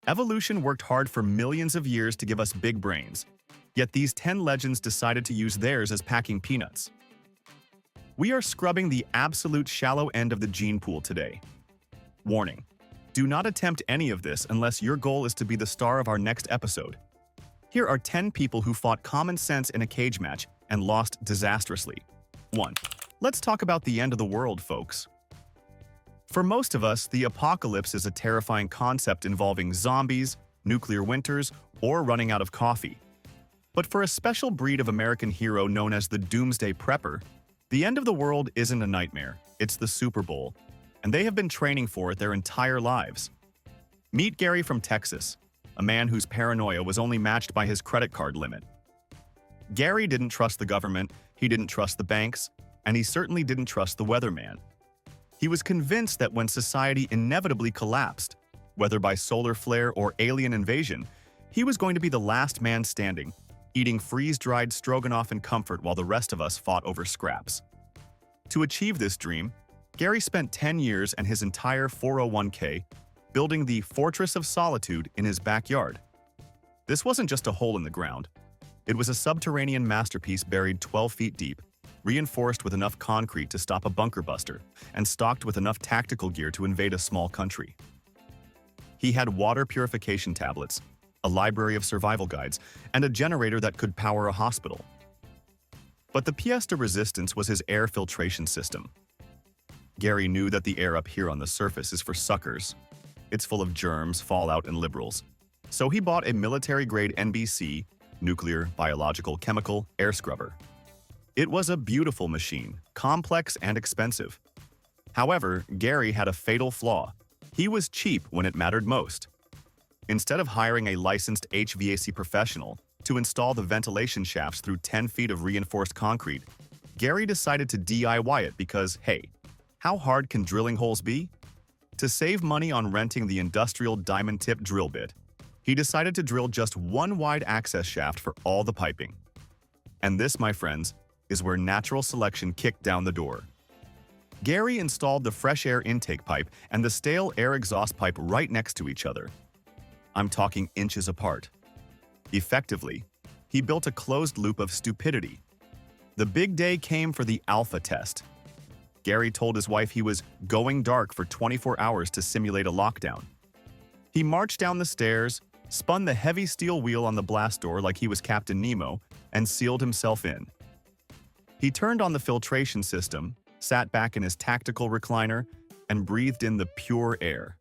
Evolution worked hard for millions of years to give us big brains, yet these 10 legends decided to use theirs as packing peanuts. We are scrubbing the absolute shallow end of the gene pool today. Warning: do not attempt any of this unless your goal is to be the star of our next episode. Here are 10 people who fought common sense in a cage match and lost disastrously. 1. Let's talk about the end of the world, folks. For most of us, the apocalypse is a terrifying concept involving zombies, nuclear winters, or running out of coffee. But for a special breed of American hero known as the Doomsday Prepper, the end of the world isn't a nightmare, it's the Super Bowl, and they have been training for it their entire lives. Meet Gary from Texas, a man whose paranoia was only matched by his credit card limit. Gary didn't trust the government, he didn't trust the banks, and he certainly didn't trust the weatherman. He was convinced that when society inevitably collapsed, whether by solar flare or alien invasion, he was going to be the last man standing, eating freeze-dried stroganoff in comfort while the rest of us fought over scraps. To achieve this dream, Gary spent 10 years and his entire 401k building the Fortress of Solitude in his backyard. This wasn't just a hole in the ground. It was a subterranean masterpiece buried 12 feet deep, reinforced with enough concrete to stop a bunker buster, and stocked with enough tactical gear to invade a small country. He had water purification tablets, a library of survival guides, and a generator that could power a hospital. But the pièce de resistance was his air filtration system. Gary knew that the air up here on the surface is for suckers. It's full of germs, fallout, and liberals. So he bought a military-grade NBC, nuclear, biological, chemical, air scrubber. It was a beautiful machine, complex and expensive. However, Gary had a fatal flaw. He was cheap when it mattered most. Instead of hiring a licensed HVAC professional to install the ventilation shafts through 10 feet of reinforced concrete, Gary decided to DIY it because, hey, how hard can drilling holes be? To save money on renting the industrial diamond-tip drill bit, he decided to drill just one wide access shaft for all the piping. And this, my friends, is where natural selection kicked down the door. Gary installed the fresh air intake pipe and the stale air exhaust pipe right next to each other. I'm talking inches apart. Effectively, he built a closed loop of stupidity. The big day came for the alpha test. Gary told his wife he was going dark for 24 hours to simulate a lockdown. He marched down the stairs, spun the heavy steel wheel on the blast door like he was Captain Nemo, and sealed himself in. He turned on the filtration system, sat back in his tactical recliner, and breathed in the pure air.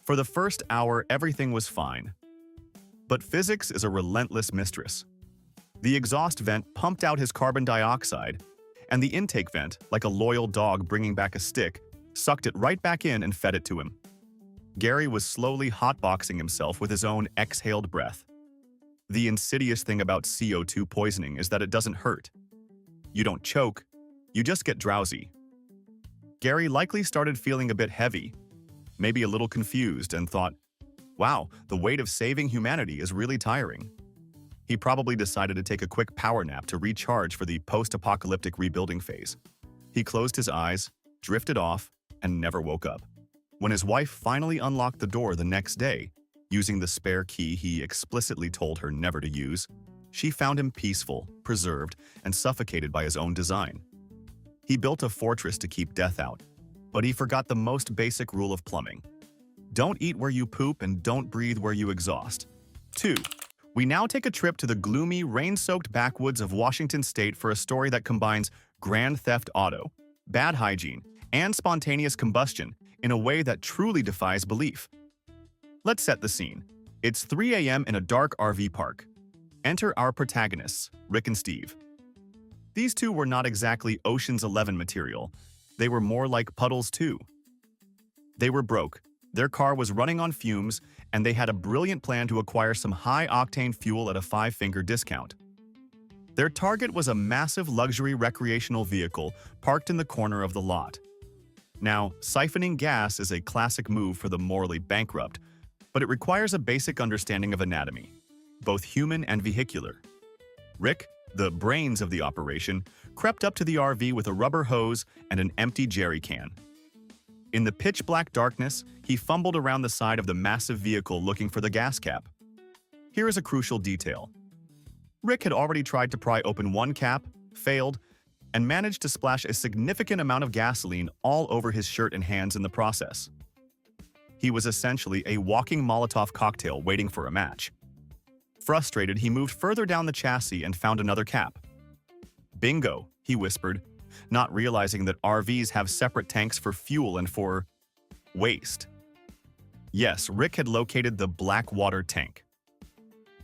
For the first hour, everything was fine. But physics is a relentless mistress. The exhaust vent pumped out his carbon dioxide, and the intake vent, like a loyal dog bringing back a stick, sucked it right back in and fed it to him. Gary was slowly hotboxing himself with his own exhaled breath. The insidious thing about CO2 poisoning is that it doesn't hurt. You don't choke, you just get drowsy. Gary likely started feeling a bit heavy, maybe a little confused, and thought, wow, the weight of saving humanity is really tiring. He probably decided to take a quick power nap to recharge for the post-apocalyptic rebuilding phase. He closed his eyes, drifted off, and never woke up. When his wife finally unlocked the door the next day, using the spare key he explicitly told her never to use, she found him peaceful, preserved, and suffocated by his own design. He built a fortress to keep death out, but he forgot the most basic rule of plumbing. Don't eat where you poop and don't breathe where you exhaust. 2. We now take a trip to the gloomy, rain-soaked backwoods of Washington State for a story that combines grand theft auto, bad hygiene, and spontaneous combustion in a way that truly defies belief. Let's set the scene. It's 3 a.m. in a dark RV park. Enter our protagonists, Rick and Steve. These two were not exactly Ocean's 11 material. They were more like Puddles 2. They were broke, their car was running on fumes, and they had a brilliant plan to acquire some high-octane fuel at a five-finger discount. Their target was a massive luxury recreational vehicle parked in the corner of the lot. Now, siphoning gas is a classic move for the morally bankrupt, but it requires a basic understanding of anatomy, both human and vehicular. Rick, the brains of the operation, crept up to the RV with a rubber hose and an empty jerry can. In the pitch-black darkness, he fumbled around the side of the massive vehicle looking for the gas cap. Here is a crucial detail. Rick had already tried to pry open one cap, failed, and managed to splash a significant amount of gasoline all over his shirt and hands in the process. He was essentially a walking Molotov cocktail waiting for a match. Frustrated, he moved further down the chassis and found another cap. "Bingo," he whispered, not realizing that RVs have separate tanks for fuel and for waste. Yes, Rick had located the black water tank.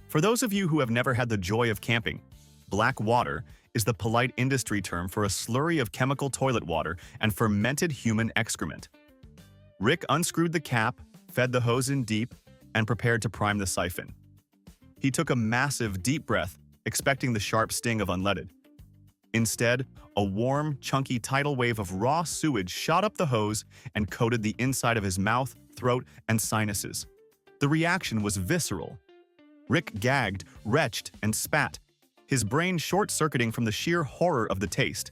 For those of you who have never had the joy of camping, black water is the polite industry term for a slurry of chemical toilet water and fermented human excrement. Rick unscrewed the cap, fed the hose in deep, and prepared to prime the siphon. He took a massive, deep breath, expecting the sharp sting of unleaded. Instead, a warm, chunky tidal wave of raw sewage shot up the hose and coated the inside of his mouth, throat, and sinuses. The reaction was visceral. Rick gagged, retched, and spat, his brain short-circuiting from the sheer horror of the taste.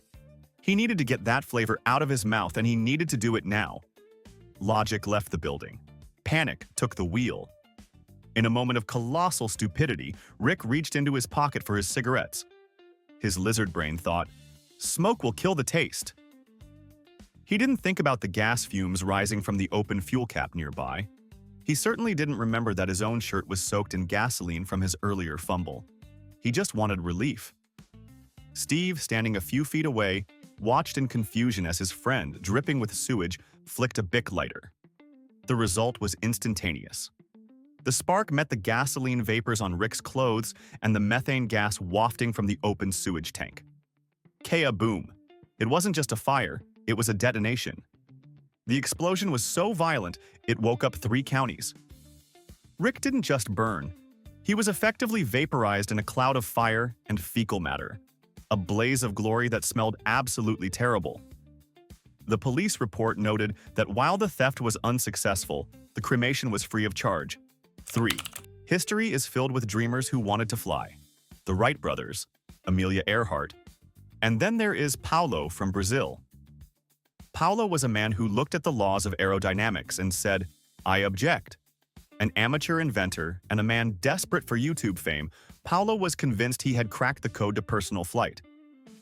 He needed to get that flavor out of his mouth, and he needed to do it now. Logic left the building. Panic took the wheel. In a moment of colossal stupidity, Rick reached into his pocket for his cigarettes. His lizard brain thought, "Smoke will kill the taste." He didn't think about the gas fumes rising from the open fuel cap nearby. He certainly didn't remember that his own shirt was soaked in gasoline from his earlier fumble. He just wanted relief. Steve, standing a few feet away, watched in confusion as his friend, dripping with sewage, flicked a Bic lighter. The result was instantaneous. The spark met the gasoline vapors on Rick's clothes and the methane gas wafting from the open sewage tank. Ka-boom! It wasn't just a fire, it was a detonation. The explosion was so violent, it woke up 3 counties. Rick didn't just burn. He was effectively vaporized in a cloud of fire and fecal matter, a blaze of glory that smelled absolutely terrible. The police report noted that while the theft was unsuccessful, the cremation was free of charge. 3. History is filled with dreamers who wanted to fly. The Wright brothers, Amelia Earhart. And then there is Paulo from Brazil. Paulo was a man who looked at the laws of aerodynamics and said, "I object." An amateur inventor and a man desperate for YouTube fame, Paulo was convinced he had cracked the code to personal flight.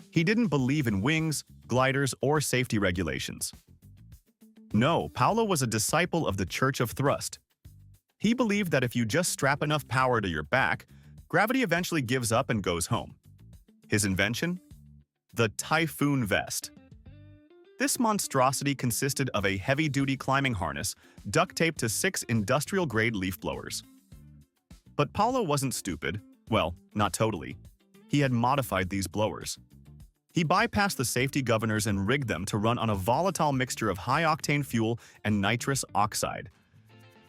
He didn't believe in wings, gliders, or safety regulations. No, Paulo was a disciple of the Church of Thrust. He believed that if you just strap enough power to your back, gravity eventually gives up and goes home. His invention? The Typhoon Vest. This monstrosity consisted of a heavy-duty climbing harness duct taped to 6 industrial-grade leaf blowers. But Paulo wasn't stupid. Well, not totally. He had modified these blowers. He bypassed the safety governors and rigged them to run on a volatile mixture of high-octane fuel and nitrous oxide.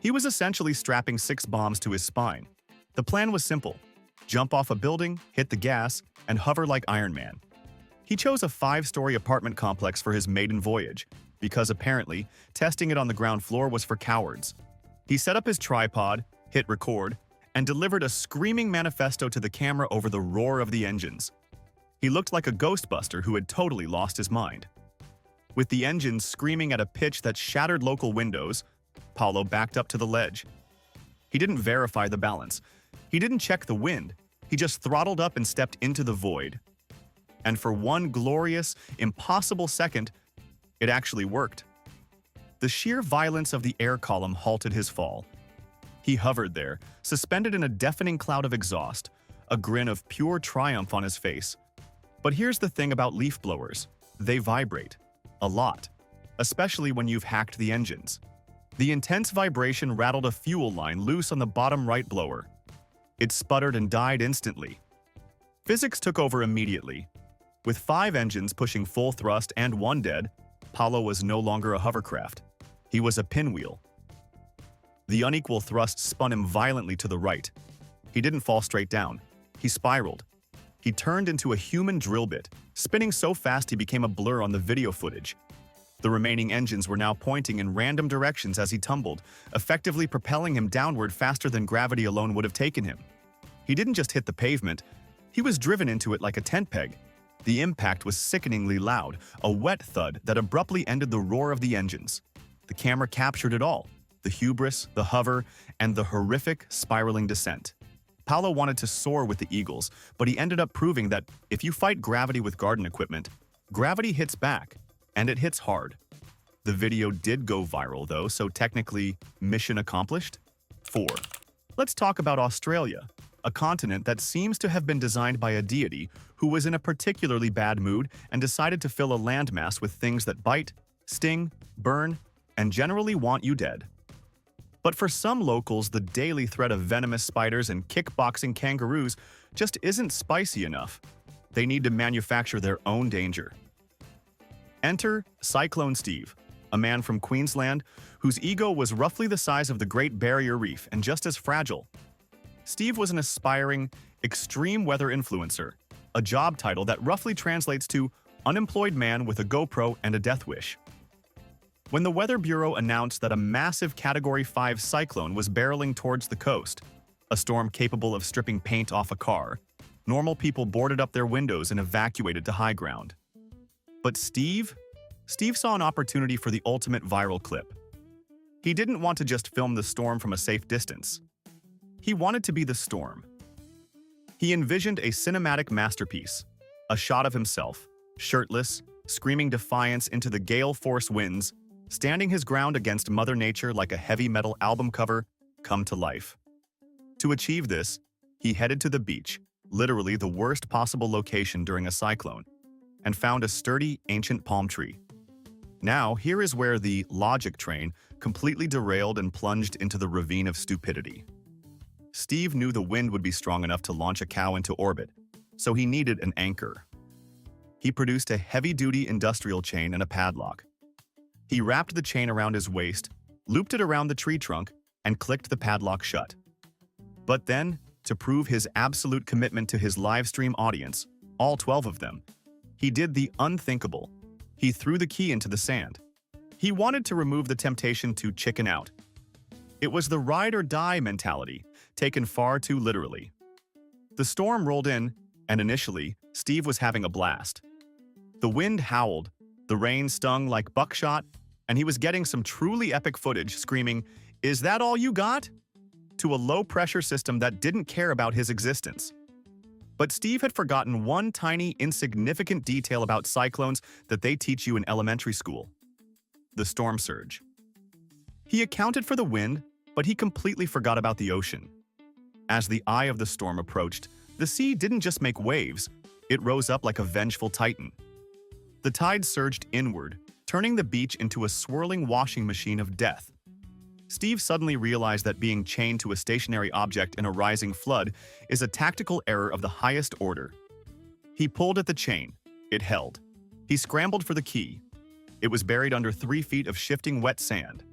He was essentially strapping 6 bombs to his spine. The plan was simple: jump off a building, hit the gas, and hover like Iron Man. He chose a 5-story apartment complex for his maiden voyage, because apparently, testing it on the ground floor was for cowards. He set up his tripod, hit record, and delivered a screaming manifesto to the camera over the roar of the engines. He looked like a ghostbuster who had totally lost his mind. With the engines screaming at a pitch that shattered local windows, Paulo backed up to the ledge. He didn't verify the balance. He didn't check the wind. He just throttled up and stepped into the void. And for one glorious, impossible second, it actually worked. The sheer violence of the air column halted his fall. He hovered there, suspended in a deafening cloud of exhaust, a grin of pure triumph on his face. But here's the thing about leaf blowers: they vibrate. A lot. Especially when you've hacked the engines. The intense vibration rattled a fuel line loose on the bottom right blower. It sputtered and died instantly. Physics took over immediately. With 5 engines pushing full thrust and 1 dead, Paulo was no longer a hovercraft. He was a pinwheel. The unequal thrust spun him violently to the right. He didn't fall straight down. He spiraled. He turned into a human drill bit, spinning so fast he became a blur on the video footage. The remaining engines were now pointing in random directions as he tumbled, effectively propelling him downward faster than gravity alone would have taken him. He didn't just hit the pavement, he was driven into it like a tent peg. The impact was sickeningly loud, a wet thud that abruptly ended the roar of the engines. The camera captured it all: the hubris, the hover, and the horrific spiraling descent. Paolo wanted to soar with the eagles, but he ended up proving that if you fight gravity with garden equipment, gravity hits back, and it hits hard. The video did go viral though, so technically, mission accomplished. 4. Let's talk about Australia, a continent that seems to have been designed by a deity who was in a particularly bad mood and decided to fill a landmass with things that bite, sting, burn, and generally want you dead. But for some locals, the daily threat of venomous spiders and kickboxing kangaroos just isn't spicy enough. They need to manufacture their own danger. Enter Cyclone Steve, a man from Queensland whose ego was roughly the size of the Great Barrier Reef and just as fragile. Steve was an aspiring, extreme weather influencer, a job title that roughly translates to unemployed man with a GoPro and a death wish. When the Weather Bureau announced that a massive Category 5 cyclone was barreling towards the coast, a storm capable of stripping paint off a car, normal people boarded up their windows and evacuated to high ground. But Steve saw an opportunity for the ultimate viral clip. He didn't want to just film the storm from a safe distance. He wanted to be the storm. He envisioned a cinematic masterpiece, a shot of himself, shirtless, screaming defiance into the gale force winds, standing his ground against Mother Nature like a heavy metal album cover come to life. To achieve this, he headed to the beach, literally the worst possible location during a cyclone, and found a sturdy, ancient palm tree. Now, here is where the logic train completely derailed and plunged into the ravine of stupidity. Steve knew the wind would be strong enough to launch a cow into orbit, so he needed an anchor. He produced a heavy-duty industrial chain and a padlock. He wrapped the chain around his waist, looped it around the tree trunk, and clicked the padlock shut. But then, to prove his absolute commitment to his live stream audience, all 12 of them, he did the unthinkable. He threw the key into the sand. He wanted to remove the temptation to chicken out. It was the ride or die mentality, taken far too literally. The storm rolled in, and initially, Steve was having a blast. The wind howled, the rain stung like buckshot, and he was getting some truly epic footage screaming, "Is that all you got?" to a low-pressure system that didn't care about his existence. But Steve had forgotten one tiny, insignificant detail about cyclones that they teach you in elementary school: the storm surge. He accounted for the wind, but he completely forgot about the ocean. As the eye of the storm approached, the sea didn't just make waves, it rose up like a vengeful titan. The tide surged inward, turning the beach into a swirling washing machine of death. Steve suddenly realized that being chained to a stationary object in a rising flood is a tactical error of the highest order. He pulled at the chain. It held. He scrambled for the key. It was buried under 3 feet of shifting wet sand.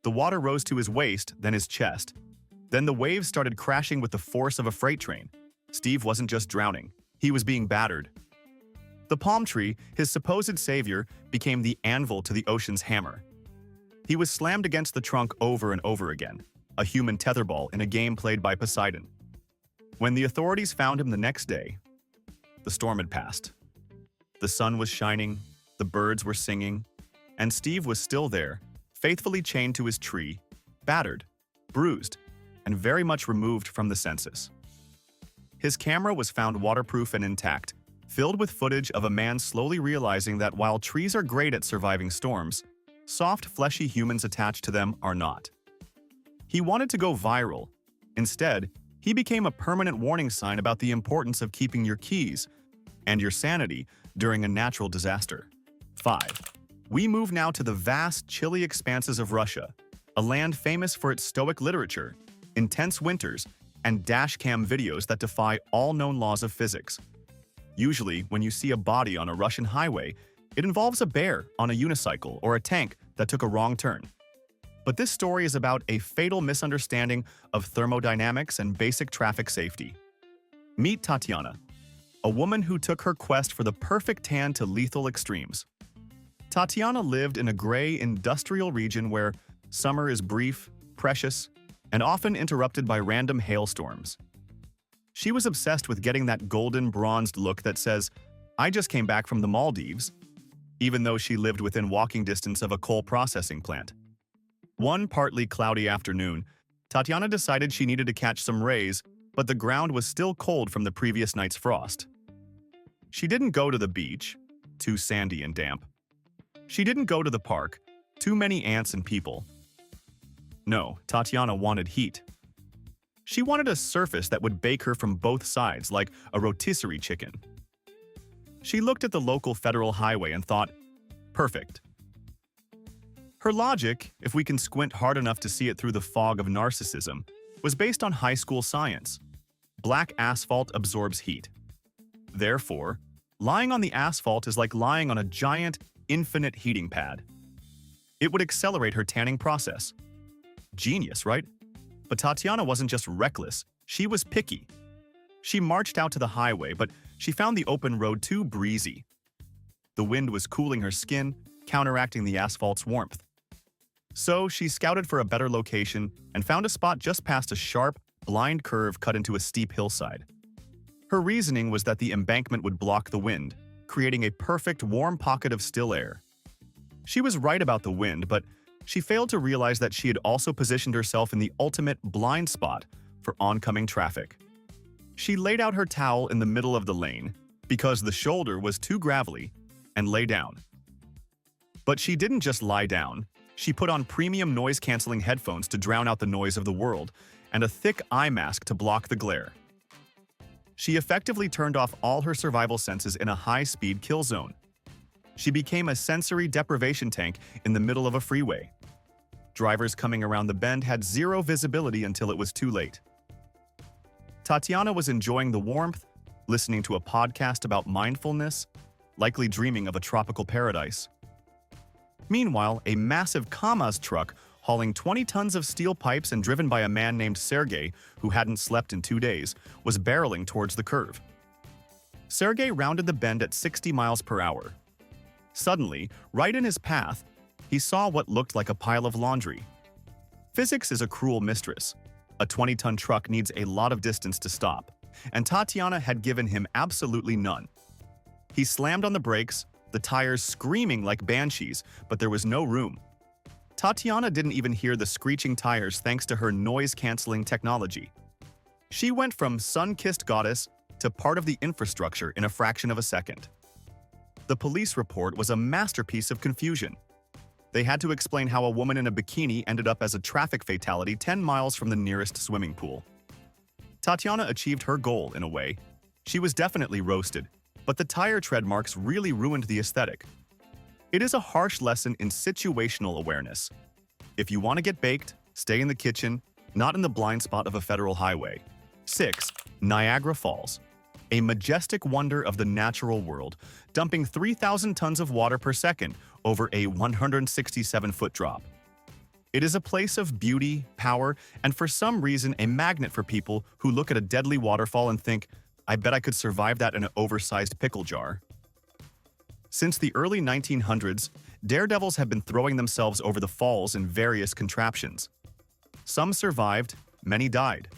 The water rose to his waist, then his chest. Then the waves started crashing with the force of a freight train. Steve wasn't just drowning. He was being battered. The palm tree, his supposed savior, became the anvil to the ocean's hammer. He was slammed against the trunk over and over again, a human tetherball in a game played by Poseidon. When the authorities found him the next day, the storm had passed. The sun was shining, the birds were singing, and Steve was still there, faithfully chained to his tree, battered, bruised, and very much removed from the census. His camera was found waterproof and intact, filled with footage of a man slowly realizing that while trees are great at surviving storms, soft, fleshy humans attached to them are not. He wanted to go viral. Instead, he became a permanent warning sign about the importance of keeping your keys and your sanity during a natural disaster. 5. We move now to the vast, chilly expanses of Russia, a land famous for its stoic literature, intense winters, and dashcam videos that defy all known laws of physics. Usually, when you see a body on a Russian highway, it involves a bear on a unicycle or a tank that took a wrong turn. But this story is about a fatal misunderstanding of thermodynamics and basic traffic safety. Meet Tatiana, a woman who took her quest for the perfect tan to lethal extremes. Tatiana lived in a gray industrial region where summer is brief, precious, and often interrupted by random hailstorms. She was obsessed with getting that golden bronzed look that says, "I just came back from the Maldives," even though she lived within walking distance of a coal processing plant. One partly cloudy afternoon, Tatiana decided she needed to catch some rays, but the ground was still cold from the previous night's frost. She didn't go to the beach, too sandy and damp. She didn't go to the park, too many ants and people. No, Tatiana wanted heat. She wanted a surface that would bake her from both sides like a rotisserie chicken. She looked at the local federal highway and thought, perfect. Her logic, if we can squint hard enough to see it through the fog of narcissism, was based on high school science. Black asphalt absorbs heat. Therefore, lying on the asphalt is like lying on a giant, infinite heating pad. It would accelerate her tanning process. Genius, right? But Tatiana wasn't just reckless, she was picky. She marched out to the highway, but she found the open road too breezy. The wind was cooling her skin, counteracting the asphalt's warmth. So she scouted for a better location and found a spot just past a sharp, blind curve cut into a steep hillside. Her reasoning was that the embankment would block the wind, creating a perfect warm pocket of still air. She was right about the wind, but she failed to realize that she had also positioned herself in the ultimate blind spot for oncoming traffic. She laid out her towel in the middle of the lane because the shoulder was too gravelly and lay down. But she didn't just lie down. She put on premium noise-canceling headphones to drown out the noise of the world and a thick eye mask to block the glare. She effectively turned off all her survival senses in a high-speed kill zone. She became a sensory deprivation tank in the middle of a freeway. Drivers coming around the bend had zero visibility until it was too late. Tatiana was enjoying the warmth, listening to a podcast about mindfulness, likely dreaming of a tropical paradise. Meanwhile, a massive KAMAZ truck hauling 20 tons of steel pipes and driven by a man named Sergey, who hadn't slept in 2 days, was barreling towards the curve. Sergey rounded the bend at 60 miles per hour. Suddenly, right in his path, he saw what looked like a pile of laundry. Physics is a cruel mistress. A 20-ton truck needs a lot of distance to stop, and Tatiana had given him absolutely none. He slammed on the brakes, the tires screaming like banshees, but there was no room. Tatiana didn't even hear the screeching tires thanks to her noise-canceling technology. She went from sun-kissed goddess to part of the infrastructure in a fraction of a second. The police report was a masterpiece of confusion. They had to explain how a woman in a bikini ended up as a traffic fatality 10 miles from the nearest swimming pool. Tatiana achieved her goal in a way. She was definitely roasted, but the tire tread marks really ruined the aesthetic. It is a harsh lesson in situational awareness. If you want to get baked, stay in the kitchen, not in the blind spot of a federal highway. 6. Niagara Falls. A majestic wonder of the natural world, dumping 3,000 tons of water per second over a 167-foot drop. It is a place of beauty, power, and for some reason a magnet for people who look at a deadly waterfall and think, I bet I could survive that in an oversized pickle jar. Since the early 1900s, daredevils have been throwing themselves over the falls in various contraptions. Some survived, many died.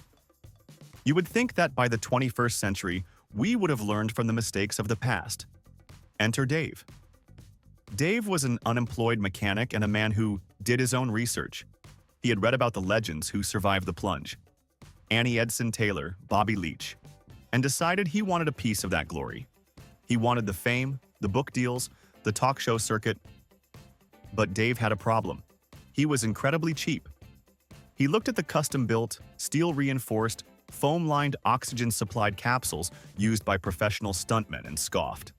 You would think that by the 21st century, we would have learned from the mistakes of the past. Enter Dave. Dave was an unemployed mechanic and a man who did his own research. He had read about the legends who survived the plunge. Annie Edson Taylor, Bobby Leach, and decided he wanted a piece of that glory. He wanted the fame, the book deals, the talk show circuit. But Dave had a problem. He was incredibly cheap. He looked at the custom-built, steel-reinforced, foam-lined oxygen-supplied capsules used by professional stuntmen and scoffed.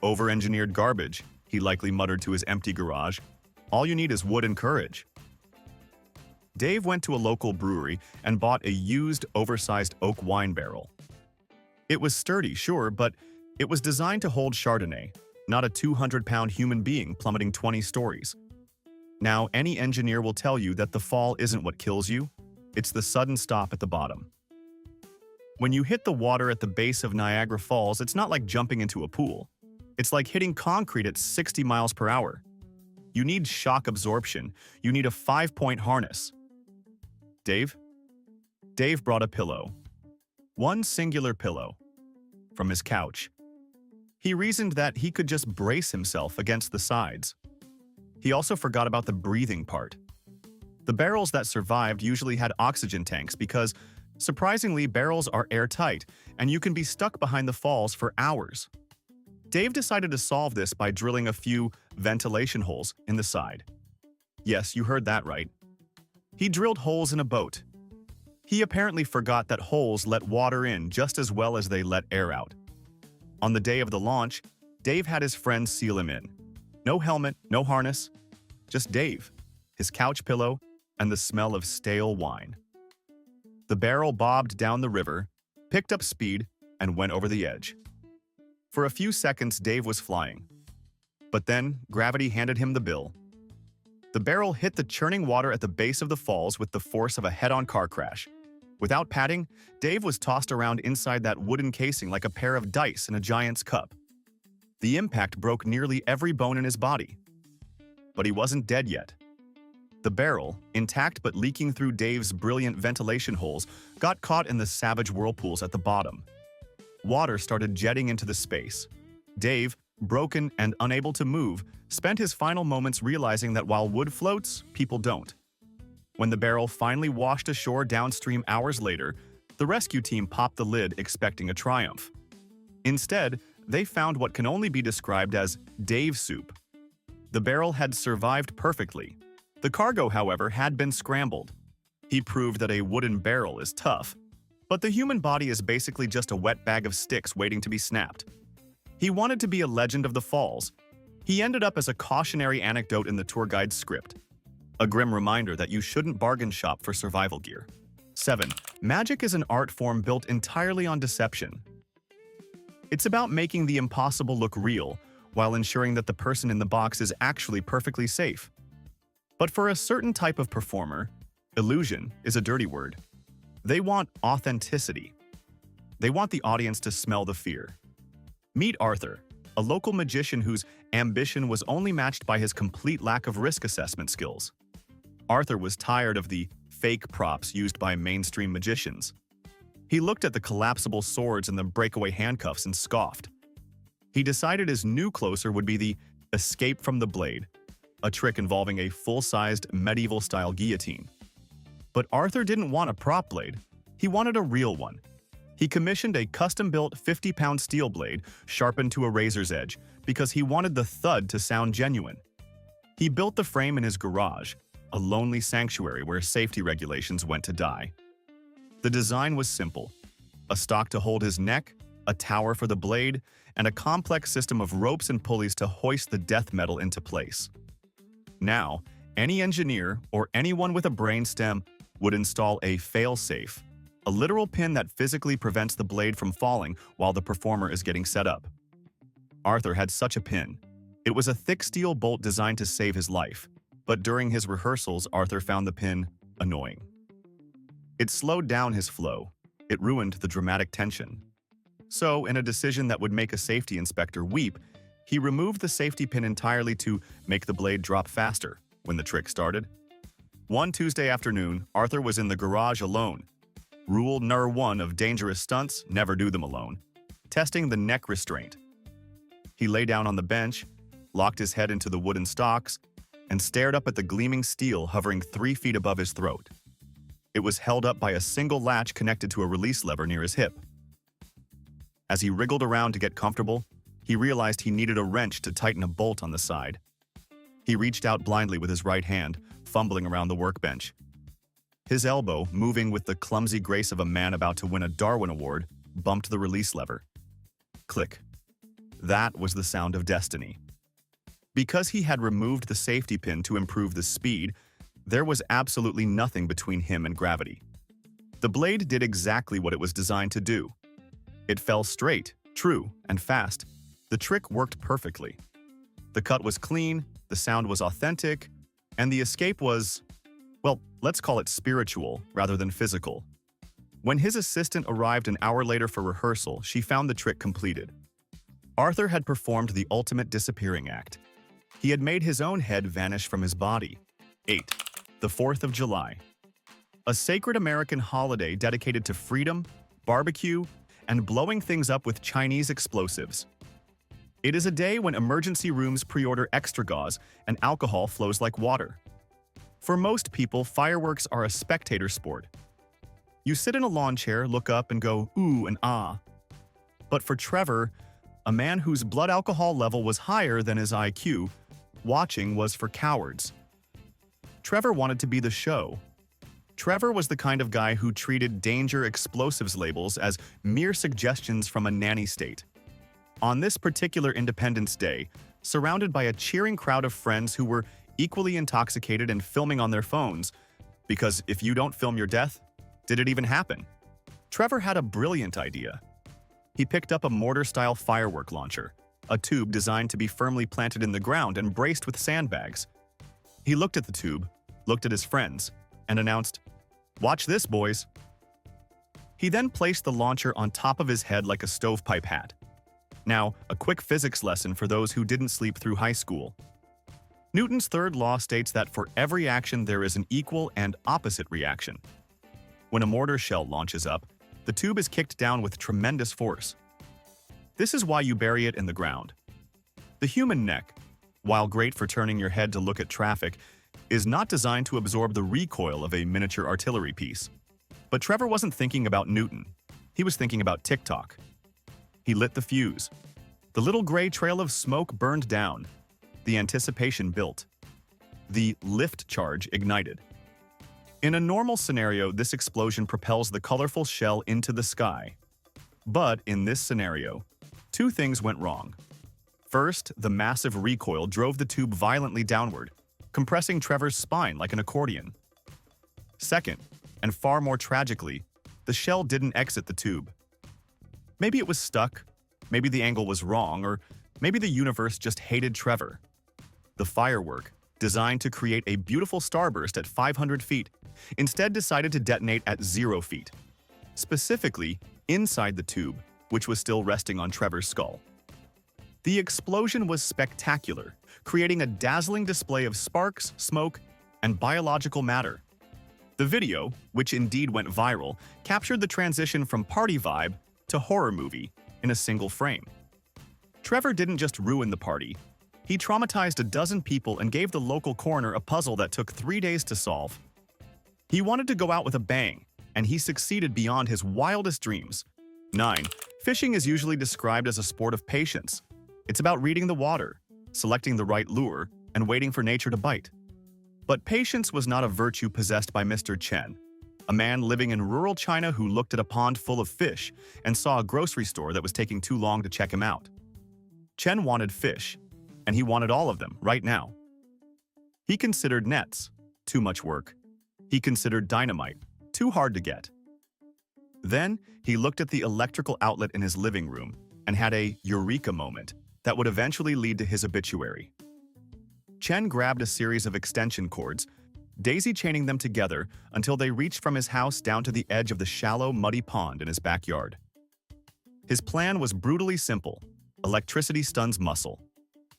Over-engineered garbage, he likely muttered to his empty garage. All you need is wood and courage. Dave went to a local brewery and bought a used, oversized oak wine barrel. It was sturdy, sure, but it was designed to hold Chardonnay, not a 200-pound human being plummeting 20 stories. Now, any engineer will tell you that the fall isn't what kills you, it's the sudden stop at the bottom. When you hit the water at the base of Niagara Falls, it's not like jumping into a pool. It's like hitting concrete at 60 miles per hour. You need shock absorption. You need a 5-point harness. Dave? Dave brought a pillow. One singular pillow. From his couch. He reasoned that he could just brace himself against the sides. He also forgot about the breathing part. The barrels that survived usually had oxygen tanks because, surprisingly, barrels are airtight and you can be stuck behind the falls for hours. Dave decided to solve this by drilling a few ventilation holes in the side. Yes, you heard that right. He drilled holes in a boat. He apparently forgot that holes let water in just as well as they let air out. On the day of the launch, Dave had his friends seal him in. No helmet, no harness, just Dave, his couch pillow, and the smell of stale wine. The barrel bobbed down the river, picked up speed, and went over the edge. For a few seconds, Dave was flying. But then, gravity handed him the bill. The barrel hit the churning water at the base of the falls with the force of a head-on car crash. Without padding, Dave was tossed around inside that wooden casing like a pair of dice in a giant's cup. The impact broke nearly every bone in his body. But he wasn't dead yet. The barrel, intact but leaking through Dave's brilliant ventilation holes, got caught in the savage whirlpools at the bottom. Water started jetting into the space. Dave, broken and unable to move, spent his final moments realizing that while wood floats, people don't. When the barrel finally washed ashore downstream hours later, the rescue team popped the lid expecting a triumph. Instead, they found what can only be described as Dave soup. The barrel had survived perfectly. The cargo, however, had been scrambled. He proved that a wooden barrel is tough, but the human body is basically just a wet bag of sticks waiting to be snapped. He wanted to be a legend of the falls. He ended up as a cautionary anecdote in the tour guide's script. A grim reminder that you shouldn't bargain shop for survival gear. 7. Magic is an art form built entirely on deception. It's about making the impossible look real, while ensuring that the person in the box is actually perfectly safe. But for a certain type of performer, illusion is a dirty word. They want authenticity. They want the audience to smell the fear. Meet Arthur, a local magician whose ambition was only matched by his complete lack of risk assessment skills. Arthur was tired of the fake props used by mainstream magicians. He looked at the collapsible swords and the breakaway handcuffs and scoffed. He decided his new closer would be the escape from the blade, a trick involving a full-sized medieval-style guillotine. But Arthur didn't want a prop blade. He wanted a real one. He commissioned a custom-built 50-pound steel blade sharpened to a razor's edge because he wanted the thud to sound genuine. He built the frame in his garage, a lonely sanctuary where safety regulations went to die. The design was simple: a stock to hold his neck, a tower for the blade, and a complex system of ropes and pulleys to hoist the death metal into place. Now, any engineer or anyone with a brainstem would install a fail-safe, a literal pin that physically prevents the blade from falling while the performer is getting set up. Arthur had such a pin. It was a thick steel bolt designed to save his life, but during his rehearsals, Arthur found the pin annoying. It slowed down his flow. It ruined the dramatic tension. So, in a decision that would make a safety inspector weep, he removed the safety pin entirely to make the blade drop faster when the trick started. One Tuesday afternoon, Arthur was in the garage alone. Rule number 1 of dangerous stunts: never do them alone. Testing the neck restraint. He lay down on the bench, locked his head into the wooden stocks, and stared up at the gleaming steel hovering 3 feet above his throat. It was held up by a single latch connected to a release lever near his hip. As he wriggled around to get comfortable, he realized he needed a wrench to tighten a bolt on the side. He reached out blindly with his right hand, fumbling around the workbench. His elbow, moving with the clumsy grace of a man about to win a Darwin Award, bumped the release lever. Click. That was the sound of destiny. Because he had removed the safety pin to improve the speed, there was absolutely nothing between him and gravity. The blade did exactly what it was designed to do. It fell straight, true, and fast. The trick worked perfectly. The cut was clean, the sound was authentic, and the escape was, well, let's call it spiritual rather than physical. When his assistant arrived an hour later for rehearsal, she found the trick completed. Arthur had performed the ultimate disappearing act. He had made his own head vanish from his body. 8. The 4th of July. A sacred American holiday dedicated to freedom, barbecue, and blowing things up with Chinese explosives. It is a day when emergency rooms pre-order extra gauze and alcohol flows like water. For most people, fireworks are a spectator sport. You sit in a lawn chair, look up, and go, ooh and ah. But for Trevor, a man whose blood alcohol level was higher than his IQ, watching was for cowards. Trevor wanted to be the show. Trevor was the kind of guy who treated danger explosives labels as mere suggestions from a nanny state. On this particular Independence Day, surrounded by a cheering crowd of friends who were equally intoxicated and filming on their phones, because if you don't film your death, did it even happen? Trevor had a brilliant idea. He picked up a mortar-style firework launcher, a tube designed to be firmly planted in the ground and braced with sandbags. He looked at the tube, looked at his friends, and announced, "Watch this, boys." He then placed the launcher on top of his head like a stovepipe hat. Now, a quick physics lesson for those who didn't sleep through high school. Newton's third law states that for every action there is an equal and opposite reaction. When a mortar shell launches up, the tube is kicked down with tremendous force. This is why you bury it in the ground. The human neck, while great for turning your head to look at traffic, is not designed to absorb the recoil of a miniature artillery piece. But Trevor wasn't thinking about Newton. He was thinking about TikTok. He lit the fuse. The little gray trail of smoke burned down. The anticipation built. The lift charge ignited. In a normal scenario, this explosion propels the colorful shell into the sky. But in this scenario, two things went wrong. First, the massive recoil drove the tube violently downward, compressing Trevor's spine like an accordion. Second, and far more tragically, the shell didn't exit the tube. Maybe it was stuck, maybe the angle was wrong, or maybe the universe just hated Trevor. The firework, designed to create a beautiful starburst at 500 feet, instead decided to detonate at 0 feet. Specifically, inside the tube, which was still resting on Trevor's skull. The explosion was spectacular, creating a dazzling display of sparks, smoke, and biological matter. The video, which indeed went viral, captured the transition from party vibe to horror movie in a single frame. Trevor didn't just ruin the party. He traumatized a dozen people and gave the local coroner a puzzle that took 3 days to solve. He wanted to go out with a bang, and he succeeded beyond his wildest dreams. 9. Fishing is usually described as a sport of patience. It's about reading the water, selecting the right lure, and waiting for nature to bite. But patience was not a virtue possessed by Mr. Chen, a man living in rural China who looked at a pond full of fish and saw a grocery store that was taking too long to check him out. Chen wanted fish, and he wanted all of them right now. He considered nets, too much work. He considered dynamite, too hard to get. Then he looked at the electrical outlet in his living room and had a eureka moment that would eventually lead to his obituary. Chen grabbed a series of extension cords, daisy-chaining them together until they reached from his house down to the edge of the shallow, muddy pond in his backyard. His plan was brutally simple. Electricity stuns muscle.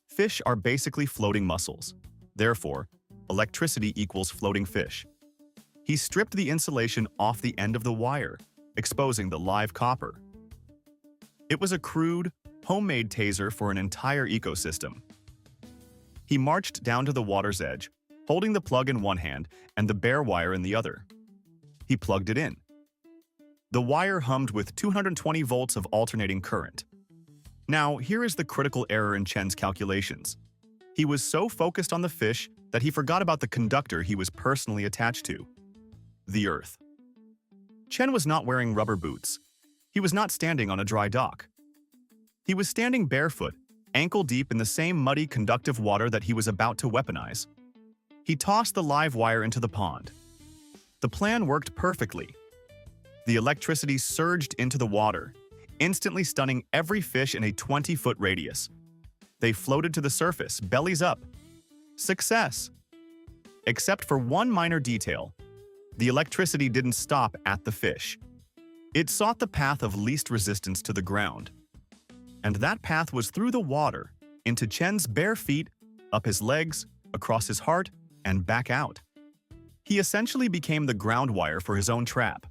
Fish are basically floating mussels. Therefore, electricity equals floating fish. He stripped the insulation off the end of the wire, exposing the live copper. It was a crude, homemade taser for an entire ecosystem. He marched down to the water's edge, holding the plug in one hand and the bare wire in the other. He plugged it in. The wire hummed with 220 volts of alternating current. Now, here is the critical error in Chen's calculations. He was so focused on the fish that he forgot about the conductor he was personally attached to, the Earth. Chen was not wearing rubber boots. He was not standing on a dry dock. He was standing barefoot, ankle-deep in the same muddy, conductive water that he was about to weaponize. He tossed the live wire into the pond. The plan worked perfectly. The electricity surged into the water, instantly stunning every fish in a 20-foot radius. They floated to the surface, bellies up. Success! Except for one minor detail. The electricity didn't stop at the fish. It sought the path of least resistance to the ground. And that path was through the water, into Chen's bare feet, up his legs, across his heart, and back out. He essentially became the ground wire for his own trap.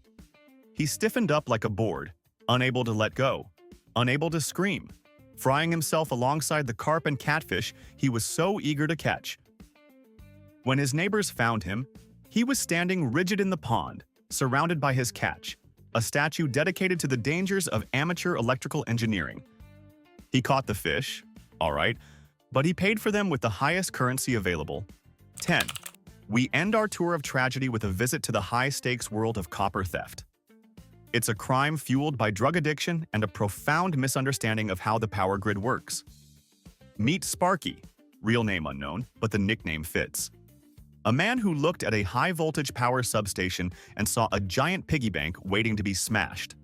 He stiffened up like a board, unable to let go, unable to scream, frying himself alongside the carp and catfish he was so eager to catch. When his neighbors found him, he was standing rigid in the pond, surrounded by his catch, a statue dedicated to the dangers of amateur electrical engineering. He caught the fish, all right, but he paid for them with the highest currency available. 10. We end our tour of tragedy with a visit to the high-stakes world of copper theft. It's a crime fueled by drug addiction and a profound misunderstanding of how the power grid works. Meet Sparky, real name unknown, but the nickname fits. A man who looked at a high-voltage power substation and saw a giant piggy bank waiting to be smashed.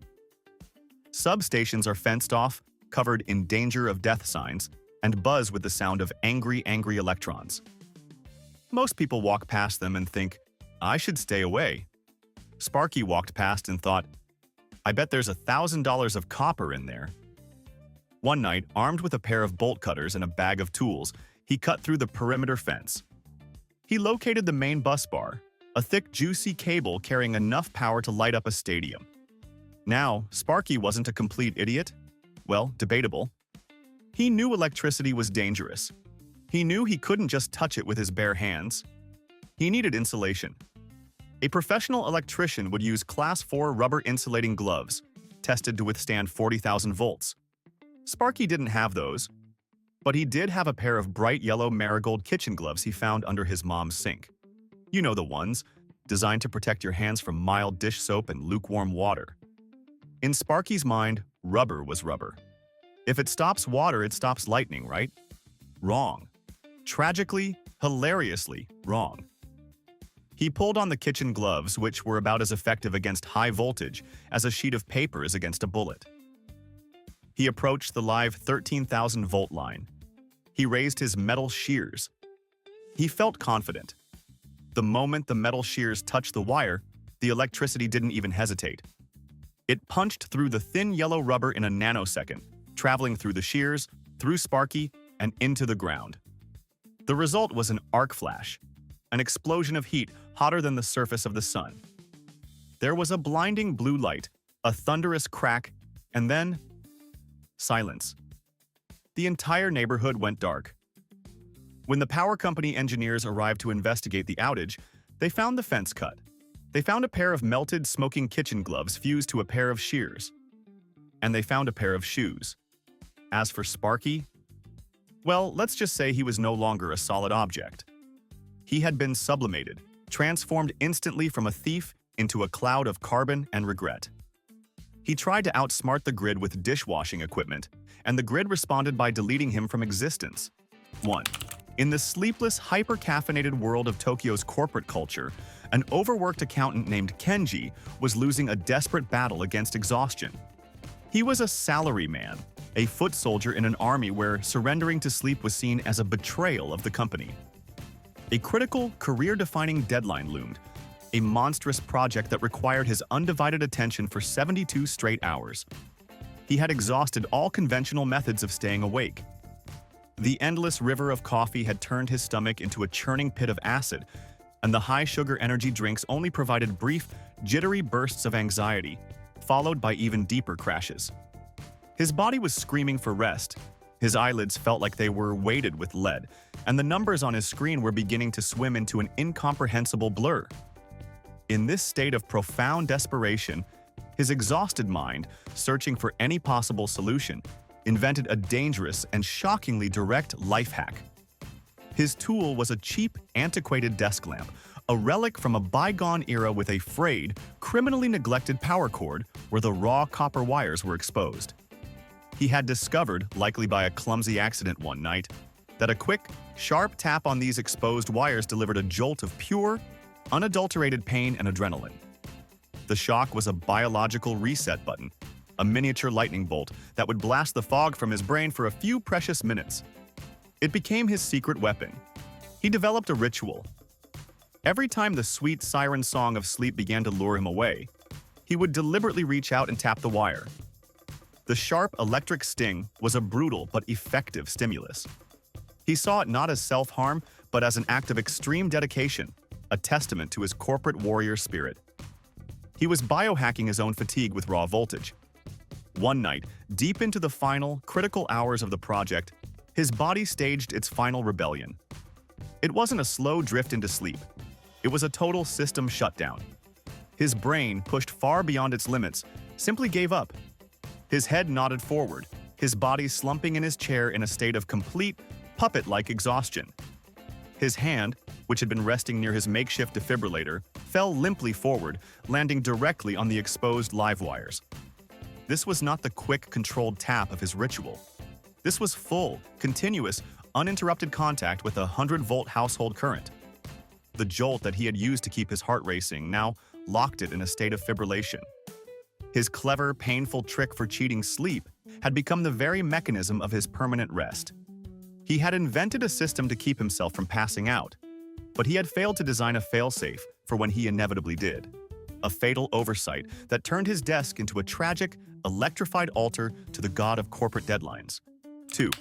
Substations are fenced off, covered in danger of death signs, and buzz with the sound of angry electrons. Most people walk past them and think, I should stay away. Sparky walked past and thought, I bet there's $1,000 of copper in there. One night, armed with a pair of bolt cutters and a bag of tools, he cut through the perimeter fence. He located the main bus bar, a thick, juicy cable carrying enough power to light up a stadium. Now, Sparky wasn't a complete idiot. Well, debatable. He knew electricity was dangerous. He knew he couldn't just touch it with his bare hands. He needed insulation. A professional electrician would use Class 4 rubber insulating gloves, tested to withstand 40,000 volts. Sparky didn't have those, but he did have a pair of bright yellow marigold kitchen gloves he found under his mom's sink. You know the ones, designed to protect your hands from mild dish soap and lukewarm water. In Sparky's mind, rubber was rubber. If it stops water, it stops lightning, right? Wrong. Tragically, hilariously wrong. He pulled on the kitchen gloves, which were about as effective against high voltage as a sheet of paper is against a bullet. He approached the live 13,000-volt line. He raised his metal shears. He felt confident. The moment the metal shears touched the wire, the electricity didn't even hesitate. It punched through the thin yellow rubber in a nanosecond, traveling through the shears, through Sparky, and into the ground. The result was an arc flash, an explosion of heat hotter than the surface of the sun. There was a blinding blue light, a thunderous crack, and then silence. The entire neighborhood went dark. When the power company engineers arrived to investigate the outage, they found the fence cut. They found a pair of melted, smoking kitchen gloves fused to a pair of shears. And they found a pair of shoes. As for Sparky, well, let's just say he was no longer a solid object. He had been sublimated, transformed instantly from a thief into a cloud of carbon and regret. He tried to outsmart the grid with dishwashing equipment, and the grid responded by deleting him from existence. 1. In the sleepless, hyper-caffeinated world of Tokyo's corporate culture, an overworked accountant named Kenji was losing a desperate battle against exhaustion. He was a salaryman, a foot soldier in an army where surrendering to sleep was seen as a betrayal of the company. A critical, career-defining deadline loomed, a monstrous project that required his undivided attention for 72 straight hours. He had exhausted all conventional methods of staying awake. The endless river of coffee had turned his stomach into a churning pit of acid, and the high-sugar energy drinks only provided brief, jittery bursts of anxiety, followed by even deeper crashes. His body was screaming for rest. His eyelids felt like they were weighted with lead, and the numbers on his screen were beginning to swim into an incomprehensible blur. In this state of profound desperation, his exhausted mind, searching for any possible solution, invented a dangerous and shockingly direct life hack. His tool was a cheap, antiquated desk lamp, a relic from a bygone era with a frayed, criminally neglected power cord where the raw copper wires were exposed. He had discovered, likely by a clumsy accident one night, that a quick, sharp tap on these exposed wires delivered a jolt of pure, unadulterated pain and adrenaline. The shock was a biological reset button, a miniature lightning bolt that would blast the fog from his brain for a few precious minutes. It became his secret weapon. He developed a ritual. Every time the sweet siren song of sleep began to lure him away, he would deliberately reach out and tap the wire. The sharp electric sting was a brutal but effective stimulus. He saw it not as self-harm, but as an act of extreme dedication, a testament to his corporate warrior spirit. He was biohacking his own fatigue with raw voltage. One night, deep into the final, critical hours of the project, his body staged its final rebellion. It wasn't a slow drift into sleep. It was a total system shutdown. His brain, pushed far beyond its limits, simply gave up. His head nodded forward, his body slumping in his chair in a state of complete, puppet-like exhaustion. His hand, which had been resting near his makeshift defibrillator, fell limply forward, landing directly on the exposed live wires. This was not the quick, controlled tap of his ritual. This was full, continuous, uninterrupted contact with a 100-volt household current. The jolt that he had used to keep his heart racing now locked it in a state of fibrillation. His clever, painful trick for cheating sleep had become the very mechanism of his permanent rest. He had invented a system to keep himself from passing out, but he had failed to design a failsafe for when he inevitably did. A fatal oversight that turned his desk into a tragic, electrified altar to the god of corporate deadlines. 2.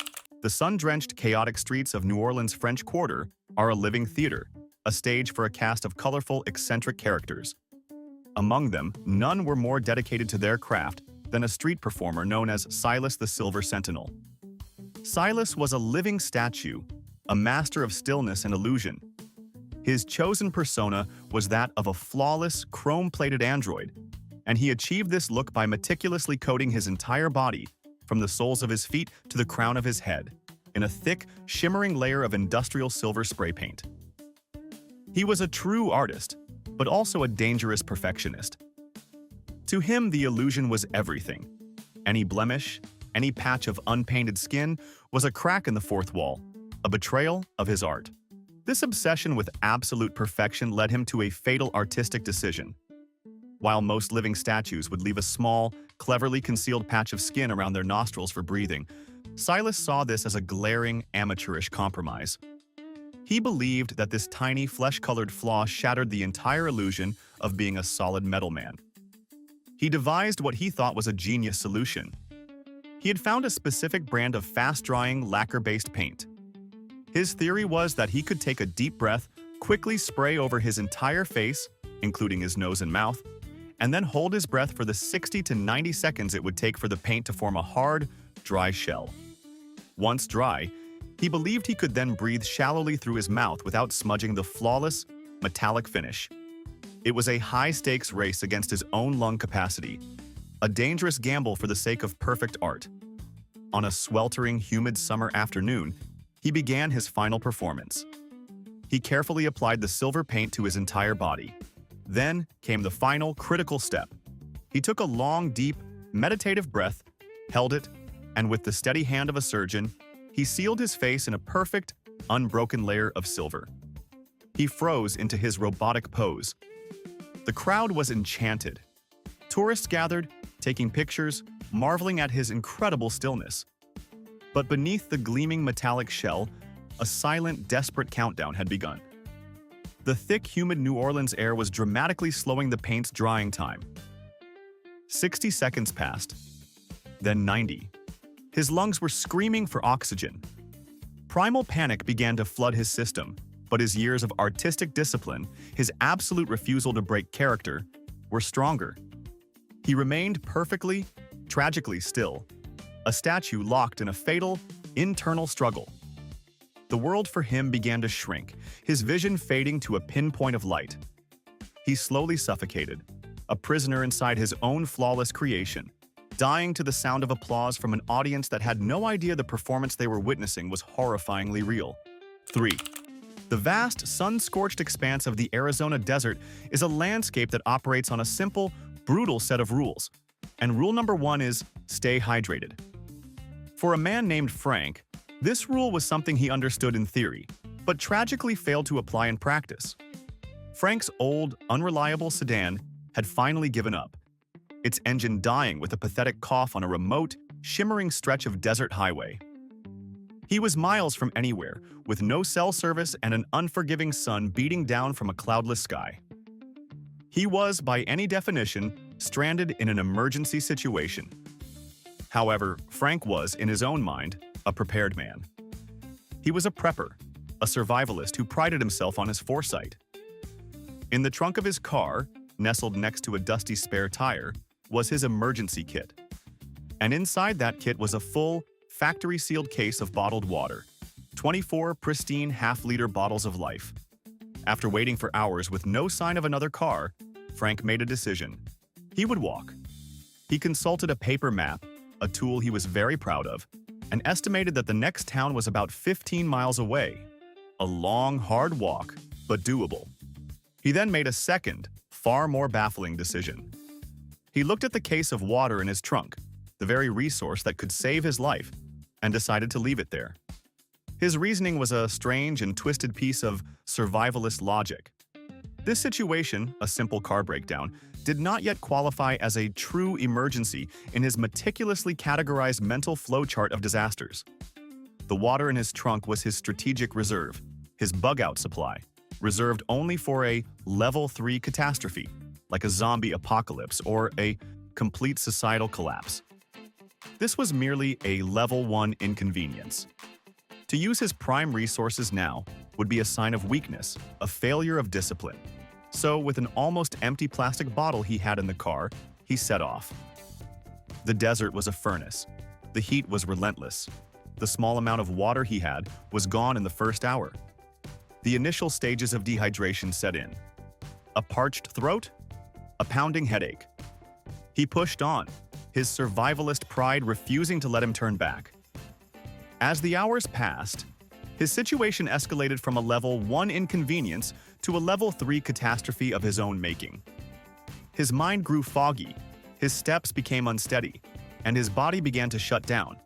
The sun-drenched, chaotic streets of New Orleans' French Quarter are a living theater, a stage for a cast of colorful, eccentric characters. Among them, none were more dedicated to their craft than a street performer known as Silas the Silver Sentinel. Silas was a living statue, a master of stillness and illusion. His chosen persona was that of a flawless, chrome-plated android, and he achieved this look by meticulously coating his entire body, from the soles of his feet to the crown of his head, in a thick, shimmering layer of industrial silver spray paint. He was a true artist, but also a dangerous perfectionist. To him, the illusion was everything. Any blemish, any patch of unpainted skin was a crack in the fourth wall, a betrayal of his art. This obsession with absolute perfection led him to a fatal artistic decision. While most living statues would leave a small, cleverly concealed patch of skin around their nostrils for breathing, Silas saw this as a glaring, amateurish compromise. He believed that this tiny, flesh-colored flaw shattered the entire illusion of being a solid metal man. He devised what he thought was a genius solution. He had found a specific brand of fast-drying, lacquer-based paint. His theory was that he could take a deep breath, quickly spray over his entire face, including his nose and mouth, and then hold his breath for the 60 to 90 seconds it would take for the paint to form a hard, dry shell. Once dry, he believed he could then breathe shallowly through his mouth without smudging the flawless, metallic finish. It was a high-stakes race against his own lung capacity, a dangerous gamble for the sake of perfect art. On a sweltering, humid summer afternoon, he began his final performance. He carefully applied the silver paint to his entire body. Then came the final, critical step. He took a long, deep, meditative breath, held it, and with the steady hand of a surgeon, he sealed his face in a perfect, unbroken layer of silver. He froze into his robotic pose. The crowd was enchanted. Tourists gathered, taking pictures, marveling at his incredible stillness. But beneath the gleaming metallic shell, a silent, desperate countdown had begun. The thick, humid New Orleans air was dramatically slowing the paint's drying time. 60 seconds passed, then 90. His lungs were screaming for oxygen. Primal panic began to flood his system, but his years of artistic discipline, his absolute refusal to break character, were stronger. He remained perfectly, tragically still, a statue locked in a fatal, internal struggle. The world for him began to shrink, his vision fading to a pinpoint of light. He slowly suffocated, a prisoner inside his own flawless creation, dying to the sound of applause from an audience that had no idea the performance they were witnessing was horrifyingly real. 3. The vast, sun-scorched expanse of the Arizona desert is a landscape that operates on a simple, brutal set of rules. And rule number 1 is, stay hydrated. For a man named Frank, this rule was something he understood in theory, but tragically failed to apply in practice. Frank's old, unreliable sedan had finally given up, its engine dying with a pathetic cough on a remote, shimmering stretch of desert highway. He was miles from anywhere, with no cell service and an unforgiving sun beating down from a cloudless sky. He was, by any definition, stranded in an emergency situation. However, Frank was, in his own mind, a prepared man. He was a prepper, a survivalist who prided himself on his foresight. In the trunk of his car, nestled next to a dusty spare tire, was his emergency kit. And inside that kit was a full, factory-sealed case of bottled water, 24 pristine half-liter bottles of life. After waiting for hours with no sign of another car, Frank made a decision. He would walk. He consulted a paper map, a tool he was very proud of, and estimated that the next town was about 15 miles away. A long, hard walk, but doable. He then made a second, far more baffling decision. He looked at the case of water in his trunk, the very resource that could save his life, and decided to leave it there. His reasoning was a strange and twisted piece of survivalist logic. This situation, a simple car breakdown, did not yet qualify as a true emergency in his meticulously categorized mental flowchart of disasters. The water in his trunk was his strategic reserve, his bug-out supply, reserved only for a level 3 catastrophe, like a zombie apocalypse or a complete societal collapse. This was merely a level 1 inconvenience. To use his prime resources now would be a sign of weakness, a failure of discipline. So, with an almost empty plastic bottle he had in the car, he set off. The desert was a furnace. The heat was relentless. The small amount of water he had was gone in the first hour. The initial stages of dehydration set in. A parched throat, a pounding headache. He pushed on, his survivalist pride refusing to let him turn back. As the hours passed, his situation escalated from a level 1 inconvenience to a level 3 catastrophe of his own making. His mind grew foggy, his steps became unsteady, and his body began to shut down.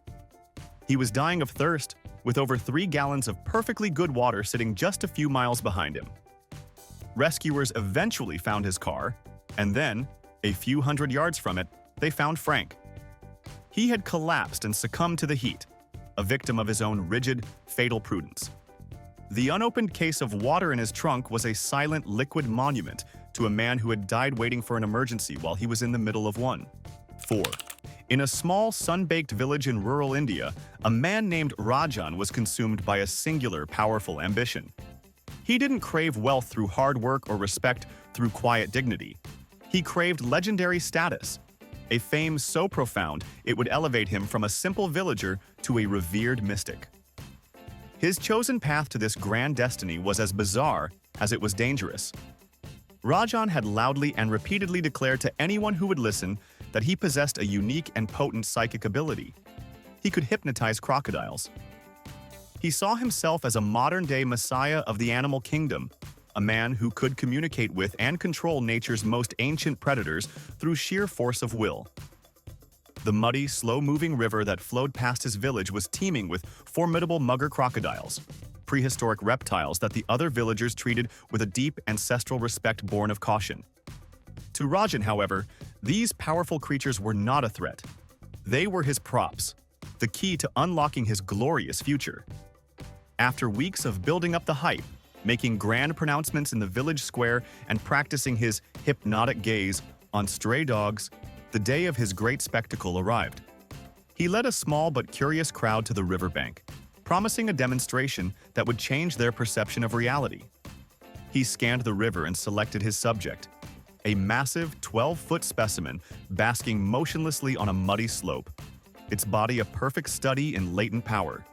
He was dying of thirst, with over 3 gallons of perfectly good water sitting just a few miles behind him. Rescuers eventually found his car, and then, a few hundred yards from it, they found Frank. He had collapsed and succumbed to the heat, a victim of his own rigid, fatal prudence. The unopened case of water in his trunk was a silent liquid monument to a man who had died waiting for an emergency while he was in the middle of one. 4. In a small, sun-baked village in rural India, a man named Rajan was consumed by a singular, powerful ambition. He didn't crave wealth through hard work or respect through quiet dignity. He craved legendary status, a fame so profound it would elevate him from a simple villager to a revered mystic. His chosen path to this grand destiny was as bizarre as it was dangerous. Rajan had loudly and repeatedly declared to anyone who would listen that he possessed a unique and potent psychic ability. He could hypnotize crocodiles. He saw himself as a modern-day messiah of the animal kingdom, a man who could communicate with and control nature's most ancient predators through sheer force of will. The muddy, slow-moving river that flowed past his village was teeming with formidable mugger crocodiles, prehistoric reptiles that the other villagers treated with a deep ancestral respect born of caution. To Rajan, however, these powerful creatures were not a threat. They were his props, the key to unlocking his glorious future. After weeks of building up the hype, making grand pronouncements in the village square, and practicing his hypnotic gaze on stray dogs, the day of his great spectacle arrived. He led a small but curious crowd to the riverbank, promising a demonstration that would change their perception of reality. He scanned the river and selected his subject, a massive 12-foot specimen basking motionlessly on a muddy slope, its body a perfect study in latent power.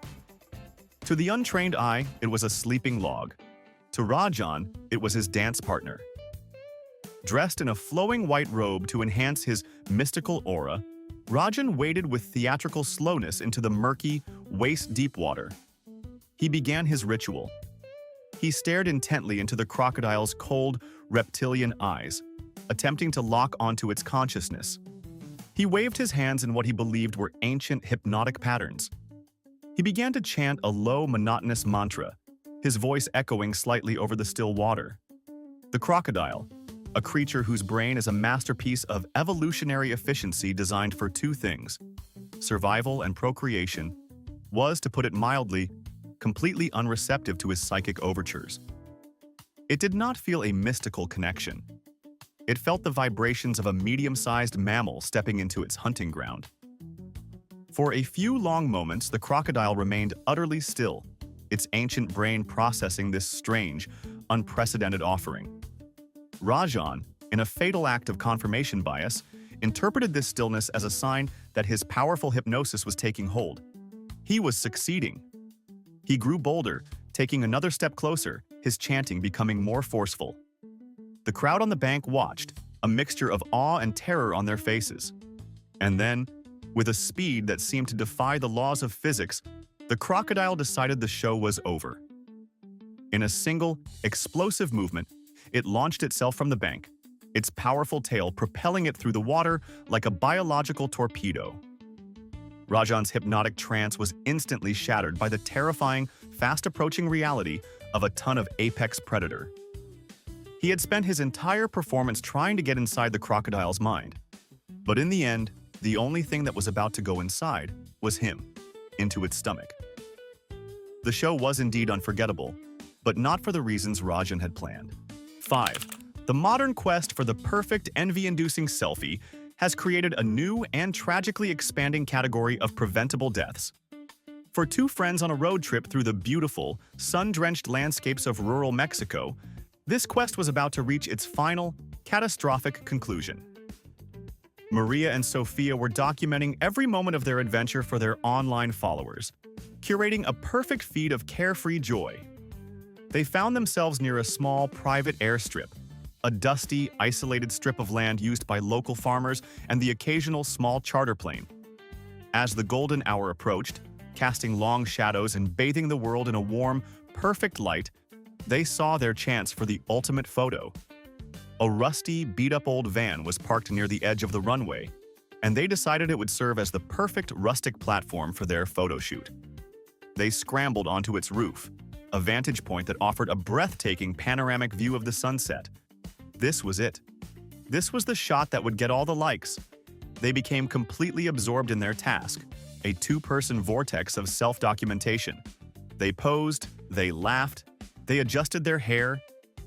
To the untrained eye, it was a sleeping log. To Rajan, it was his dance partner. Dressed in a flowing white robe to enhance his mystical aura, Rajan waded with theatrical slowness into the murky, waist-deep water. He began his ritual. He stared intently into the crocodile's cold, reptilian eyes, attempting to lock onto its consciousness. He waved his hands in what he believed were ancient hypnotic patterns. He began to chant a low, monotonous mantra, his voice echoing slightly over the still water. The crocodile, a creature whose brain is a masterpiece of evolutionary efficiency designed for 2 things, survival and procreation, was, to put it mildly, completely unreceptive to his psychic overtures. It did not feel a mystical connection. It felt the vibrations of a medium-sized mammal stepping into its hunting ground. For a few long moments, the crocodile remained utterly still, its ancient brain processing this strange, unprecedented offering. Rajan, in a fatal act of confirmation bias, interpreted this stillness as a sign that his powerful hypnosis was taking hold. He was succeeding. He grew bolder, taking another step closer, his chanting becoming more forceful. The crowd on the bank watched, a mixture of awe and terror on their faces. And then, with a speed that seemed to defy the laws of physics, the crocodile decided the show was over. In a single, explosive movement, it launched itself from the bank, its powerful tail propelling it through the water like a biological torpedo. Rajan's hypnotic trance was instantly shattered by the terrifying, fast-approaching reality of a ton of apex predator. He had spent his entire performance trying to get inside the crocodile's mind. But in the end, the only thing that was about to go inside was him, into its stomach. The show was indeed unforgettable, but not for the reasons Rajan had planned. 5. The modern quest for the perfect envy-inducing selfie has created a new and tragically expanding category of preventable deaths. For two friends on a road trip through the beautiful, sun-drenched landscapes of rural Mexico, this quest was about to reach its final, catastrophic conclusion. Maria and Sophia were documenting every moment of their adventure for their online followers, curating a perfect feed of carefree joy. They found themselves near a small, private airstrip, a dusty, isolated strip of land used by local farmers and the occasional small charter plane. As the golden hour approached, casting long shadows and bathing the world in a warm, perfect light, they saw their chance for the ultimate photo. A rusty, beat-up old van was parked near the edge of the runway, and they decided it would serve as the perfect rustic platform for their photo shoot. They scrambled onto its roof, a vantage point that offered a breathtaking panoramic view of the sunset. This was it. This was the shot that would get all the likes. They became completely absorbed in their task, a two-person vortex of self-documentation. They posed, they laughed, they adjusted their hair,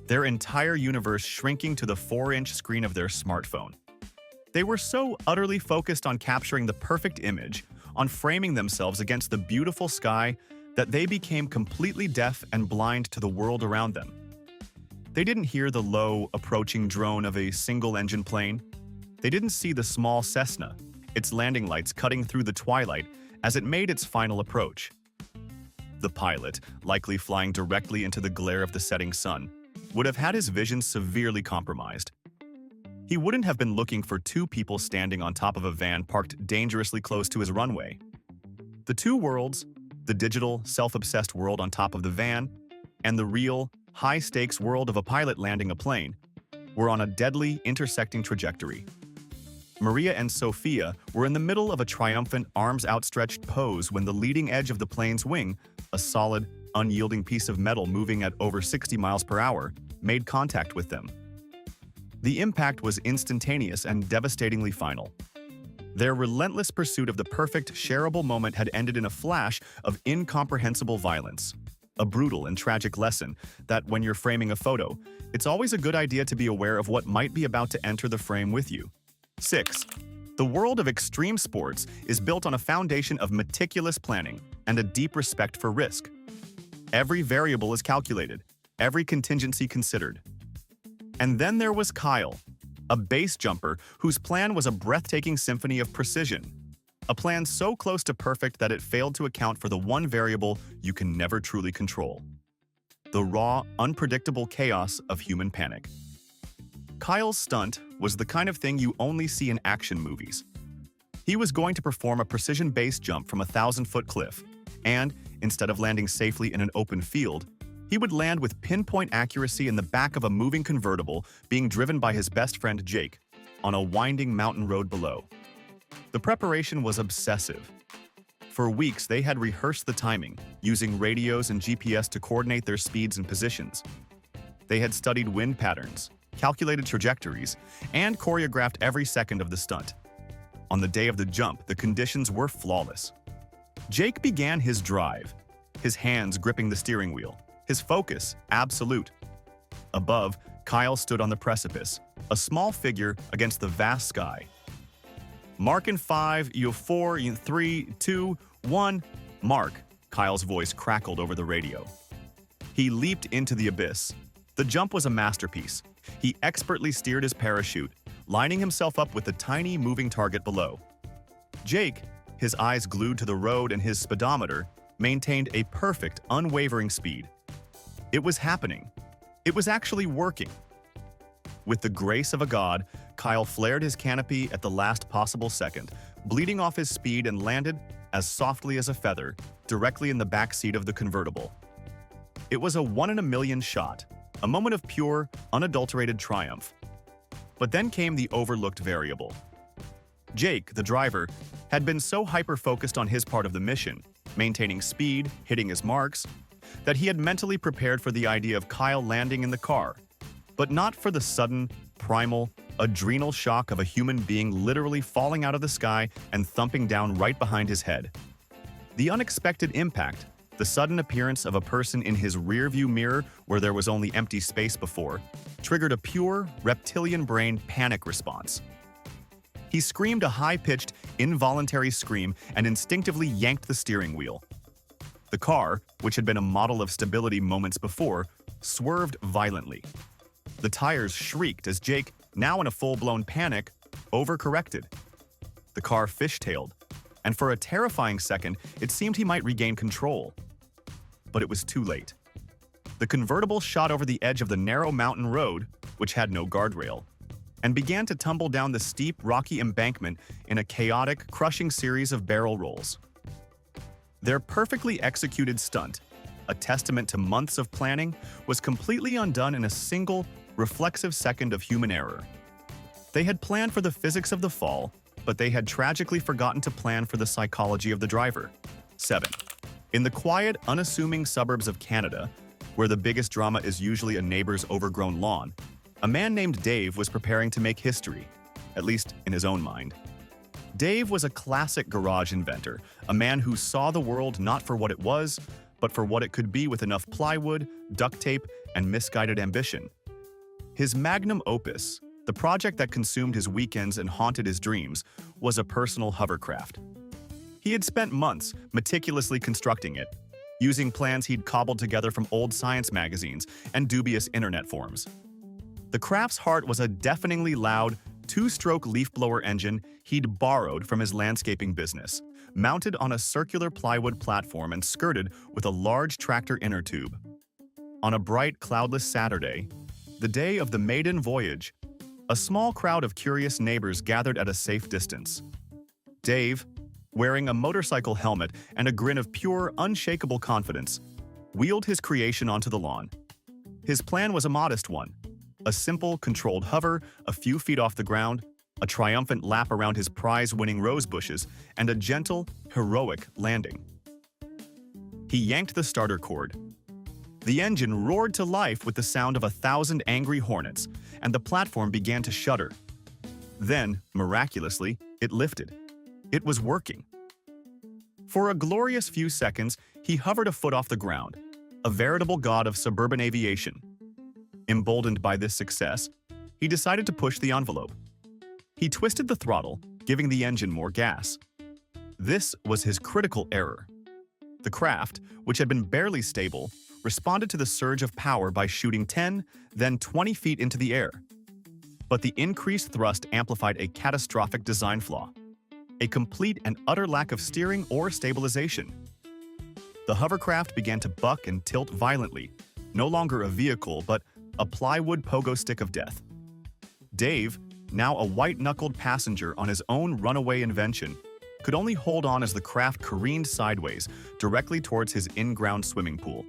their entire universe shrinking to the 4-inch screen of their smartphone. They were so utterly focused on capturing the perfect image, on framing themselves against the beautiful sky, that they became completely deaf and blind to the world around them. They didn't hear the low, approaching drone of a single-engine plane. They didn't see the small Cessna, its landing lights cutting through the twilight as it made its final approach. The pilot, likely flying directly into the glare of the setting sun, would have had his vision severely compromised. He wouldn't have been looking for two people standing on top of a van parked dangerously close to his runway. The two worlds, the digital, self-obsessed world on top of the van, and the real, high-stakes world of a pilot landing a plane, were on a deadly, intersecting trajectory. Maria and Sophia were in the middle of a triumphant, arms-outstretched pose when the leading edge of the plane's wing, a solid, unyielding piece of metal moving at over 60 miles per hour, made contact with them. The impact was instantaneous and devastatingly final. Their relentless pursuit of the perfect, shareable moment had ended in a flash of incomprehensible violence. A brutal and tragic lesson that when you're framing a photo, it's always a good idea to be aware of what might be about to enter the frame with you. 6. The world of extreme sports is built on a foundation of meticulous planning and a deep respect for risk. Every variable is calculated, every contingency considered. And then there was Kyle, a base jumper whose plan was a breathtaking symphony of precision. A plan so close to perfect that it failed to account for the one variable you can never truly control: the raw, unpredictable chaos of human panic. Kyle's stunt was the kind of thing you only see in action movies. He was going to perform a precision base jump from a 1,000-foot cliff, and, instead of landing safely in an open field, he would land with pinpoint accuracy in the back of a moving convertible being driven by his best friend Jake, on a winding mountain road below. The preparation was obsessive. For weeks, they had rehearsed the timing, using radios and GPS to coordinate their speeds and positions. They had studied wind patterns, calculated trajectories, and choreographed every second of the stunt. On the day of the jump, the conditions were flawless. Jake began his drive, his hands gripping the steering wheel, his focus absolute. Above, Kyle stood on the precipice, a small figure against the vast sky. "Mark in 5, you 4, you 3, 2, 1, mark," Kyle's voice crackled over the radio. He leaped into the abyss. The jump was a masterpiece. He expertly steered his parachute, lining himself up with the tiny moving target below. Jake, his eyes glued to the road and his speedometer, maintained a perfect, unwavering speed. It was happening. It was actually working. With the grace of a god, Kyle flared his canopy at the last possible second, bleeding off his speed, and landed, as softly as a feather, directly in the back seat of the convertible. It was a one-in-a-million shot, a moment of pure, unadulterated triumph. But then came the overlooked variable. Jake, the driver, had been so hyper-focused on his part of the mission, maintaining speed, hitting his marks, that he had mentally prepared for the idea of Kyle landing in the car, but not for the sudden, primal, adrenal shock of a human being literally falling out of the sky and thumping down right behind his head. The unexpected impact, the sudden appearance of a person in his rearview mirror where there was only empty space before, triggered a pure, reptilian brain panic response. He screamed a high-pitched, involuntary scream and instinctively yanked the steering wheel. The car, which had been a model of stability moments before, swerved violently. The tires shrieked as Jake, now in a full-blown panic, overcorrected. The car fishtailed, and for a terrifying second, it seemed he might regain control. But it was too late. The convertible shot over the edge of the narrow mountain road, which had no guardrail, and began to tumble down the steep, rocky embankment in a chaotic, crushing series of barrel rolls. Their perfectly executed stunt, a testament to months of planning, was completely undone in a single, reflexive second of human error. They had planned for the physics of the fall, but they had tragically forgotten to plan for the psychology of the driver. 7. In the quiet, unassuming suburbs of Canada, where the biggest drama is usually a neighbor's overgrown lawn, a man named Dave was preparing to make history, at least in his own mind. Dave was a classic garage inventor, a man who saw the world not for what it was, but for what it could be with enough plywood, duct tape, and misguided ambition. His magnum opus, the project that consumed his weekends and haunted his dreams, was a personal hovercraft. He had spent months meticulously constructing it, using plans he'd cobbled together from old science magazines and dubious internet forums. The craft's heart was a deafeningly loud, two-stroke leaf blower engine he'd borrowed from his landscaping business, mounted on a circular plywood platform and skirted with a large tractor inner tube. On a bright, cloudless Saturday, the day of the maiden voyage, a small crowd of curious neighbors gathered at a safe distance. Dave, wearing a motorcycle helmet and a grin of pure, unshakable confidence, wheeled his creation onto the lawn. His plan was a modest one: a simple, controlled hover a few feet off the ground, a triumphant lap around his prize-winning rose bushes, and a gentle, heroic landing. He yanked the starter cord. The engine roared to life with the sound of 1,000 angry hornets, and the platform began to shudder. Then, miraculously, it lifted. It was working. For a glorious few seconds, he hovered a foot off the ground, a veritable god of suburban aviation. Emboldened by this success, he decided to push the envelope. He twisted the throttle, giving the engine more gas. This was his critical error. The craft, which had been barely stable, responded to the surge of power by shooting 10, then 20 feet into the air. But the increased thrust amplified a catastrophic design flaw: a complete and utter lack of steering or stabilization. The hovercraft began to buck and tilt violently, no longer a vehicle but a plywood pogo stick of death. Dave, now a white-knuckled passenger on his own runaway invention, could only hold on as the craft careened sideways directly towards his in-ground swimming pool.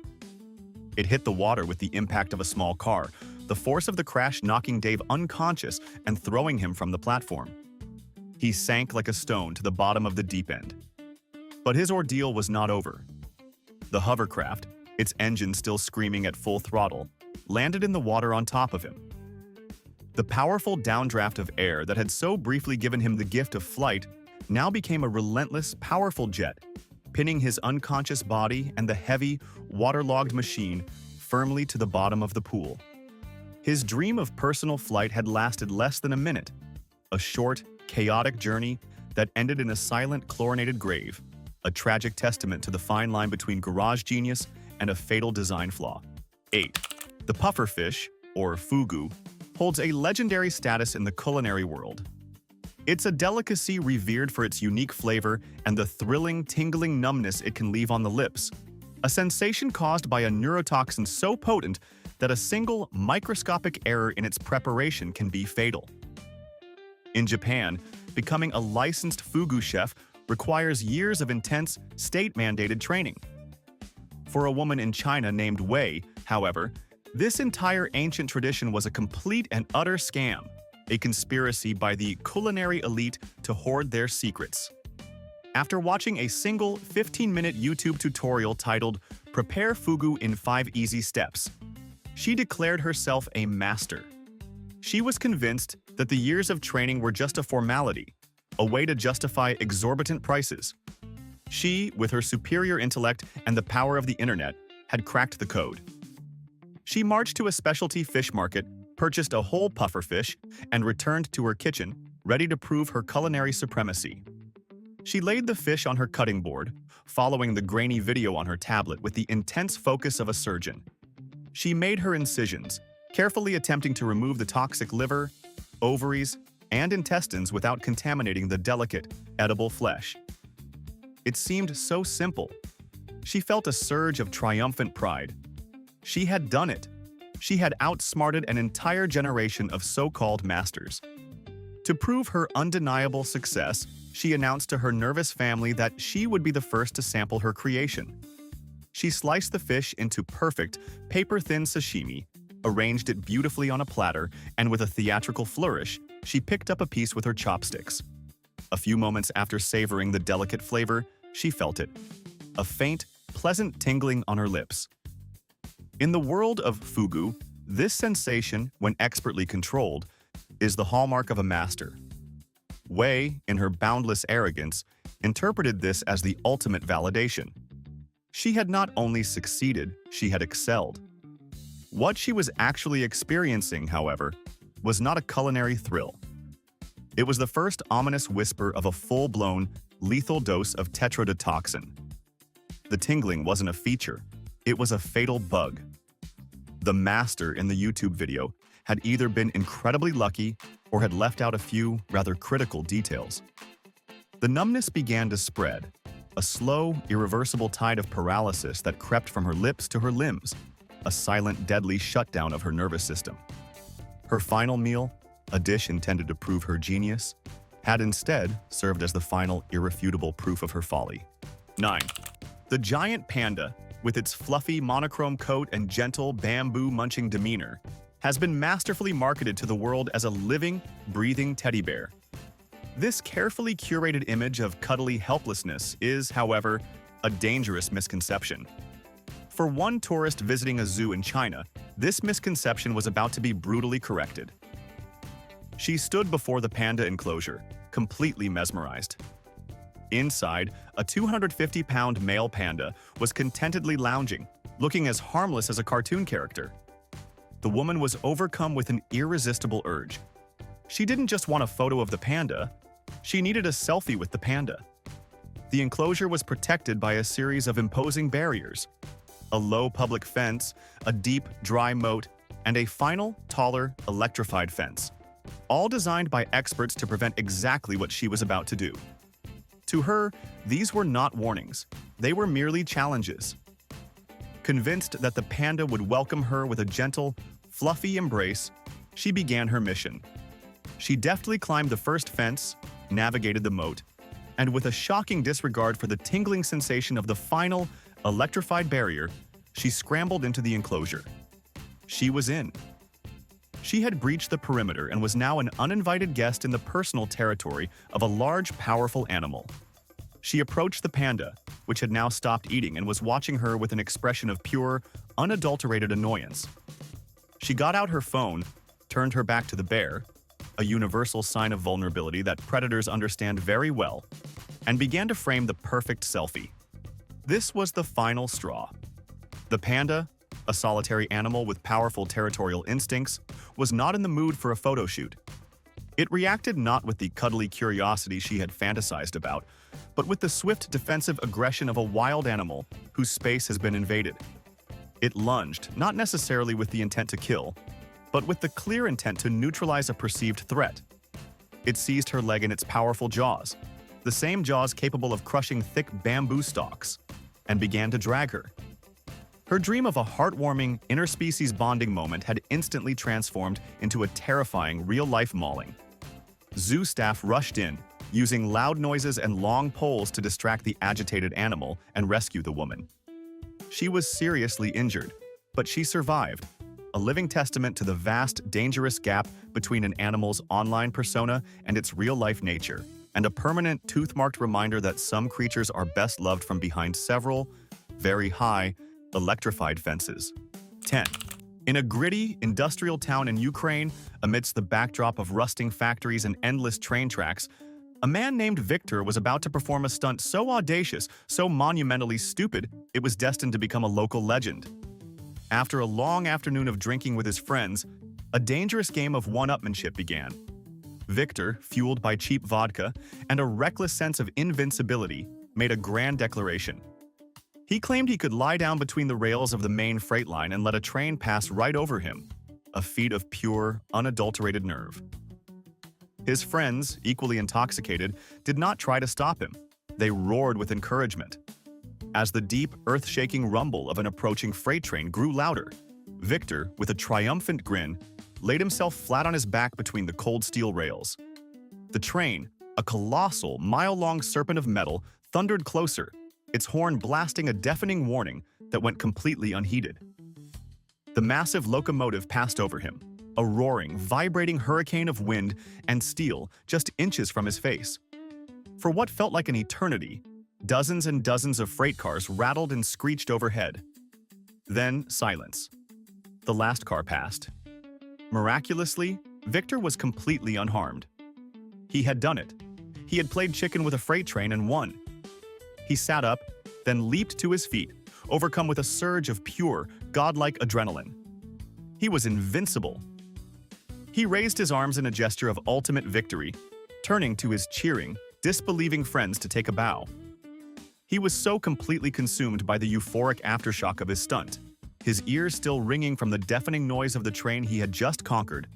It hit the water with the impact of a small car, the force of the crash knocking Dave unconscious and throwing him from the platform. He sank like a stone to the bottom of the deep end. But his ordeal was not over. The hovercraft, its engine still screaming at full throttle, landed in the water on top of him. The powerful downdraft of air that had so briefly given him the gift of flight now became a relentless, powerful jet, pinning his unconscious body and the heavy, waterlogged machine firmly to the bottom of the pool. His dream of personal flight had lasted less than a minute, a short, chaotic journey that ended in a silent, chlorinated grave, a tragic testament to the fine line between garage genius and a fatal design flaw. 8. The pufferfish, or fugu, holds a legendary status in the culinary world. It's a delicacy revered for its unique flavor and the thrilling, tingling numbness it can leave on the lips, a sensation caused by a neurotoxin so potent that a single microscopic error in its preparation can be fatal. In Japan, becoming a licensed fugu chef requires years of intense, state-mandated training. For a woman in China named Wei, however, this entire ancient tradition was a complete and utter scam, a conspiracy by the culinary elite to hoard their secrets. After watching a single 15-minute YouTube tutorial titled "Prepare Fugu in 5 Easy Steps," she declared herself a master. She was convinced that the years of training were just a formality, a way to justify exorbitant prices. She, with her superior intellect and the power of the internet, had cracked the code. She marched to a specialty fish market, purchased a whole puffer fish, and returned to her kitchen, ready to prove her culinary supremacy. She laid the fish on her cutting board, following the grainy video on her tablet with the intense focus of a surgeon. She made her incisions, carefully attempting to remove the toxic liver, ovaries, and intestines without contaminating the delicate, edible flesh. It seemed so simple. She felt a surge of triumphant pride. She had done it. She had outsmarted an entire generation of so-called masters. To prove her undeniable success, she announced to her nervous family that she would be the first to sample her creation. She sliced the fish into perfect, paper-thin sashimi, arranged it beautifully on a platter, and with a theatrical flourish, she picked up a piece with her chopsticks. A few moments after savoring the delicate flavor, she felt it. A faint, pleasant tingling on her lips. In the world of fugu, this sensation, when expertly controlled, is the hallmark of a master. Wei, in her boundless arrogance, interpreted this as the ultimate validation. She had not only succeeded, she had excelled. What she was actually experiencing, however, was not a culinary thrill. It was the first ominous whisper of a full-blown, lethal dose of tetrodotoxin. The tingling wasn't a feature, it was a fatal bug. The master in the YouTube video had either been incredibly lucky or had left out a few rather critical details. The numbness began to spread, a slow, irreversible tide of paralysis that crept from her lips to her limbs, a silent, deadly shutdown of her nervous system. Her final meal, a dish intended to prove her genius, had instead served as the final, irrefutable proof of her folly. 9. The giant panda, with its fluffy, monochrome coat and gentle, bamboo-munching demeanor, has been masterfully marketed to the world as a living, breathing teddy bear. This carefully curated image of cuddly helplessness is, however, a dangerous misconception. For one tourist visiting a zoo in China, this misconception was about to be brutally corrected. She stood before the panda enclosure, completely mesmerized. Inside, a 250-pound male panda was contentedly lounging, looking as harmless as a cartoon character. The woman was overcome with an irresistible urge. She didn't just want a photo of the panda, she needed a selfie with the panda. The enclosure was protected by a series of imposing barriers: a low public fence, a deep, dry moat, and a final, taller, electrified fence, all designed by experts to prevent exactly what she was about to do. To her, these were not warnings, they were merely challenges. Convinced that the panda would welcome her with a gentle, fluffy embrace, she began her mission. She deftly climbed the first fence, navigated the moat, and with a shocking disregard for the tingling sensation of the final, electrified barrier, she scrambled into the enclosure. She was in. She had breached the perimeter and was now an uninvited guest in the personal territory of a large, powerful animal. She approached the panda, which had now stopped eating and was watching her with an expression of pure, unadulterated annoyance. She got out her phone, turned her back to the bear, a universal sign of vulnerability that predators understand very well, and began to frame the perfect selfie. This was the final straw. The panda, a solitary animal with powerful territorial instincts, was not in the mood for a photo shoot. It reacted not with the cuddly curiosity she had fantasized about, but with the swift defensive aggression of a wild animal whose space has been invaded. It lunged, not necessarily with the intent to kill, but with the clear intent to neutralize a perceived threat. It seized her leg in its powerful jaws, the same jaws capable of crushing thick bamboo stalks, and began to drag her. Her dream of a heartwarming, interspecies bonding moment had instantly transformed into a terrifying real-life mauling. Zoo staff rushed in, using loud noises and long poles to distract the agitated animal and rescue the woman. She was seriously injured, but she survived, a living testament to the vast, dangerous gap between an animal's online persona and its real-life nature, and a permanent, tooth-marked reminder that some creatures are best loved from behind several, very high, electrified fences. 10. In a gritty, industrial town in Ukraine, amidst the backdrop of rusting factories and endless train tracks, a man named Victor was about to perform a stunt so audacious, so monumentally stupid, it was destined to become a local legend. After a long afternoon of drinking with his friends, a dangerous game of one-upmanship began. Victor, fueled by cheap vodka and a reckless sense of invincibility, made a grand declaration. He claimed he could lie down between the rails of the main freight line and let a train pass right over him, a feat of pure, unadulterated nerve. His friends, equally intoxicated, did not try to stop him. They roared with encouragement. As the deep, earth-shaking rumble of an approaching freight train grew louder, Victor, with a triumphant grin, laid himself flat on his back between the cold steel rails. The train, a colossal, mile-long serpent of metal, thundered closer, its horn blasting a deafening warning that went completely unheeded. The massive locomotive passed over him, a roaring, vibrating hurricane of wind and steel just inches from his face. For what felt like an eternity, dozens and dozens of freight cars rattled and screeched overhead. Then silence. The last car passed. Miraculously, Victor was completely unharmed. He had done it. He had played chicken with a freight train and won. He sat up, then leaped to his feet, overcome with a surge of pure, godlike adrenaline. He was invincible. He raised his arms in a gesture of ultimate victory, turning to his cheering, disbelieving friends to take a bow. He was so completely consumed by the euphoric aftershock of his stunt, his ears still ringing from the deafening noise of the train he had just conquered,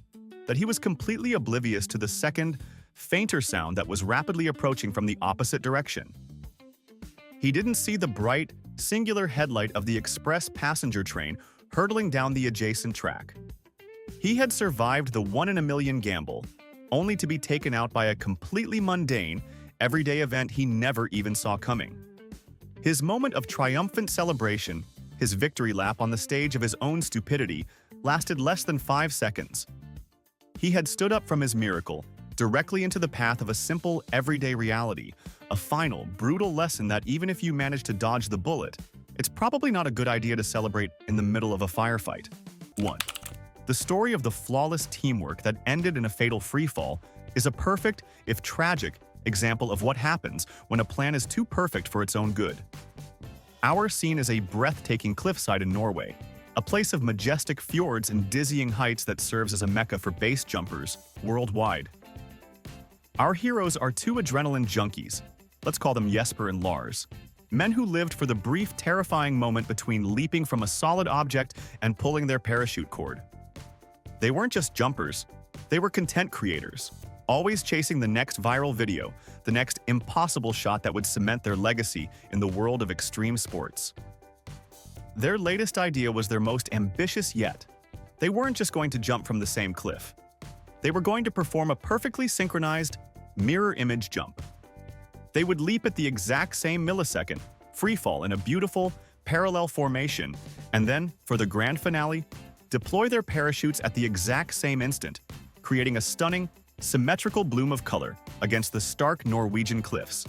that he was completely oblivious to the second, fainter sound that was rapidly approaching from the opposite direction. He didn't see the bright, singular headlight of the express passenger train hurtling down the adjacent track. He had survived the one-in-a-million gamble, only to be taken out by a completely mundane, everyday event he never even saw coming. His moment of triumphant celebration, his victory lap on the stage of his own stupidity, lasted less than 5 seconds. He had stood up from his miracle, directly into the path of a simple, everyday reality, a final, brutal lesson that even if you manage to dodge the bullet, it's probably not a good idea to celebrate in the middle of a firefight. 1. The story of the flawless teamwork that ended in a fatal freefall is a perfect, if tragic, example of what happens when a plan is too perfect for its own good. Our scene is a breathtaking cliffside in Norway, a place of majestic fjords and dizzying heights that serves as a mecca for base jumpers worldwide. Our heroes are two adrenaline junkies, let's call them Jesper and Lars, men who lived for the brief, terrifying moment between leaping from a solid object and pulling their parachute cord. They weren't just jumpers, they were content creators, always chasing the next viral video, the next impossible shot that would cement their legacy in the world of extreme sports. Their latest idea was their most ambitious yet. They weren't just going to jump from the same cliff. They were going to perform a perfectly synchronized, mirror image jump. They would leap at the exact same millisecond, freefall in a beautiful, parallel formation, and then, for the grand finale, deploy their parachutes at the exact same instant, creating a stunning, symmetrical bloom of color against the stark Norwegian cliffs.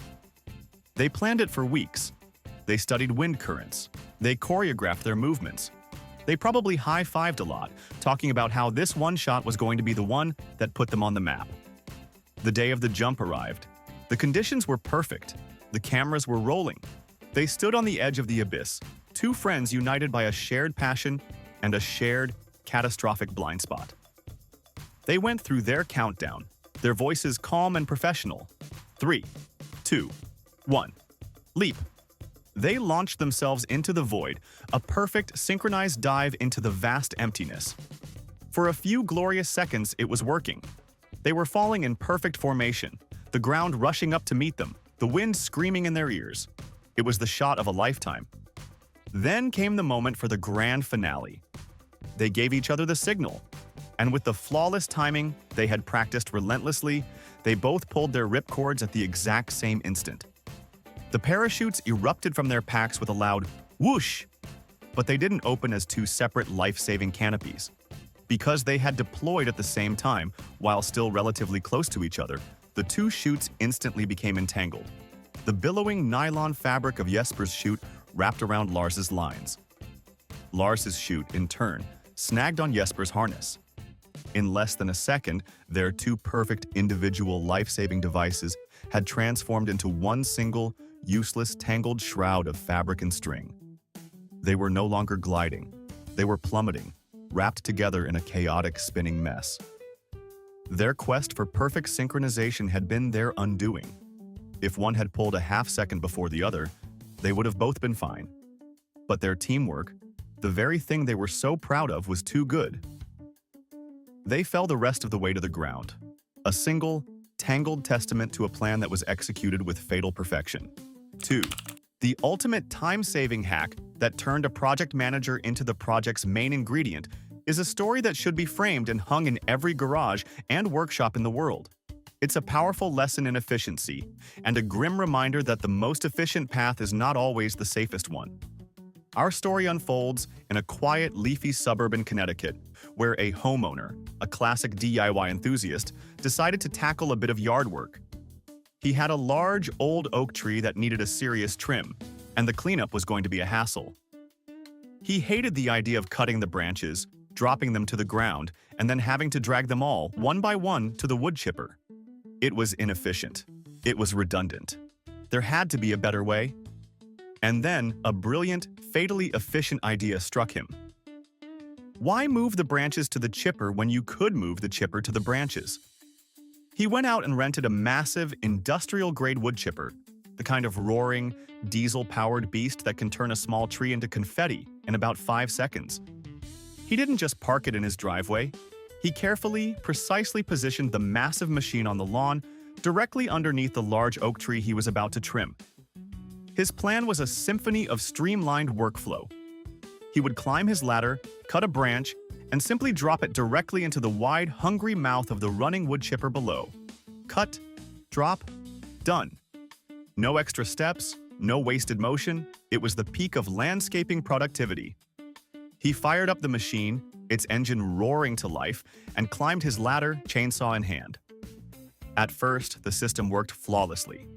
They planned it for weeks. They studied wind currents. They choreographed their movements. They probably high-fived a lot, talking about how this one shot was going to be the one that put them on the map. The day of the jump arrived. The conditions were perfect. The cameras were rolling. They stood on the edge of the abyss, two friends united by a shared passion and a shared, catastrophic blind spot. They went through their countdown, their voices calm and professional. 3, 2, 1. Leap. They launched themselves into the void, a perfect, synchronized dive into the vast emptiness. For a few glorious seconds, it was working. They were falling in perfect formation, the ground rushing up to meet them, the wind screaming in their ears. It was the shot of a lifetime. Then came the moment for the grand finale. They gave each other the signal, and with the flawless timing they had practiced relentlessly, they both pulled their ripcords at the exact same instant. The parachutes erupted from their packs with a loud whoosh, but they didn't open as two separate life-saving canopies. Because they had deployed at the same time, while still relatively close to each other, the two chutes instantly became entangled. The billowing nylon fabric of Jesper's chute wrapped around Lars's lines. Lars's chute, in turn, snagged on Jesper's harness. In less than a second, their two perfect individual life-saving devices had transformed into one single, useless, tangled shroud of fabric and string. They were no longer gliding. They were plummeting, wrapped together in a chaotic, spinning mess. Their quest for perfect synchronization had been their undoing. If one had pulled a half second before the other, they would have both been fine. But their teamwork, the very thing they were so proud of, was too good. They fell the rest of the way to the ground, a single, tangled testament to a plan that was executed with fatal perfection. 2. The ultimate time-saving hack that turned a project manager into the project's main ingredient is a story that should be framed and hung in every garage and workshop in the world. It's a powerful lesson in efficiency, and a grim reminder that the most efficient path is not always the safest one. Our story unfolds in a quiet, leafy suburb in Connecticut, where a homeowner, a classic DIY enthusiast, decided to tackle a bit of yard work. He had a large, old oak tree that needed a serious trim, and the cleanup was going to be a hassle. He hated the idea of cutting the branches, dropping them to the ground, and then having to drag them all, one by one, to the wood chipper. It was inefficient. It was redundant. There had to be a better way. And then, a brilliant, fatally efficient idea struck him. Why move the branches to the chipper when you could move the chipper to the branches? He went out and rented a massive, industrial-grade wood chipper, the kind of roaring, diesel-powered beast that can turn a small tree into confetti in about 5 seconds. He didn't just park it in his driveway. He carefully, precisely positioned the massive machine on the lawn, directly underneath the large oak tree he was about to trim. His plan was a symphony of streamlined workflow. He would climb his ladder, cut a branch, and simply drop it directly into the wide, hungry mouth of the running wood chipper below. Cut, drop, done. No extra steps, no wasted motion. It was the peak of landscaping productivity. He fired up the machine, its engine roaring to life, and climbed his ladder, chainsaw in hand. At first, the system worked flawlessly.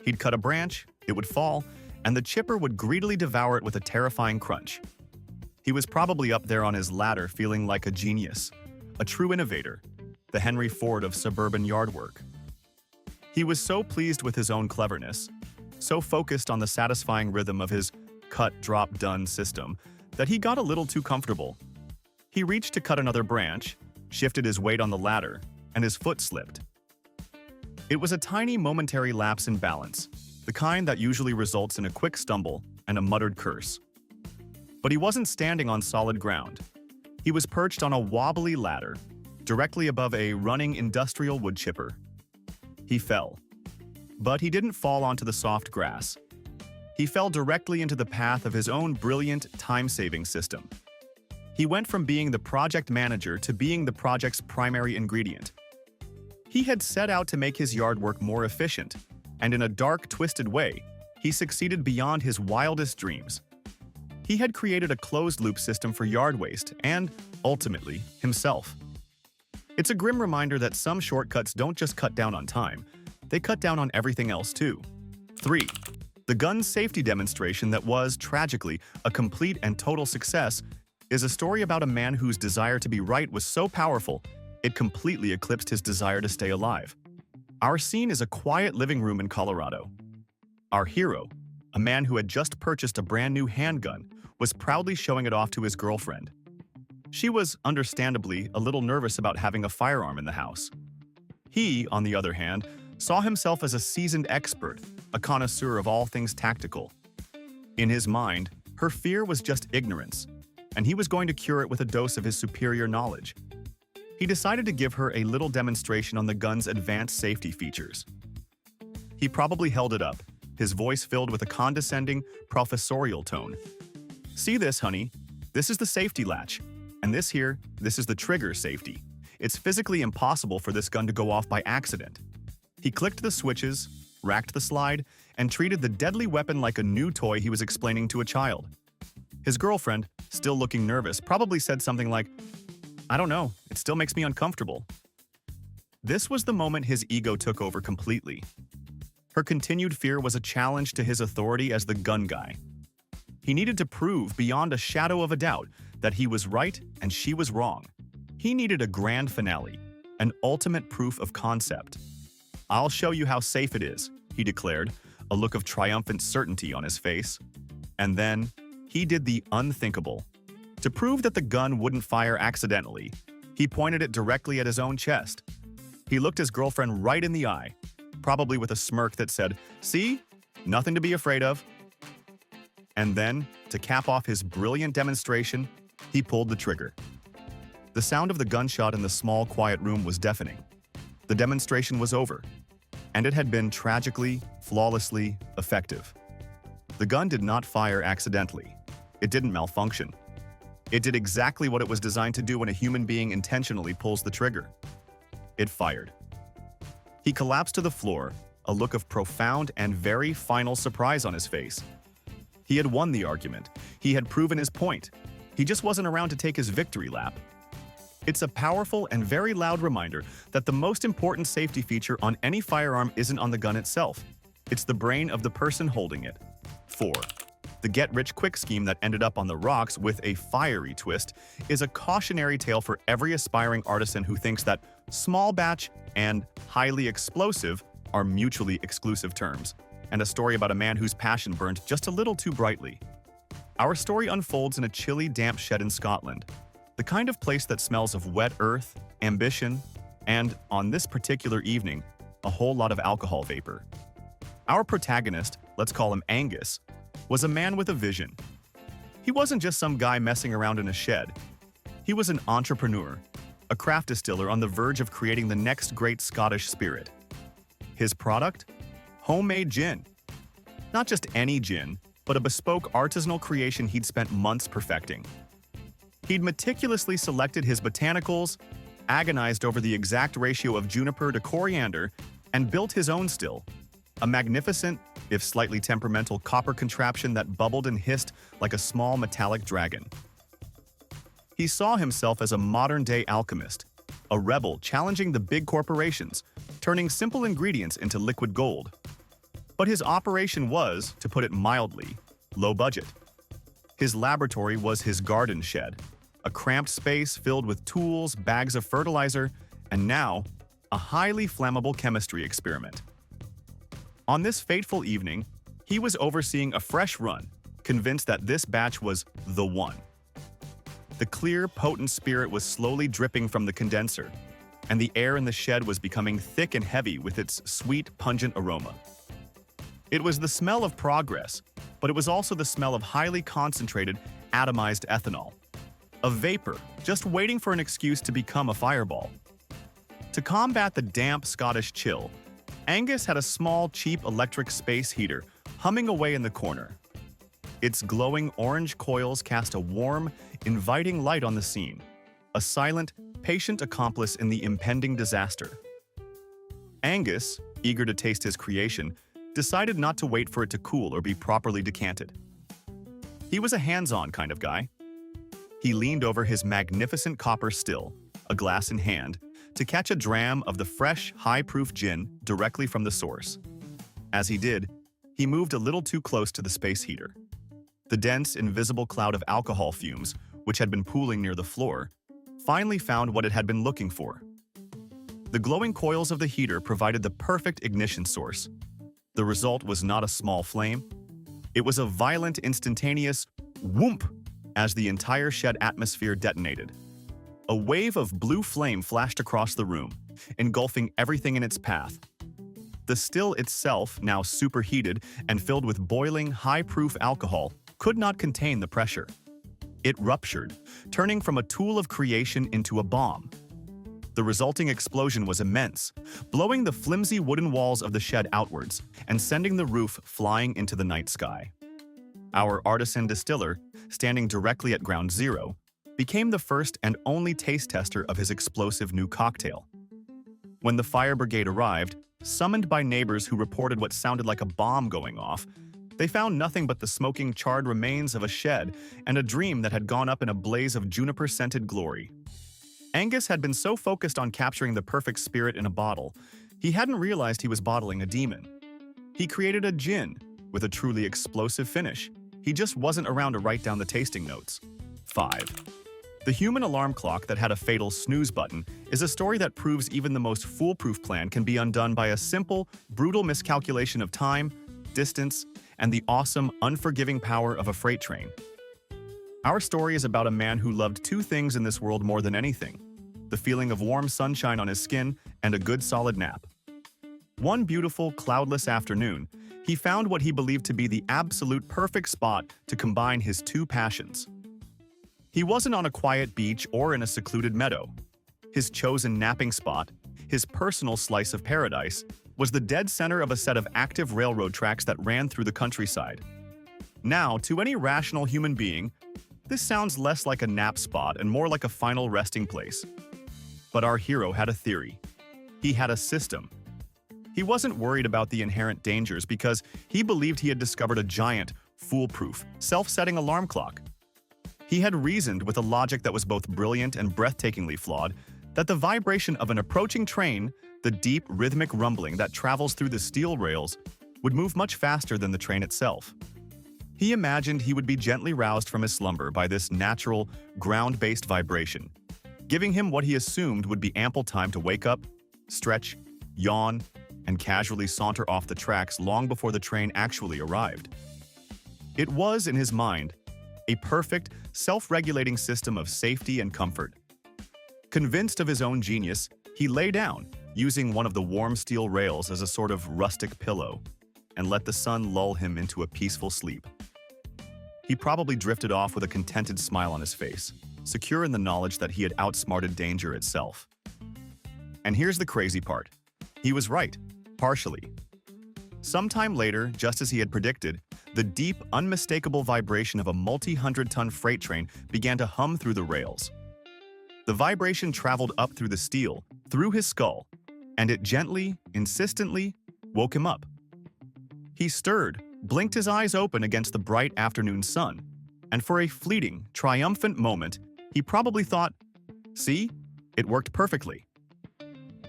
He'd cut a branch, it would fall, and the chipper would greedily devour it with a terrifying crunch. He was probably up there on his ladder feeling like a genius, a true innovator, the Henry Ford of suburban yard work. He was so pleased with his own cleverness, so focused on the satisfying rhythm of his cut-drop-done system, that he got a little too comfortable. He reached to cut another branch, shifted his weight on the ladder, and his foot slipped. It was a tiny momentary lapse in balance, the kind that usually results in a quick stumble and a muttered curse. But he wasn't standing on solid ground. He was perched on a wobbly ladder, directly above a running industrial wood chipper. He fell. But he didn't fall onto the soft grass. He fell directly into the path of his own brilliant time-saving system. He went from being the project manager to being the project's primary ingredient. He had set out to make his yard work more efficient, and in a dark, twisted way, he succeeded beyond his wildest dreams. He had created a closed-loop system for yard waste and, ultimately, himself. It's a grim reminder that some shortcuts don't just cut down on time, they cut down on everything else too. 3. The gun's safety demonstration that was, tragically, a complete and total success is a story about a man whose desire to be right was so powerful, it completely eclipsed his desire to stay alive. Our scene is a quiet living room in Colorado. Our hero, a man who had just purchased a brand new handgun, was proudly showing it off to his girlfriend. She was, understandably, a little nervous about having a firearm in the house. He, on the other hand, saw himself as a seasoned expert, a connoisseur of all things tactical. In his mind, her fear was just ignorance, and he was going to cure it with a dose of his superior knowledge. He decided to give her a little demonstration on the gun's advanced safety features. He probably held it up, his voice filled with a condescending, professorial tone. "See this, honey? This is the safety latch. And this is the trigger safety. It's physically impossible for this gun to go off by accident." He clicked the switches, racked the slide, and treated the deadly weapon like a new toy he was explaining to a child. His girlfriend, still looking nervous, probably said something like, "I don't know, it still makes me uncomfortable." This was the moment his ego took over completely. Her continued fear was a challenge to his authority as the gun guy. He needed to prove beyond a shadow of a doubt that he was right and she was wrong. He needed a grand finale, an ultimate proof of concept. "I'll show you how safe it is," he declared, a look of triumphant certainty on his face. And then, he did the unthinkable. To prove that the gun wouldn't fire accidentally, he pointed it directly at his own chest. He looked his girlfriend right in the eye, probably with a smirk that said, "See? Nothing to be afraid of." And then, to cap off his brilliant demonstration, he pulled the trigger. The sound of the gunshot in the small, quiet room was deafening. The demonstration was over, and it had been tragically, flawlessly effective. The gun did not fire accidentally. It didn't malfunction. It did exactly what it was designed to do when a human being intentionally pulls the trigger. It fired. He collapsed to the floor, a look of profound and very final surprise on his face. He had won the argument. He had proven his point. He just wasn't around to take his victory lap. It's a powerful and very loud reminder that the most important safety feature on any firearm isn't on the gun itself. It's the brain of the person holding it. 4. The get-rich-quick scheme that ended up on the rocks with a fiery twist is a cautionary tale for every aspiring artisan who thinks that small batch and highly explosive are mutually exclusive terms, and a story about a man whose passion burned just a little too brightly. Our story unfolds in a chilly, damp shed in Scotland, the kind of place that smells of wet earth, ambition, and, on this particular evening, a whole lot of alcohol vapor. Our protagonist, let's call him Angus, was a man with a vision. He wasn't just some guy messing around in a shed. He was an entrepreneur, a craft distiller on the verge of creating the next great Scottish spirit. His product? Homemade gin. Not just any gin, but a bespoke artisanal creation he'd spent months perfecting. He'd meticulously selected his botanicals, agonized over the exact ratio of juniper to coriander, and built his own still, a magnificent, if slightly temperamental, copper contraption that bubbled and hissed like a small metallic dragon. He saw himself as a modern-day alchemist, a rebel challenging the big corporations, turning simple ingredients into liquid gold. But his operation was, to put it mildly, low budget. His laboratory was his garden shed, a cramped space filled with tools, bags of fertilizer, and now, a highly flammable chemistry experiment. On this fateful evening, he was overseeing a fresh run, convinced that this batch was the one. The clear, potent spirit was slowly dripping from the condenser, and the air in the shed was becoming thick and heavy with its sweet, pungent aroma. It was the smell of progress, but it was also the smell of highly concentrated, atomized ethanol. A vapor, just waiting for an excuse to become a fireball. To combat the damp Scottish chill, Angus had a small, cheap electric space heater humming away in the corner. Its glowing orange coils cast a warm, inviting light on the scene, a silent, patient accomplice in the impending disaster. Angus, eager to taste his creation, decided not to wait for it to cool or be properly decanted. He was a hands-on kind of guy. He leaned over his magnificent copper still, a glass in hand, to catch a dram of the fresh, high-proof gin directly from the source. As he did, he moved a little too close to the space heater. The dense, invisible cloud of alcohol fumes, which had been pooling near the floor, finally found what it had been looking for. The glowing coils of the heater provided the perfect ignition source. The result was not a small flame. It was a violent, instantaneous whoomp as the entire shed atmosphere detonated. A wave of blue flame flashed across the room, engulfing everything in its path. The still itself, now superheated and filled with boiling, high-proof alcohol, could not contain the pressure. It ruptured, turning from a tool of creation into a bomb. The resulting explosion was immense, blowing the flimsy wooden walls of the shed outwards and sending the roof flying into the night sky. Our artisan distiller, standing directly at ground zero, became the first and only taste tester of his explosive new cocktail. When the fire brigade arrived, summoned by neighbors who reported what sounded like a bomb going off, they found nothing but the smoking, charred remains of a shed and a dream that had gone up in a blaze of juniper-scented glory. Angus had been so focused on capturing the perfect spirit in a bottle, he hadn't realized he was bottling a demon. He created a gin with a truly explosive finish. He just wasn't around to write down the tasting notes. 5. The human alarm clock that had a fatal snooze button is a story that proves even the most foolproof plan can be undone by a simple, brutal miscalculation of time, distance, and the awesome, unforgiving power of a freight train. Our story is about a man who loved two things in this world more than anything: the feeling of warm sunshine on his skin and a good solid nap. One beautiful, cloudless afternoon, he found what he believed to be the absolute perfect spot to combine his two passions. He wasn't on a quiet beach or in a secluded meadow. His chosen napping spot, his personal slice of paradise, was the dead center of a set of active railroad tracks that ran through the countryside. Now, to any rational human being, this sounds less like a nap spot and more like a final resting place. But our hero had a theory. He had a system. He wasn't worried about the inherent dangers because he believed he had discovered a giant, foolproof, self-setting alarm clock. He had reasoned with a logic that was both brilliant and breathtakingly flawed that the vibration of an approaching train, the deep, rhythmic rumbling that travels through the steel rails, would move much faster than the train itself. He imagined he would be gently roused from his slumber by this natural, ground-based vibration, giving him what he assumed would be ample time to wake up, stretch, yawn, and casually saunter off the tracks long before the train actually arrived. It was, in his mind, a perfect, self-regulating system of safety and comfort. Convinced of his own genius, he lay down, using one of the warm steel rails as a sort of rustic pillow, and let the sun lull him into a peaceful sleep. He probably drifted off with a contented smile on his face, secure in the knowledge that he had outsmarted danger itself. And here's the crazy part. He was right, partially. Sometime later, just as he had predicted, the deep, unmistakable vibration of a multi-hundred-ton freight train began to hum through the rails. The vibration traveled up through the steel, through his skull, and it gently, insistently, woke him up. He stirred, blinked his eyes open against the bright afternoon sun, and for a fleeting, triumphant moment, he probably thought, "See, it worked perfectly."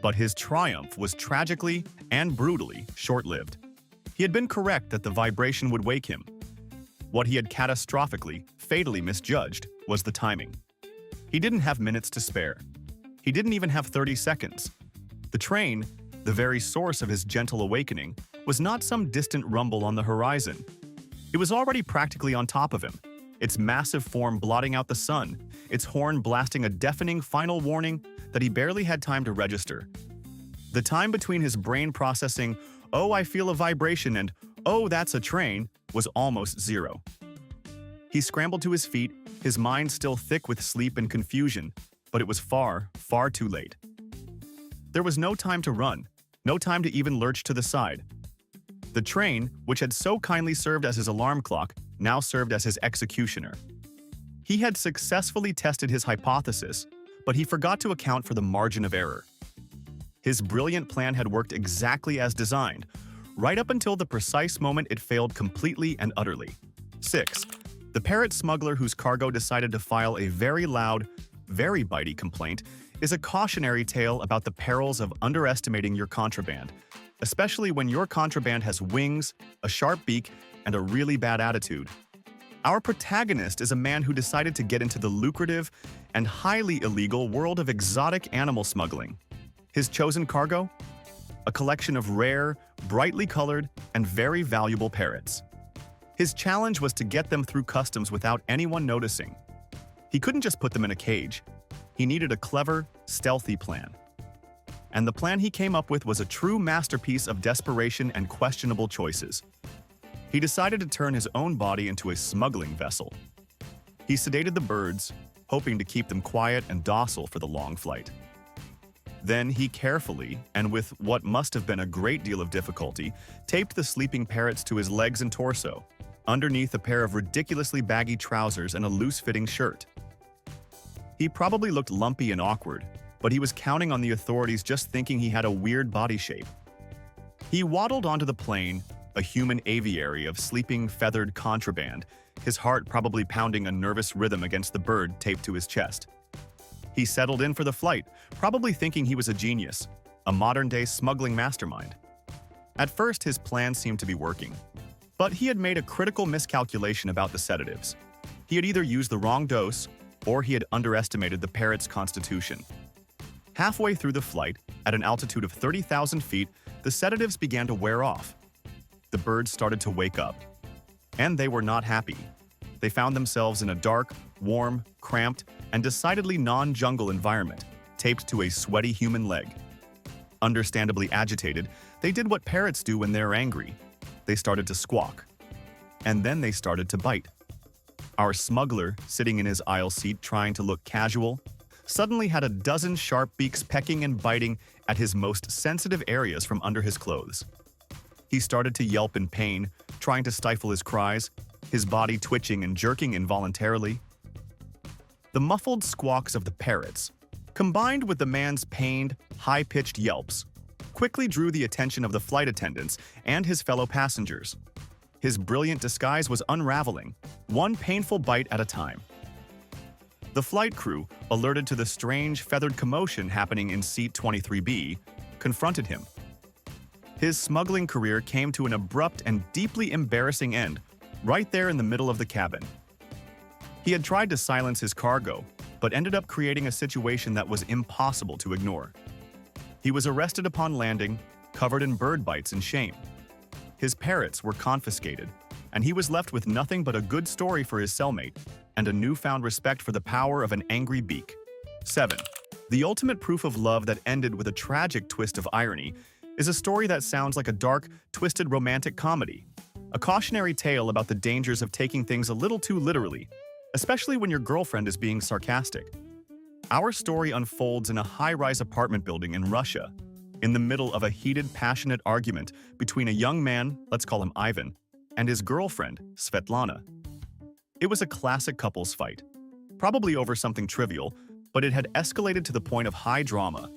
But his triumph was tragically and brutally short-lived. He had been correct that the vibration would wake him. What he had catastrophically, fatally misjudged was the timing. He didn't have minutes to spare. He didn't even have 30 seconds. The train, the very source of his gentle awakening, was not some distant rumble on the horizon. It was already practically on top of him, its massive form blotting out the sun, its horn blasting a deafening final warning that he barely had time to register. The time between his brain processing, "Oh, I feel a vibration," and "Oh, that's a train," was almost zero. He scrambled to his feet, his mind still thick with sleep and confusion, but it was far, far too late. There was no time to run, no time to even lurch to the side. The train, which had so kindly served as his alarm clock, now served as his executioner. He had successfully tested his hypothesis, but he forgot to account for the margin of error. His brilliant plan had worked exactly as designed, right up until the precise moment it failed completely and utterly. 6. The parrot smuggler whose cargo decided to file a very loud, very bitey complaint is a cautionary tale about the perils of underestimating your contraband, especially when your contraband has wings, a sharp beak, and a really bad attitude. Our protagonist is a man who decided to get into the lucrative and highly illegal world of exotic animal smuggling. His chosen cargo? A collection of rare, brightly colored, and very valuable parrots. His challenge was to get them through customs without anyone noticing. He couldn't just put them in a cage. He needed a clever, stealthy plan. And the plan he came up with was a true masterpiece of desperation and questionable choices. He decided to turn his own body into a smuggling vessel. He sedated the birds, hoping to keep them quiet and docile for the long flight. Then he carefully, and with what must have been a great deal of difficulty, taped the sleeping parrots to his legs and torso, underneath a pair of ridiculously baggy trousers and a loose-fitting shirt. He probably looked lumpy and awkward, but he was counting on the authorities just thinking he had a weird body shape. He waddled onto the plane, a human aviary of sleeping feathered contraband, his heart probably pounding a nervous rhythm against the bird taped to his chest. He settled in for the flight, probably thinking he was a genius, a modern-day smuggling mastermind. At first, his plan seemed to be working, but he had made a critical miscalculation about the sedatives. He had either used the wrong dose, or he had underestimated the parrot's constitution. Halfway through the flight, at an altitude of 30,000 feet, the sedatives began to wear off. The birds started to wake up. And they were not happy. They found themselves in a dark, warm, cramped, and decidedly non-jungle environment, taped to a sweaty human leg. Understandably agitated, they did what parrots do when they're angry. They started to squawk. And then they started to bite. Our smuggler, sitting in his aisle seat trying to look casual, suddenly had a dozen sharp beaks pecking and biting at his most sensitive areas from under his clothes. He started to yelp in pain, trying to stifle his cries, his body twitching and jerking involuntarily. The muffled squawks of the parrots, combined with the man's pained, high-pitched yelps, quickly drew the attention of the flight attendants and his fellow passengers. His brilliant disguise was unraveling, one painful bite at a time. The flight crew, alerted to the strange feathered commotion happening in seat 23B, confronted him. His smuggling career came to an abrupt and deeply embarrassing end, right there in the middle of the cabin. He had tried to silence his cargo, but ended up creating a situation that was impossible to ignore. He was arrested upon landing, covered in bird bites and shame. His parrots were confiscated, and he was left with nothing but a good story for his cellmate and a newfound respect for the power of an angry beak. 7. The ultimate proof of love that ended with a tragic twist of irony is a story that sounds like a dark, twisted romantic comedy. A cautionary tale about the dangers of taking things a little too literally, especially when your girlfriend is being sarcastic. Our story unfolds in a high-rise apartment building in Russia, in the middle of a heated, passionate argument between a young man, let's call him Ivan, and his girlfriend, Svetlana. It was a classic couples fight, probably over something trivial, but it had escalated to the point of high drama.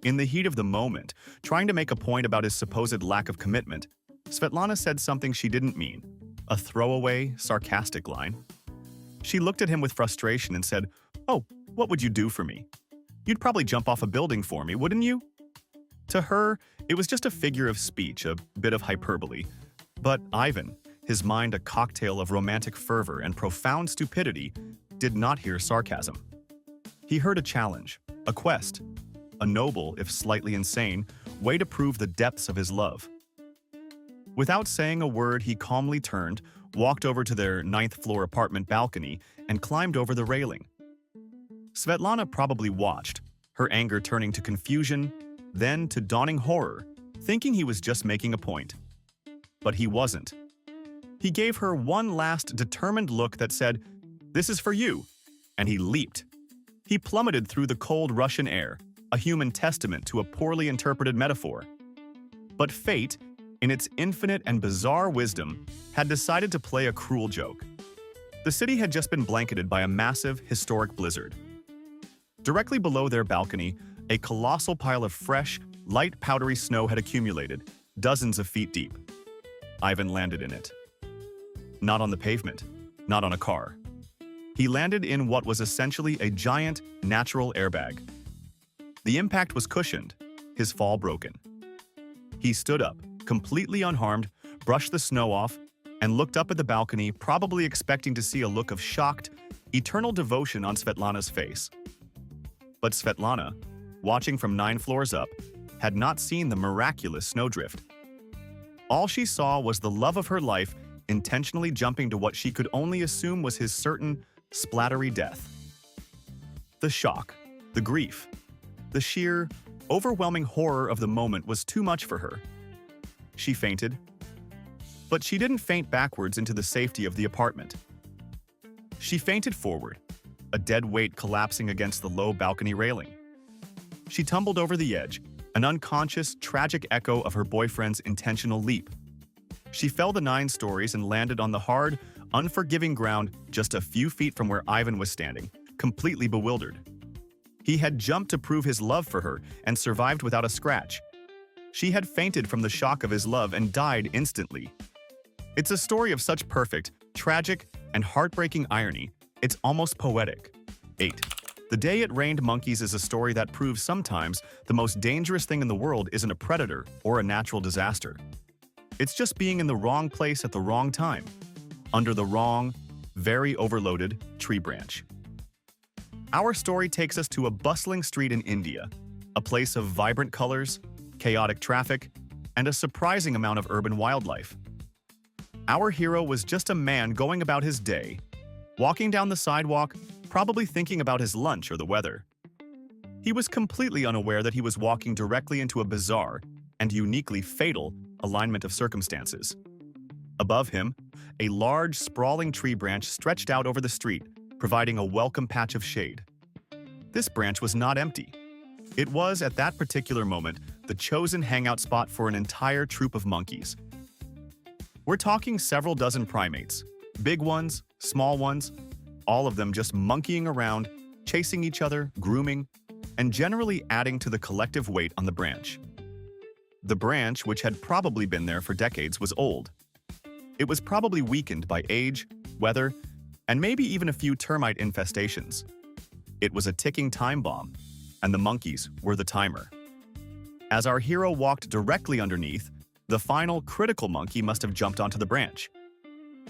In the heat of the moment, trying to make a point about his supposed lack of commitment, Svetlana said something she didn't mean, a throwaway, sarcastic line. She looked at him with frustration and said, "Oh, what would you do for me? You'd probably jump off a building for me, wouldn't you?" To her, it was just a figure of speech, a bit of hyperbole. But Ivan, his mind a cocktail of romantic fervor and profound stupidity, did not hear sarcasm. He heard a challenge, a quest, a noble, if slightly insane, way to prove the depths of his love. Without saying a word, he calmly turned, walked over to their 9th-floor apartment balcony, and climbed over the railing. Svetlana probably watched, her anger turning to confusion, then to dawning horror, thinking he was just making a point. But he wasn't. He gave her one last determined look that said, "This is for you," and he leaped. He plummeted through the cold Russian air, a human testament to a poorly interpreted metaphor. But fate, in its infinite and bizarre wisdom, had decided to play a cruel joke. The city had just been blanketed by a massive, historic blizzard. Directly below their balcony, a colossal pile of fresh, light powdery snow had accumulated, dozens of feet deep. Ivan landed in it. Not on the pavement, not on a car. He landed in what was essentially a giant, natural airbag. The impact was cushioned, his fall broken. He stood up, completely unharmed, brushed the snow off, and looked up at the balcony, probably expecting to see a look of shocked, eternal devotion on Svetlana's face. But Svetlana, watching from 9 floors up, had not seen the miraculous snowdrift. All she saw was the love of her life intentionally jumping to what she could only assume was his certain, splattery death. The shock, the grief, the sheer, overwhelming horror of the moment was too much for her. She fainted. But she didn't faint backwards into the safety of the apartment. She fainted forward, a dead weight collapsing against the low balcony railing. She tumbled over the edge, an unconscious, tragic echo of her boyfriend's intentional leap. She fell the 9 stories and landed on the hard, unforgiving ground just a few feet from where Ivan was standing, completely bewildered. He had jumped to prove his love for her and survived without a scratch. She had fainted from the shock of his love and died instantly. It's a story of such perfect, tragic, and heartbreaking irony, it's almost poetic. 8. The Day It Rained Monkeys is a story that proves sometimes the most dangerous thing in the world isn't a predator or a natural disaster. It's just being in the wrong place at the wrong time, under the wrong, very overloaded tree branch. Our story takes us to a bustling street in India, a place of vibrant colors, chaotic traffic, and a surprising amount of urban wildlife. Our hero was just a man going about his day, walking down the sidewalk, probably thinking about his lunch or the weather. He was completely unaware that he was walking directly into a bizarre and uniquely fatal alignment of circumstances. Above him, a large, sprawling tree branch stretched out over the street, providing a welcome patch of shade. This branch was not empty. It was, at that particular moment, the chosen hangout spot for an entire troop of monkeys. We're talking several dozen primates, big ones, small ones, all of them just monkeying around, chasing each other, grooming, and generally adding to the collective weight on the branch. The branch, which had probably been there for decades, was old. It was probably weakened by age, weather, and maybe even a few termite infestations. It was a ticking time bomb, and the monkeys were the timer. As our hero walked directly underneath, the final critical monkey must have jumped onto the branch.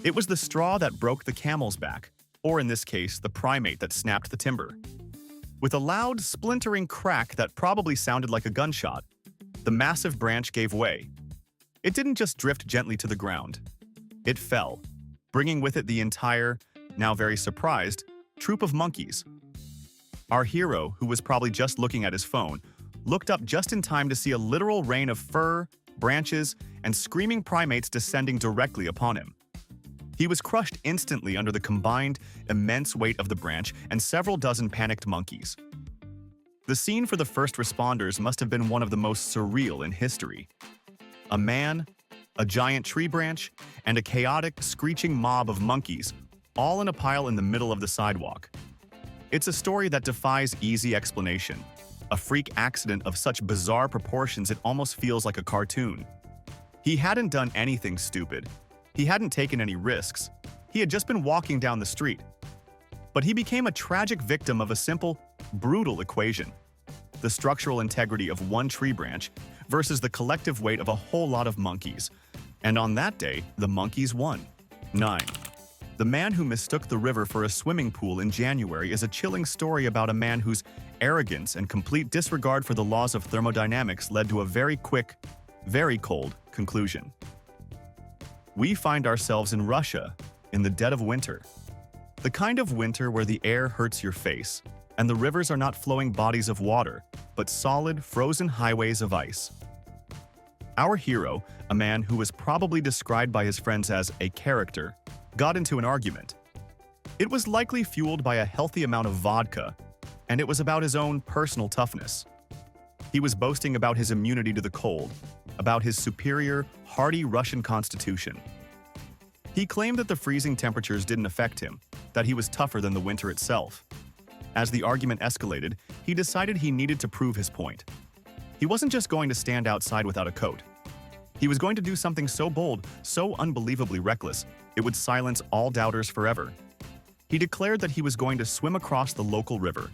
It was the straw that broke the camel's back, or in this case, the primate that snapped the timber. With a loud, splintering crack that probably sounded like a gunshot, the massive branch gave way. It didn't just drift gently to the ground. It fell, bringing with it the entire, now very surprised, troop of monkeys. Our hero, who was probably just looking at his phone, looked up just in time to see a literal rain of fur, branches, and screaming primates descending directly upon him. He was crushed instantly under the combined, immense weight of the branch and several dozen panicked monkeys. The scene for the first responders must have been one of the most surreal in history. A man, a giant tree branch, and a chaotic, screeching mob of monkeys, all in a pile in the middle of the sidewalk. It's a story that defies easy explanation, a freak accident of such bizarre proportions it almost feels like a cartoon. He hadn't done anything stupid. He hadn't taken any risks. He had just been walking down the street. But he became a tragic victim of a simple, brutal equation: the structural integrity of one tree branch versus the collective weight of a whole lot of monkeys. And on that day, the monkeys won. 9. The Man Who Mistook the River for a Swimming Pool in January is a chilling story about a man whose arrogance and complete disregard for the laws of thermodynamics led to a very quick, very cold conclusion. We find ourselves in Russia, in the dead of winter. The kind of winter where the air hurts your face, and the rivers are not flowing bodies of water, but solid, frozen highways of ice. Our hero, a man who was probably described by his friends as a character, got into an argument. It was likely fueled by a healthy amount of vodka, and it was about his own personal toughness. He was boasting about his immunity to the cold, about his superior, hardy Russian constitution. He claimed that the freezing temperatures didn't affect him, that he was tougher than the winter itself. As the argument escalated, he decided he needed to prove his point. He wasn't just going to stand outside without a coat. He was going to do something so bold, so unbelievably reckless, it would silence all doubters forever. He declared that he was going to swim across the local river,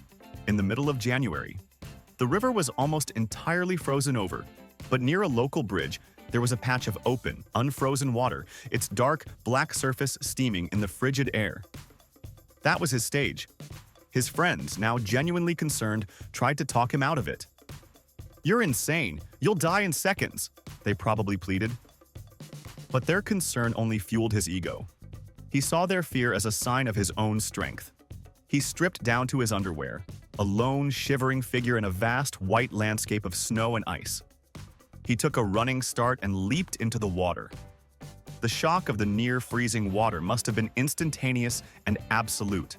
in the middle of January. The river was almost entirely frozen over, but near a local bridge, there was a patch of open, unfrozen water, its dark, black surface steaming in the frigid air. That was his stage. His friends, now genuinely concerned, tried to talk him out of it. "You're insane. You'll die in seconds," they probably pleaded. But their concern only fueled his ego. He saw their fear as a sign of his own strength. He stripped down to his underwear, a lone, shivering figure in a vast, white landscape of snow and ice. He took a running start and leaped into the water. The shock of the near-freezing water must have been instantaneous and absolute.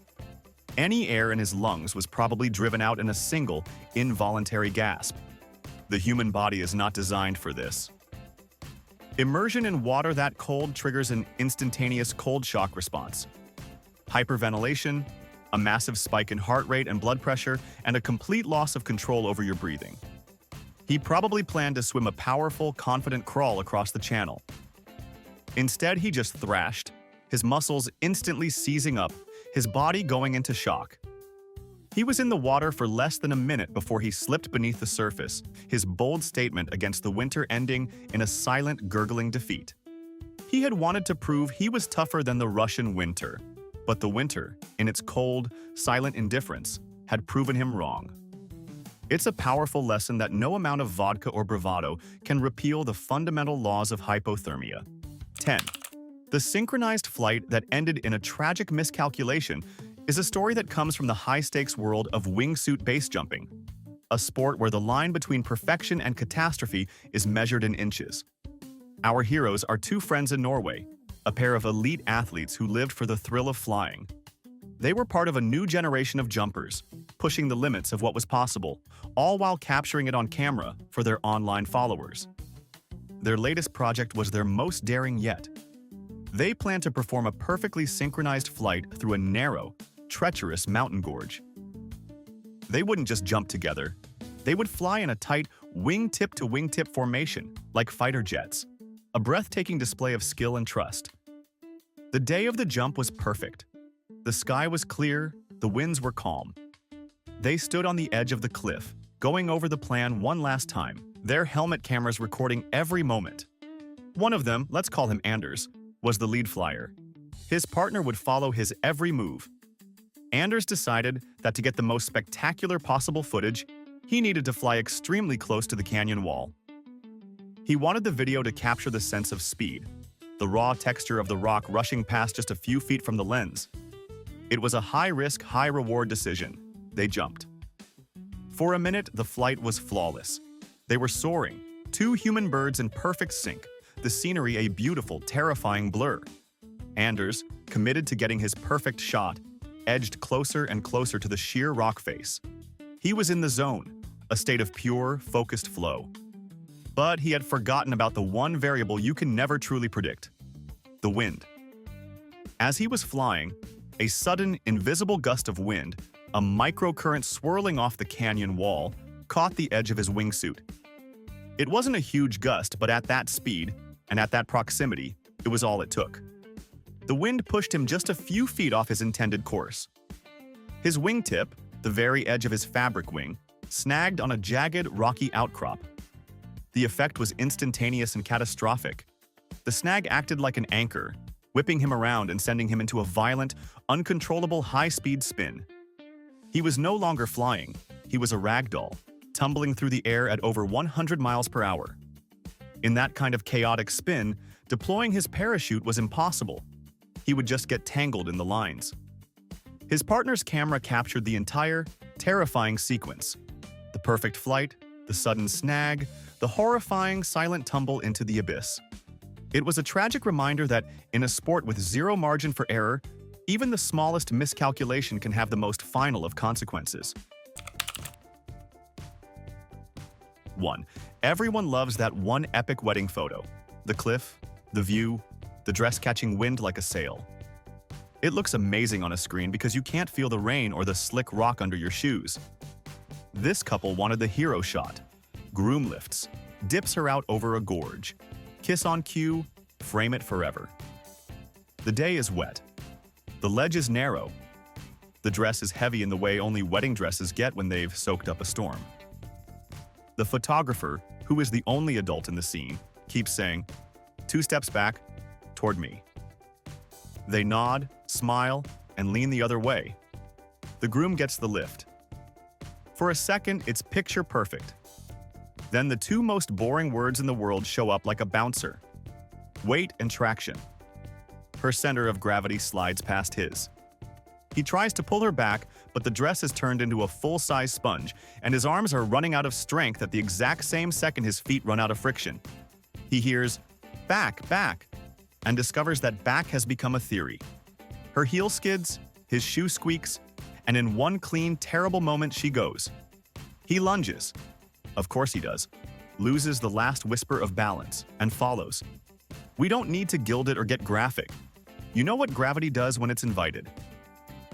Any air in his lungs was probably driven out in a single, involuntary gasp. The human body is not designed for this. Immersion in water that cold triggers an instantaneous cold shock response. Hyperventilation, a massive spike in heart rate and blood pressure, and a complete loss of control over your breathing. He probably planned to swim a powerful, confident crawl across the channel. Instead, he just thrashed, his muscles instantly seizing up, his body going into shock. He was in the water for less than a minute before he slipped beneath the surface, his bold statement against the winter ending in a silent, gurgling defeat. He had wanted to prove he was tougher than the Russian winter, but the winter, in its cold, silent indifference, had proven him wrong. It's a powerful lesson that no amount of vodka or bravado can repeal the fundamental laws of hypothermia. 10. The synchronized flight that ended in a tragic miscalculation is a story that comes from the high-stakes world of wingsuit base jumping, a sport where the line between perfection and catastrophe is measured in inches. Our heroes are two friends in Norway, a pair of elite athletes who lived for the thrill of flying. They were part of a new generation of jumpers, pushing the limits of what was possible, all while capturing it on camera for their online followers. Their latest project was their most daring yet. They planned to perform a perfectly synchronized flight through a narrow, treacherous mountain gorge. They wouldn't just jump together. They would fly in a tight wingtip-to-wingtip formation, like fighter jets, a breathtaking display of skill and trust. The day of the jump was perfect. The sky was clear, the winds were calm. They stood on the edge of the cliff, going over the plan one last time, their helmet cameras recording every moment. One of them, let's call him Anders, was the lead flyer. His partner would follow his every move. Anders decided that to get the most spectacular possible footage, he needed to fly extremely close to the canyon wall. He wanted the video to capture the sense of speed, the raw texture of the rock rushing past just a few feet from the lens. It was a high-risk, high-reward decision. They jumped. For a minute, the flight was flawless. They were soaring, two human birds in perfect sync, the scenery a beautiful, terrifying blur. Anders, committed to getting his perfect shot, edged closer and closer to the sheer rock face. He was in the zone, a state of pure, focused flow. But he had forgotten about the one variable you can never truly predict: the wind. As he was flying, a sudden, invisible gust of wind, a microcurrent swirling off the canyon wall, caught the edge of his wingsuit. It wasn't a huge gust, but at that speed, and at that proximity, it was all it took. The wind pushed him just a few feet off his intended course. His wingtip, the very edge of his fabric wing, snagged on a jagged, rocky outcrop. The effect was instantaneous and catastrophic. The snag acted like an anchor, whipping him around and sending him into a violent, uncontrollable high-speed spin. He was no longer flying, he was a ragdoll, tumbling through the air at over 100 miles per hour. In that kind of chaotic spin, deploying his parachute was impossible. He would just get tangled in the lines. His partner's camera captured the entire, terrifying sequence: the perfect flight, the sudden snag, the horrifying, silent tumble into the abyss. It was a tragic reminder that, in a sport with zero margin for error, even the smallest miscalculation can have the most final of consequences. 1. Everyone loves that one epic wedding photo. The cliff, the view, the dress catching wind like a sail. It looks amazing on a screen because you can't feel the rain or the slick rock under your shoes. This couple wanted the hero shot. Groom lifts, dips her out over a gorge. Kiss on cue, frame it forever. The day is wet. The ledge is narrow. The dress is heavy in the way only wedding dresses get when they've soaked up a storm. The photographer, who is the only adult in the scene, keeps saying, "2 steps back, toward me." They nod, smile, and lean the other way. The groom gets the lift. For a second, it's picture perfect. Then the two most boring words in the world show up like a bouncer: weight and traction. Her center of gravity slides past his. He tries to pull her back, but the dress has turned into a full-size sponge, and his arms are running out of strength at the exact same second his feet run out of friction. He hears, "Back, back," and discovers that back has become a theory. Her heel skids, his shoe squeaks, and in one clean, terrible moment she goes. He lunges. Of course he does. Loses the last whisper of balance and follows. We don't need to gild it or get graphic. You know what gravity does when it's invited.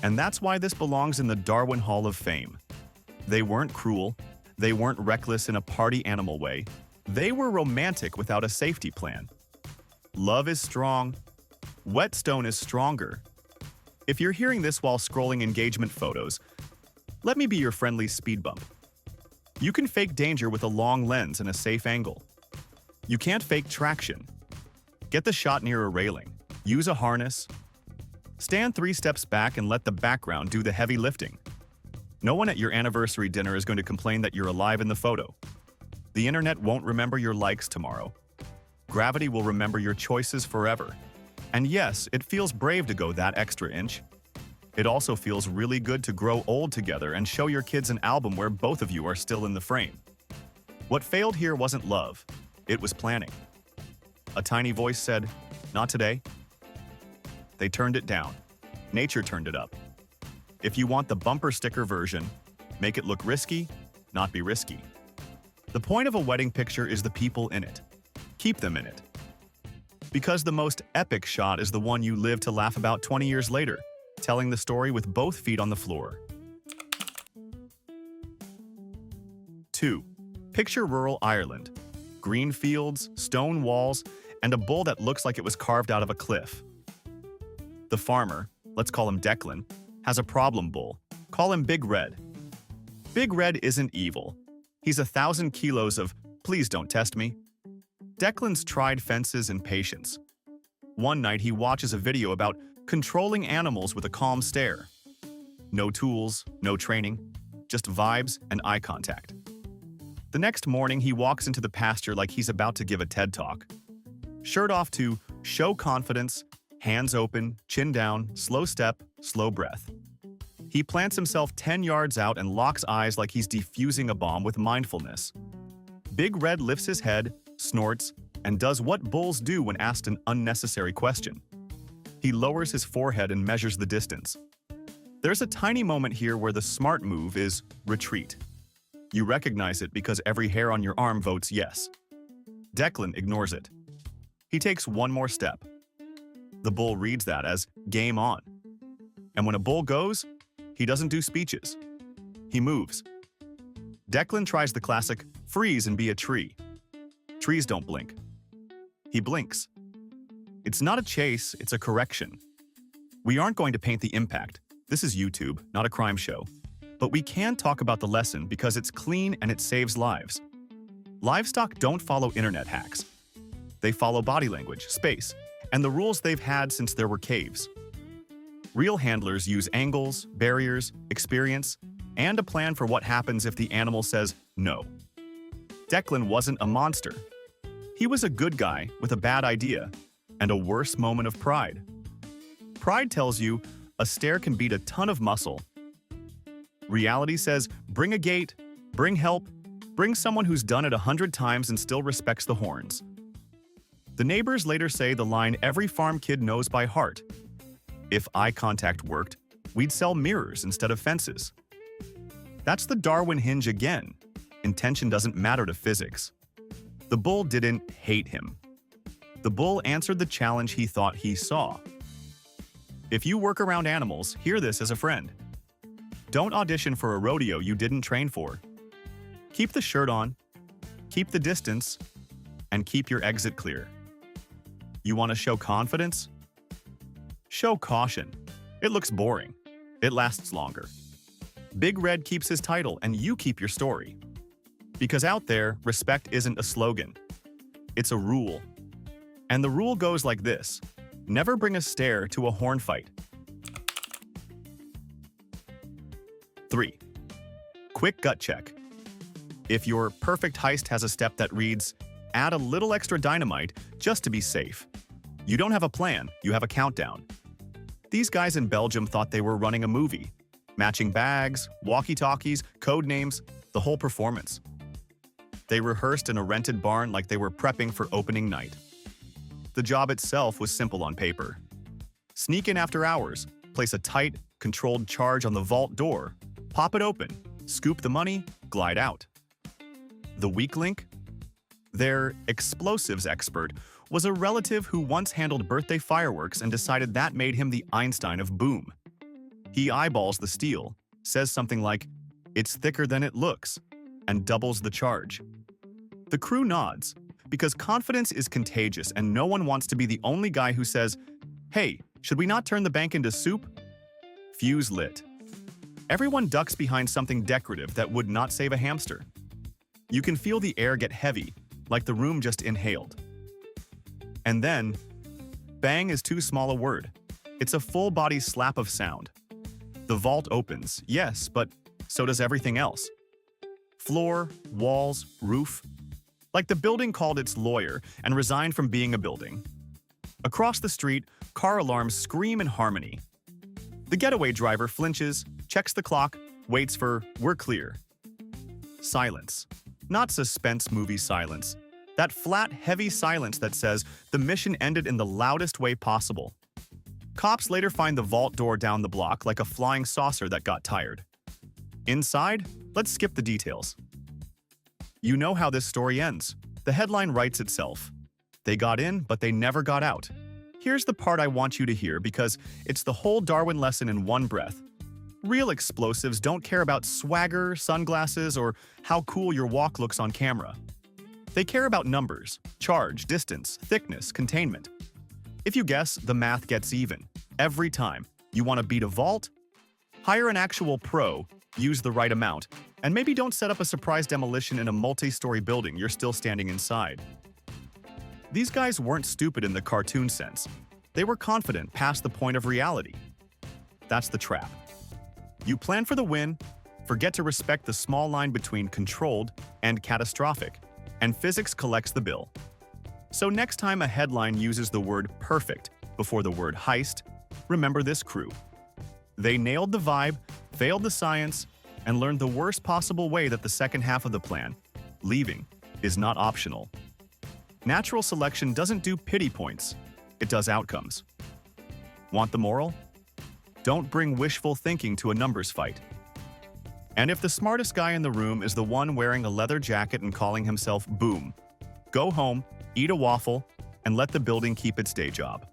And that's why this belongs in the Darwin Hall of Fame. They weren't cruel. They weren't reckless in a party animal way. They were romantic without a safety plan. Love is strong. Whetstone is stronger. If you're hearing this while scrolling engagement photos, let me be your friendly speed bump. You can fake danger with a long lens and a safe angle. You can't fake traction. Get the shot near a railing. Use a harness. Stand 3 steps back and let the background do the heavy lifting. No one at your anniversary dinner is going to complain that you're alive in the photo. The internet won't remember your likes tomorrow. Gravity will remember your choices forever. And yes, it feels brave to go that extra inch. It also feels really good to grow old together and show your kids an album where both of you are still in the frame. What failed here wasn't love, it was planning. A tiny voice said, "Not today." They turned it down. Nature turned it up. If you want the bumper sticker version, make it look risky, not be risky. The point of a wedding picture is the people in it. Keep them in it. Because the most epic shot is the one you live to laugh about 20 years later, telling the story with both feet on the floor. 2. Picture rural Ireland. Green fields, stone walls, and a bull that looks like it was carved out of a cliff. The farmer, let's call him Declan, has a problem bull. Call him Big Red. Big Red isn't evil. He's 1,000 kilos of, please don't test me. Declan's tried fences and patience. One night he watches a video about controlling animals with a calm stare. No tools, no training, just vibes and eye contact. The next morning he walks into the pasture like he's about to give a TED Talk. Shirt off to show confidence, hands open, chin down, slow step, slow breath. He plants himself 10 yards out and locks eyes like he's defusing a bomb with mindfulness. Big Red lifts his head, snorts, and does what bulls do when asked an unnecessary question. He lowers his forehead and measures the distance. There's a tiny moment here where the smart move is retreat. You recognize it because every hair on your arm votes yes. Declan ignores it. He takes one more step. The bull reads that as game on. And when a bull goes, he doesn't do speeches. He moves. Declan tries the classic freeze and be a tree. Trees don't blink. He blinks. It's not a chase, it's a correction. We aren't going to paint the impact. This is YouTube, not a crime show. But we can talk about the lesson because it's clean and it saves lives. Livestock don't follow internet hacks. They follow body language, space, and the rules they've had since there were caves. Real handlers use angles, barriers, experience, and a plan for what happens if the animal says no. Declan wasn't a monster. He was a good guy with a bad idea and a worse moment of pride. Pride tells you a stare can beat a ton of muscle. Reality says bring a gate, bring help, bring someone who's done it 100 times and still respects the horns. The neighbors later say the line every farm kid knows by heart. If eye contact worked, we'd sell mirrors instead of fences. That's the Darwin hinge again. Intention doesn't matter to physics. The bull didn't hate him. The bull answered the challenge he thought he saw. If you work around animals, hear this as a friend. Don't audition for a rodeo you didn't train for. Keep the shirt on, keep the distance, and keep your exit clear. You want to show confidence? Show caution. It looks boring. It lasts longer. Big Red keeps his title and you keep your story. Because out there, respect isn't a slogan. It's a rule. And the rule goes like this. Never bring a stare to a horn fight. 3. Quick gut check. If your perfect heist has a step that reads, add a little extra dynamite just to be safe. You don't have a plan, you have a countdown. These guys in Belgium thought they were running a movie. Matching bags, walkie-talkies, code names, the whole performance. They rehearsed in a rented barn like they were prepping for opening night. The job itself was simple on paper. Sneak in after hours, place a tight, controlled charge on the vault door, pop it open, scoop the money, glide out. The weak link? Their explosives expert was a relative who once handled birthday fireworks and decided that made him the Einstein of boom. He eyeballs the steel, says something like, "It's thicker than it looks," and doubles the charge. The crew nods, because confidence is contagious and no one wants to be the only guy who says, "Hey, should we not turn the bank into soup?" Fuse lit. Everyone ducks behind something decorative that would not save a hamster. You can feel the air get heavy, like the room just inhaled. And then, bang is too small a word. It's a full-body slap of sound. The vault opens, yes, but so does everything else. Floor, walls, roof. Like the building called its lawyer and resigned from being a building. Across the street, car alarms scream in harmony. The getaway driver flinches, checks the clock, waits for "we're clear." Silence. Not suspense movie silence. That flat, heavy silence that says the mission ended in the loudest way possible. Cops later find the vault door down the block like a flying saucer that got tired. Inside, let's skip the details. You know how this story ends. The headline writes itself. They got in, but they never got out. Here's the part I want you to hear because it's the whole Darwin lesson in one breath. Real explosives don't care about swagger, sunglasses, or how cool your walk looks on camera. They care about numbers, charge, distance, thickness, containment. If you guess, the math gets even. Every time. You want to beat a vault? Hire an actual pro, use the right amount, and maybe don't set up a surprise demolition in a multi-story building you're still standing inside. These guys weren't stupid in the cartoon sense. They were confident past the point of reality. That's the trap. You plan for the win, forget to respect the small line between controlled and catastrophic, and physics collects the bill. So next time a headline uses the word perfect before the word heist, remember this crew. They nailed the vibe, failed the science, and learned the worst possible way that the second half of the plan, leaving, is not optional. Natural selection doesn't do pity points, it does outcomes. Want the moral? Don't bring wishful thinking to a numbers fight. And if the smartest guy in the room is the one wearing a leather jacket and calling himself Boom, go home, eat a waffle, and let the building keep its day job.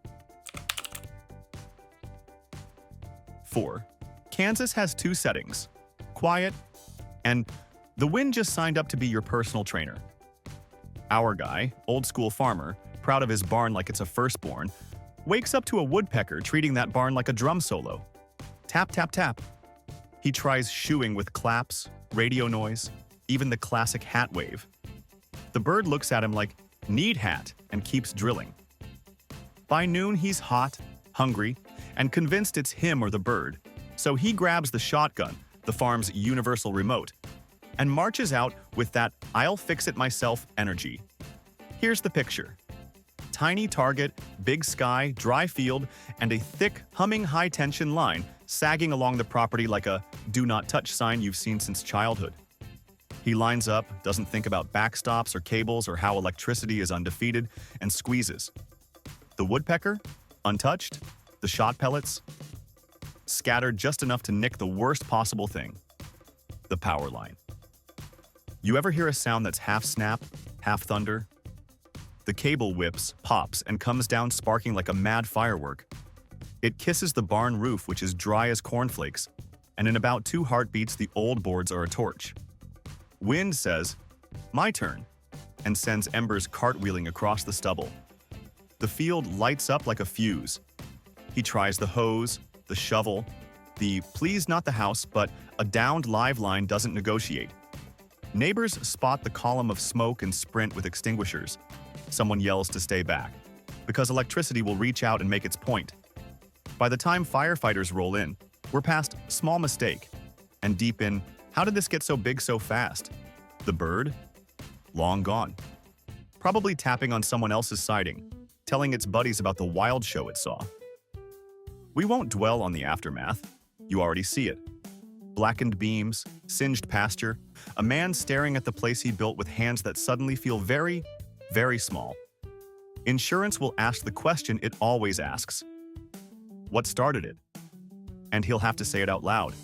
4. Kansas has 2 settings, quiet and the wind just signed up to be your personal trainer. Our guy, old-school farmer, proud of his barn like it's a firstborn, wakes up to a woodpecker treating that barn like a drum solo. Tap, tap, tap. He tries shooing with claps, radio noise, even the classic hat wave. The bird looks at him like, "Need hat," and keeps drilling. By noon, he's hot, hungry, and convinced it's him or the bird, so he grabs the shotgun, the farm's universal remote, and marches out with that "I'll fix it myself" energy. Here's the picture. Tiny target, big sky, dry field, and a thick, humming high-tension line sagging along the property like a "do not touch" sign you've seen since childhood. He lines up, doesn't think about backstops or cables or how electricity is undefeated, and squeezes. The woodpecker? Untouched. The shot pellets? Scattered just enough to nick the worst possible thing. The power line. You ever hear a sound that's half snap, half thunder? The cable whips, pops, and comes down sparking like a mad firework. It kisses the barn roof, which is dry as cornflakes, and in about 2 heartbeats the old boards are a torch. Wind says, "My turn," and sends embers cartwheeling across the stubble. The field lights up like a fuse. He tries the hose, the shovel, the "please not the house," but a downed live line doesn't negotiate. Neighbors spot the column of smoke and sprint with extinguishers. Someone yells to stay back, because electricity will reach out and make its point. By the time firefighters roll in, we're past "small mistake" and deep in "how did this get so big so fast?" The bird? Long gone. Probably tapping on someone else's siding, telling its buddies about the wild show it saw. We won't dwell on the aftermath. You already see it. Blackened beams, singed pasture, a man staring at the place he built with hands that suddenly feel very, very small. Insurance will ask the question it always asks. What started it? and he'll have to say it out loud.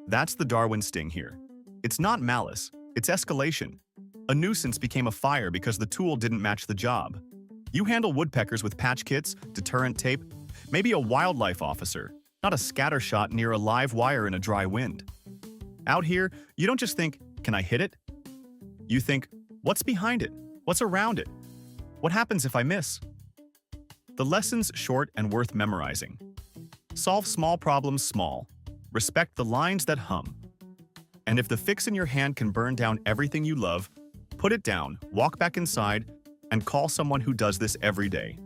That's the Darwin sting here. It's not malice, it's escalation. A nuisance became a fire because the tool didn't match the job. You handle woodpeckers with patch kits, deterrent tape, maybe a wildlife officer, not a scattershot near a live wire in a dry wind. Out here, you don't just think, can I hit it? You think, what's behind it? What's around it? What happens if I miss? The lesson's short and worth memorizing. Solve small problems small. Respect the lines that hum. And if the fix in your hand can burn down everything you love, put it down, walk back inside, and call someone who does this every day.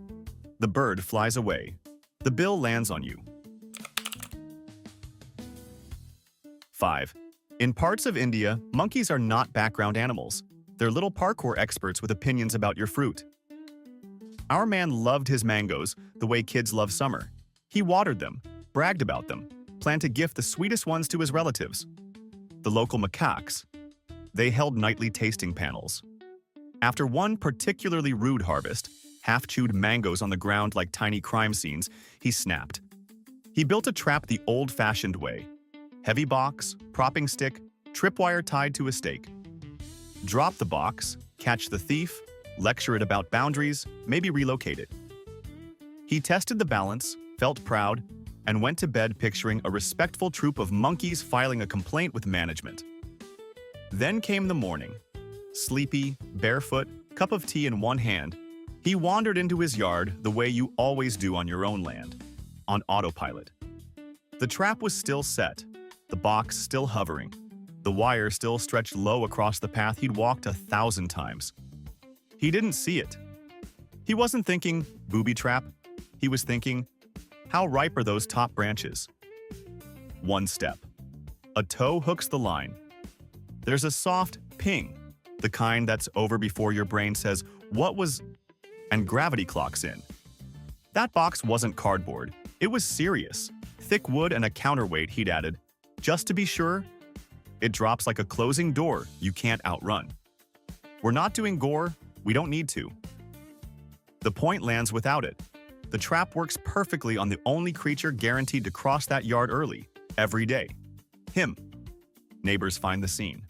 The bird flies away. The bill lands on you. 5. In parts of India, monkeys are not background animals. They're little parkour experts with opinions about your fruit. Our man loved his mangoes the way kids love summer. He watered them, bragged about them, planned to gift the sweetest ones to his relatives. The local macaques. They held nightly tasting panels. After one particularly rude harvest, half-chewed mangoes on the ground like tiny crime scenes, he snapped. He built a trap the old-fashioned way. Heavy box, propping stick, tripwire tied to a stake. Drop the box, catch the thief, lecture it about boundaries, maybe relocate it. He tested the balance, felt proud, and went to bed picturing a respectful troop of monkeys filing a complaint with management. Then came the morning. Sleepy, barefoot, cup of tea in one hand, he wandered into his yard the way you always do on your own land, on autopilot. The trap was still set, the box still hovering, the wire still stretched low across the path he'd walked 1,000 times. He didn't see it. He wasn't thinking, booby trap. He was thinking, how ripe are those top branches? One step. A toe hooks the line. There's a soft ping, the kind that's over before your brain says, what was, and gravity clocks in. That box wasn't cardboard. It was serious. Thick wood and a counterweight, he'd added. Just to be sure, it drops like a closing door you can't outrun. We're not doing gore, we don't need to. The point lands without it. The trap works perfectly on the only creature guaranteed to cross that yard early, every day. Him. Neighbors find the scene.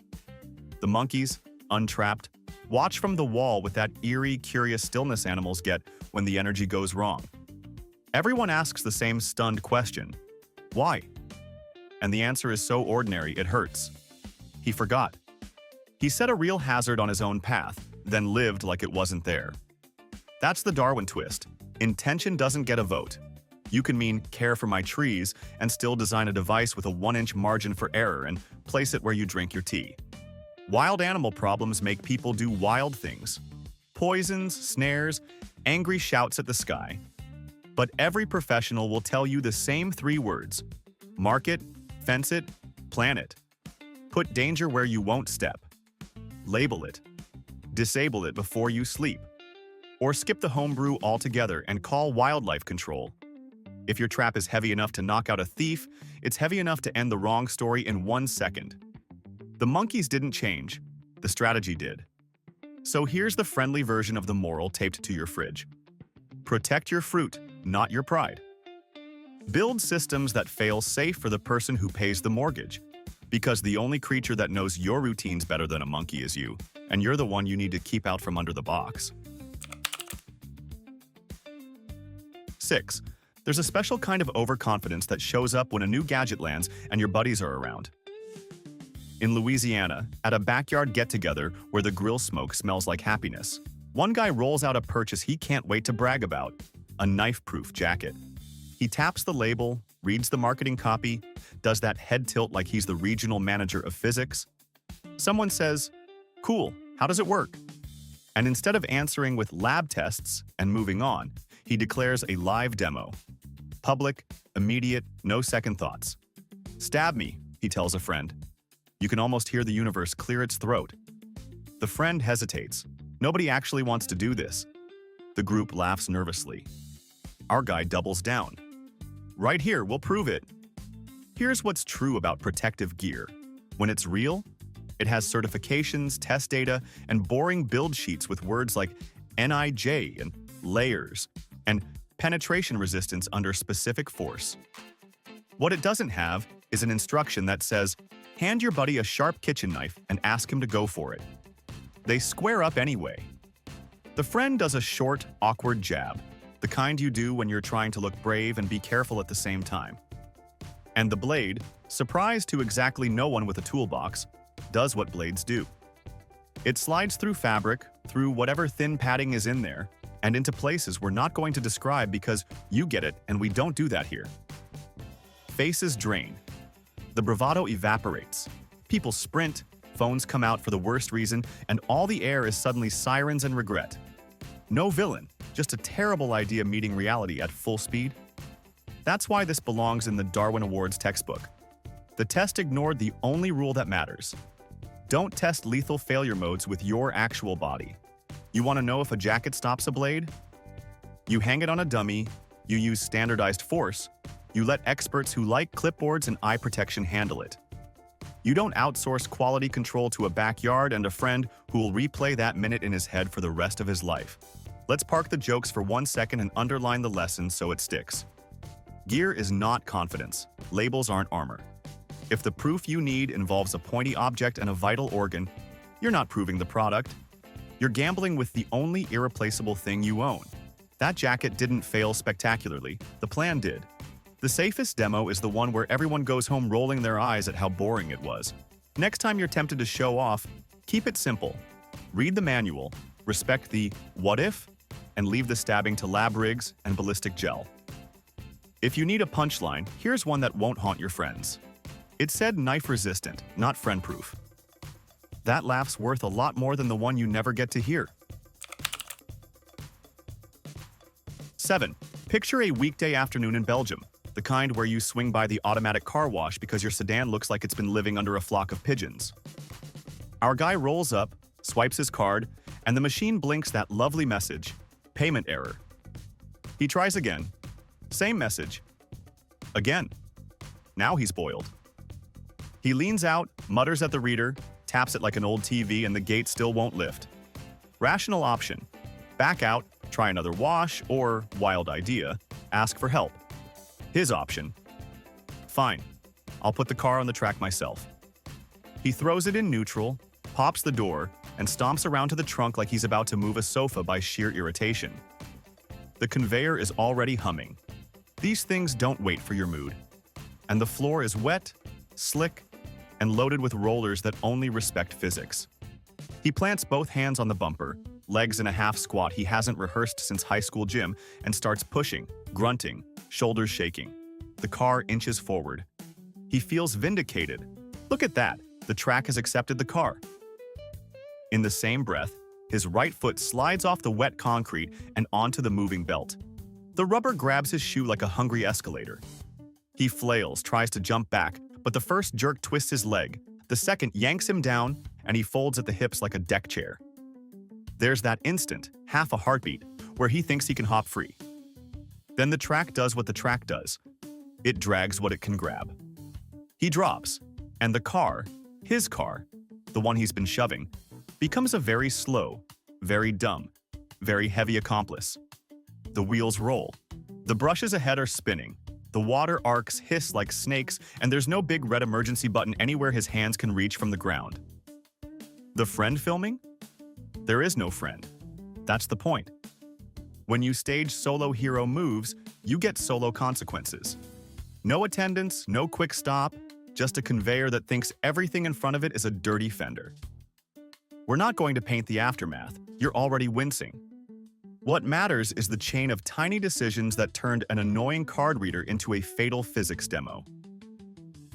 The monkeys, untrapped, watch from the wall with that eerie, curious stillness animals get when the energy goes wrong. Everyone asks the same stunned question. Why? And the answer is so ordinary it hurts. He forgot. He set a real hazard on his own path, then lived like it wasn't there. That's the Darwin twist. Intention doesn't get a vote. You can mean care for my trees and still design a device with a 1-inch margin for error and place it where you drink your tea. Wild animal problems make people do wild things. Poisons, snares, angry shouts at the sky. But every professional will tell you the same 3 words. Mark it, fence it, plan it. Put danger where you won't step. Label it. Disable it before you sleep. Or skip the homebrew altogether and call wildlife control. If your trap is heavy enough to knock out a thief, it's heavy enough to end the wrong story in 1 second. The monkeys didn't change. The strategy did. So here's the friendly version of the moral taped to your fridge. Protect your fruit, not your pride. Build systems that fail safe for the person who pays the mortgage. Because the only creature that knows your routines better than a monkey is you, and you're the one you need to keep out from under the box. 6. There's a special kind of overconfidence that shows up when a new gadget lands and your buddies are around. In Louisiana, at a backyard get-together where the grill smoke smells like happiness, one guy rolls out a purchase he can't wait to brag about, a knife-proof jacket. He taps the label, reads the marketing copy, does that head tilt like he's the regional manager of physics. Someone says, "Cool, how does it work?" And instead of answering with lab tests and moving on, he declares a live demo. Public, immediate, no second thoughts. "Stab me," he tells a friend. You can almost hear the universe clear its throat. The friend hesitates. Nobody actually wants to do this. The group laughs nervously. Our guy doubles down. "Right here, we'll prove it." Here's what's true about protective gear. When it's real, it has certifications, test data, and boring build sheets with words like NIJ and layers and penetration resistance under specific force. What it doesn't have is an instruction that says, hand your buddy a sharp kitchen knife and ask him to go for it. They square up anyway. The friend does a short, awkward jab, the kind you do when you're trying to look brave and be careful at the same time. And the blade, surprised to exactly no one with a toolbox, does what blades do. It slides through fabric, through whatever thin padding is in there, and into places we're not going to describe because you get it and we don't do that here. Faces drain. The bravado evaporates. People sprint, phones come out for the worst reason, and all the air is suddenly sirens and regret. No villain, just a terrible idea meeting reality at full speed. That's why this belongs in the Darwin Awards textbook. The test ignored the only rule that matters. Don't test lethal failure modes with your actual body. You want to know if a jacket stops a blade? You hang it on a dummy, you use standardized force, you let experts who like clipboards and eye protection handle it. You don't outsource quality control to a backyard and a friend who will replay that minute in his head for the rest of his life. Let's park the jokes for 1 second and underline the lesson so it sticks. Gear is not confidence. Labels aren't armor. If the proof you need involves a pointy object and a vital organ, you're not proving the product. You're gambling with the only irreplaceable thing you own. That jacket didn't fail spectacularly. The plan did. The safest demo is the one where everyone goes home rolling their eyes at how boring it was. Next time you're tempted to show off, keep it simple. Read the manual, respect the what if, and leave the stabbing to lab rigs and ballistic gel. If you need a punchline, here's one that won't haunt your friends. It said knife-resistant, not friend-proof. That laugh's worth a lot more than the one you never get to hear. 7. Picture a weekday afternoon in Belgium, the kind where you swing by the automatic car wash because your sedan looks like it's been living under a flock of pigeons. Our guy rolls up, swipes his card, and the machine blinks that lovely message, payment error. He tries again. Same message. Again. Now he's boiled. He leans out, mutters at the reader, taps it like an old TV, and the gate still won't lift. Rational option. Back out, try another wash, or, wild idea, ask for help. His option. Fine. I'll put the car on the track myself. He throws it in neutral, pops the door, and stomps around to the trunk like he's about to move a sofa by sheer irritation. The conveyor is already humming. These things don't wait for your mood. And the floor is wet, slick, and loaded with rollers that only respect physics. He plants both hands on the bumper, legs in a half squat he hasn't rehearsed since high school gym, and starts pushing, grunting, shoulders shaking. The car inches forward. He feels vindicated. Look at that, the track has accepted the car. In the same breath, his right foot slides off the wet concrete and onto the moving belt. The rubber grabs his shoe like a hungry escalator. He flails, tries to jump back, but the first jerk twists his leg, the second yanks him down, and he folds at the hips like a deck chair. There's that instant, half a heartbeat, where he thinks he can hop free. Then the track does what the track does. It drags what it can grab. He drops, and the car, his car, the one he's been shoving, becomes a very slow, very dumb, very heavy accomplice. The wheels roll. The brushes ahead are spinning. The water arcs hiss like snakes, and there's no big red emergency button anywhere his hands can reach from the ground. The friend filming? There is no friend. That's the point. When you stage solo hero moves, you get solo consequences. No attendance, no quick stop, just a conveyor that thinks everything in front of it is a dirty fender. We're not going to paint the aftermath. You're already wincing. What matters is the chain of tiny decisions that turned an annoying card reader into a fatal physics demo.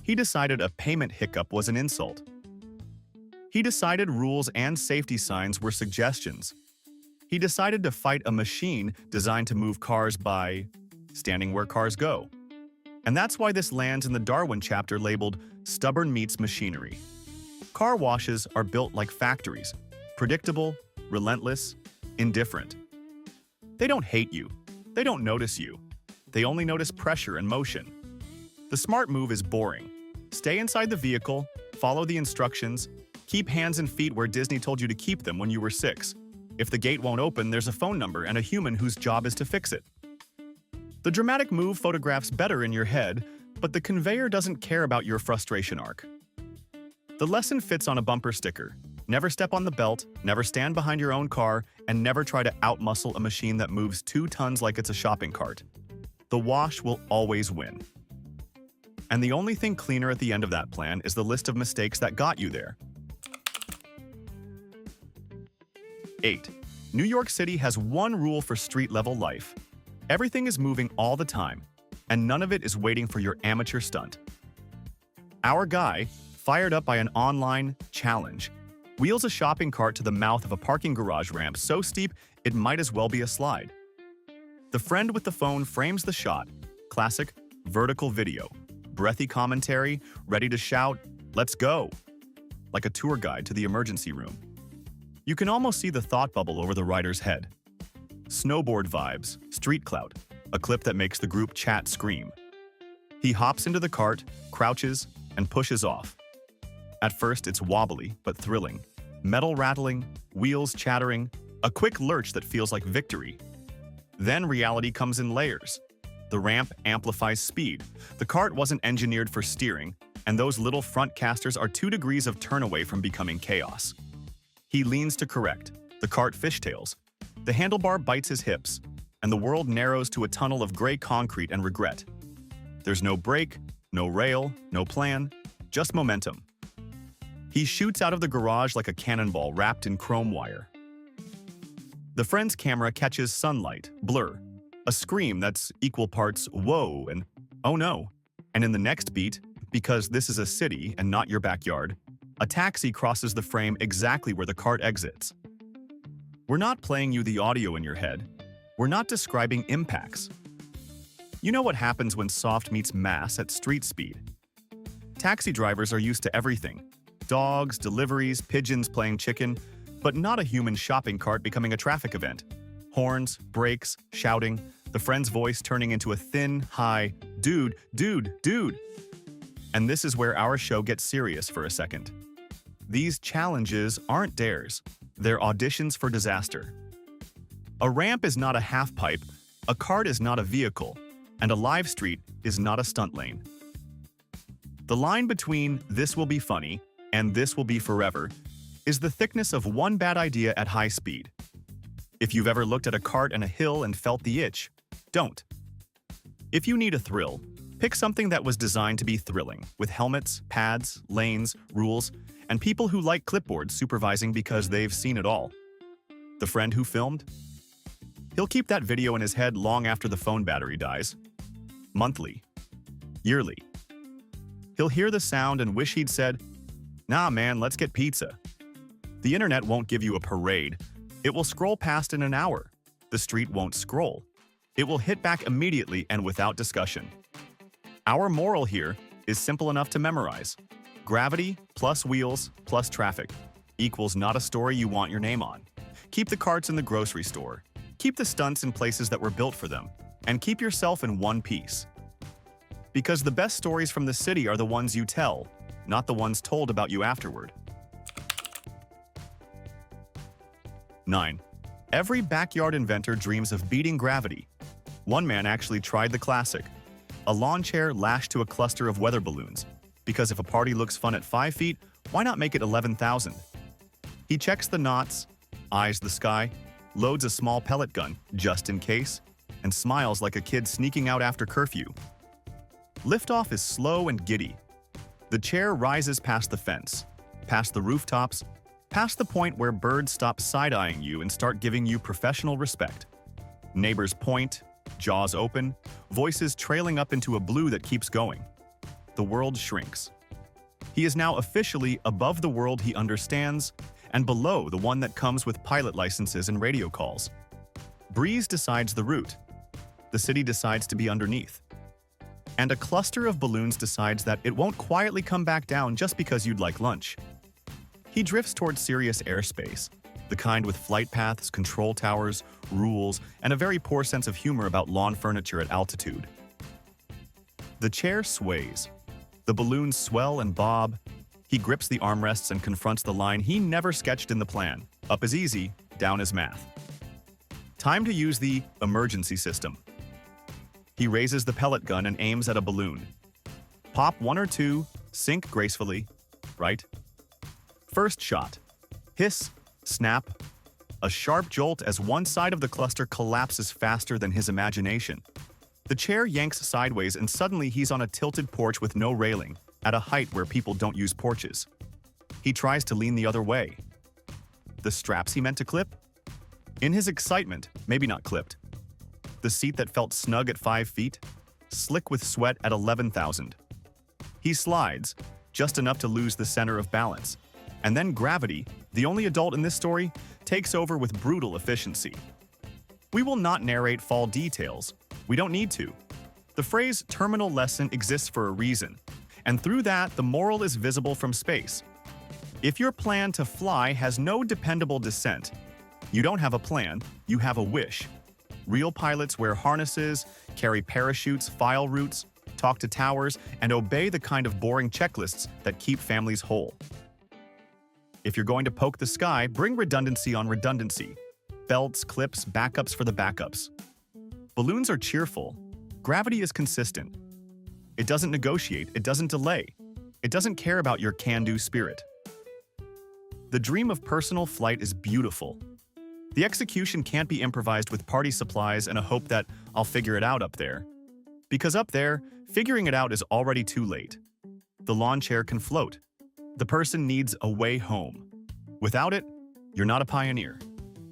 He decided a payment hiccup was an insult. He decided rules and safety signs were suggestions. He decided to fight a machine designed to move cars by standing where cars go. And that's why this lands in the Darwin chapter labeled Stubborn Meets Machinery. Car washes are built like factories, predictable, relentless, indifferent. They don't hate you. They don't notice you. They only notice pressure and motion. The smart move is boring. Stay inside the vehicle, follow the instructions, keep hands and feet where Disney told you to keep them when you were 6. If the gate won't open, there's a phone number and a human whose job is to fix it. The dramatic move photographs better in your head, But the conveyor doesn't care about your frustration arc. The lesson fits on a bumper sticker. Never step on the belt, never stand behind your own car, and never try to outmuscle a machine that moves 2 tons like it's a shopping cart. The wash will always win. And the only thing cleaner at the end of that plan is the list of mistakes that got you there. 8. New York City has one rule for street-level life. Everything is moving all the time, and none of it is waiting for your amateur stunt. Our guy, fired up by an online challenge, wheels a shopping cart to the mouth of a parking garage ramp so steep it might as well be a slide. The friend with the phone frames the shot. Classic, vertical video. Breathy commentary, ready to shout, "Let's go!" like a tour guide to the emergency room. You can almost see the thought bubble over the rider's head. Snowboard vibes, street clout, a clip that makes the group chat scream. He hops into the cart, crouches, and pushes off. At first, it's wobbly but thrilling. Metal rattling, wheels chattering, a quick lurch that feels like victory. Then reality comes in layers. The ramp amplifies speed. The cart wasn't engineered for steering, and those little front casters are 2 degrees of turn away from becoming chaos. He leans to correct. The cart fishtails. The handlebar bites his hips, and the world narrows to a tunnel of gray concrete and regret. There's no brake, no rail, no plan, just momentum. He shoots out of the garage like a cannonball wrapped in chrome wire. The friend's camera catches sunlight, blur, a scream that's equal parts whoa and oh no. And in the next beat, because this is a city and not your backyard, a taxi crosses the frame exactly where the cart exits. We're not playing you the audio in your head. We're not describing impacts. You know what happens when soft meets mass at street speed. Taxi drivers are used to everything. Dogs, deliveries, pigeons playing chicken, but not a human shopping cart becoming a traffic event. Horns, brakes, shouting, the friend's voice turning into a thin, high, "Dude, dude, dude." And this is where our show gets serious for a second. These challenges aren't dares. They're auditions for disaster. A ramp is not a half pipe, a cart is not a vehicle, and a live street is not a stunt lane. The line between "this will be funny" and "this will be forever" is the thickness of one bad idea at high speed. If you've ever looked at a cart and a hill and felt the itch, don't. If you need a thrill, pick something that was designed to be thrilling, with helmets, pads, lanes, rules, and people who like clipboards supervising because they've seen it all. The friend who filmed? He'll keep that video in his head long after the phone battery dies. Monthly. Yearly. He'll hear the sound and wish he'd said, "Nah man, let's get pizza." The internet won't give you a parade. It will scroll past in an hour. The street won't scroll. It will hit back immediately and without discussion. Our moral here is simple enough to memorize. Gravity plus wheels plus traffic equals not a story you want your name on. Keep the carts in the grocery store. Keep the stunts in places that were built for them. And keep yourself in one piece. Because the best stories from the city are the ones you tell, not the ones told about you afterward. 9. Every backyard inventor dreams of beating gravity. One man actually tried the classic, a lawn chair lashed to a cluster of weather balloons, because if a party looks fun at 5 feet, why not make it 11,000? He checks the knots, eyes the sky, loads a small pellet gun, just in case, and smiles like a kid sneaking out after curfew. Liftoff is slow and giddy. The chair rises past the fence, past the rooftops, past the point where birds stop side-eyeing you and start giving you professional respect. Neighbors point, jaws open, voices trailing up into a blue that keeps going. The world shrinks. He is now officially above the world he understands and below the one that comes with pilot licenses and radio calls. Breeze decides the route. The city decides to be underneath. And a cluster of balloons decides that it won't quietly come back down just because you'd like lunch. He drifts towards serious airspace, the kind with flight paths, control towers, rules, and a very poor sense of humor about lawn furniture at altitude. The chair sways. The balloons swell and bob. He grips the armrests and confronts the line he never sketched in the plan. Up is easy, down is math. Time to use the emergency system. He raises the pellet gun and aims at a balloon. Pop one or two, sink gracefully, right? First shot. Hiss, snap, a sharp jolt as one side of the cluster collapses faster than his imagination. The chair yanks sideways and suddenly he's on a tilted porch with no railing, at a height where people don't use porches. He tries to lean the other way. The straps he meant to clip? In his excitement, maybe not clipped. The seat that felt snug at 5 feet, slick with sweat at 11,000. He slides, just enough to lose the center of balance. And then gravity, the only adult in this story, takes over with brutal efficiency. We will not narrate fall details. We don't need to. The phrase terminal lesson exists for a reason, and through that, the moral is visible from space. If your plan to fly has no dependable descent, you don't have a plan, you have a wish. Real pilots wear harnesses, carry parachutes, file routes, talk to towers, and obey the kind of boring checklists that keep families whole. If you're going to poke the sky, bring redundancy on redundancy. Belts, clips, backups for the backups. Balloons are cheerful. Gravity is consistent. It doesn't negotiate, it doesn't delay. It doesn't care about your can-do spirit. The dream of personal flight is beautiful. The execution can't be improvised with party supplies and a hope that I'll figure it out up there. Because up there, figuring it out is already too late. The lawn chair can float. The person needs a way home. Without it, you're not a pioneer.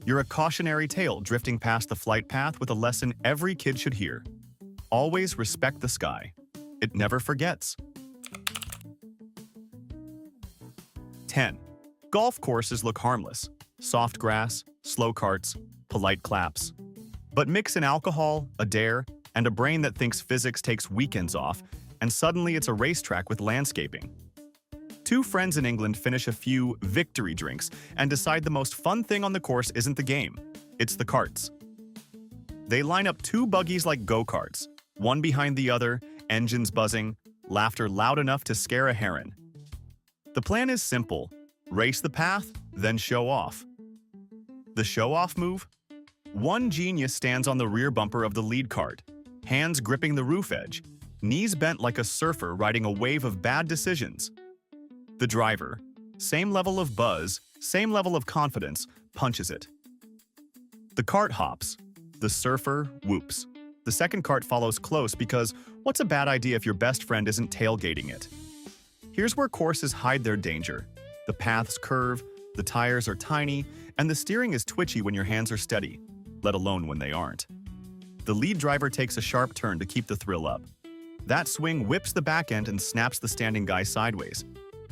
You're a cautionary tale drifting past the flight path with a lesson every kid should hear. Always respect the sky. It never forgets. 10. Golf courses look harmless. Soft grass, slow carts, polite claps. But mix in alcohol, a dare, and a brain that thinks physics takes weekends off, and suddenly it's a racetrack with landscaping. Two friends in England finish a few victory drinks and decide the most fun thing on the course isn't the game, it's the carts. They line up two buggies like go-karts, one behind the other, engines buzzing, laughter loud enough to scare a heron. The plan is simple: race the path, then show off. The show-off move? One genius stands on the rear bumper of the lead cart, hands gripping the roof edge, knees bent like a surfer riding a wave of bad decisions. The driver, same level of buzz, same level of confidence, punches it. The cart hops. The surfer whoops. The second cart follows close because what's a bad idea if your best friend isn't tailgating it? Here's where courses hide their danger. The paths curve, the tires are tiny, and the steering is twitchy when your hands are steady, let alone when they aren't. The lead driver takes a sharp turn to keep the thrill up. That swing whips the back end and snaps the standing guy sideways.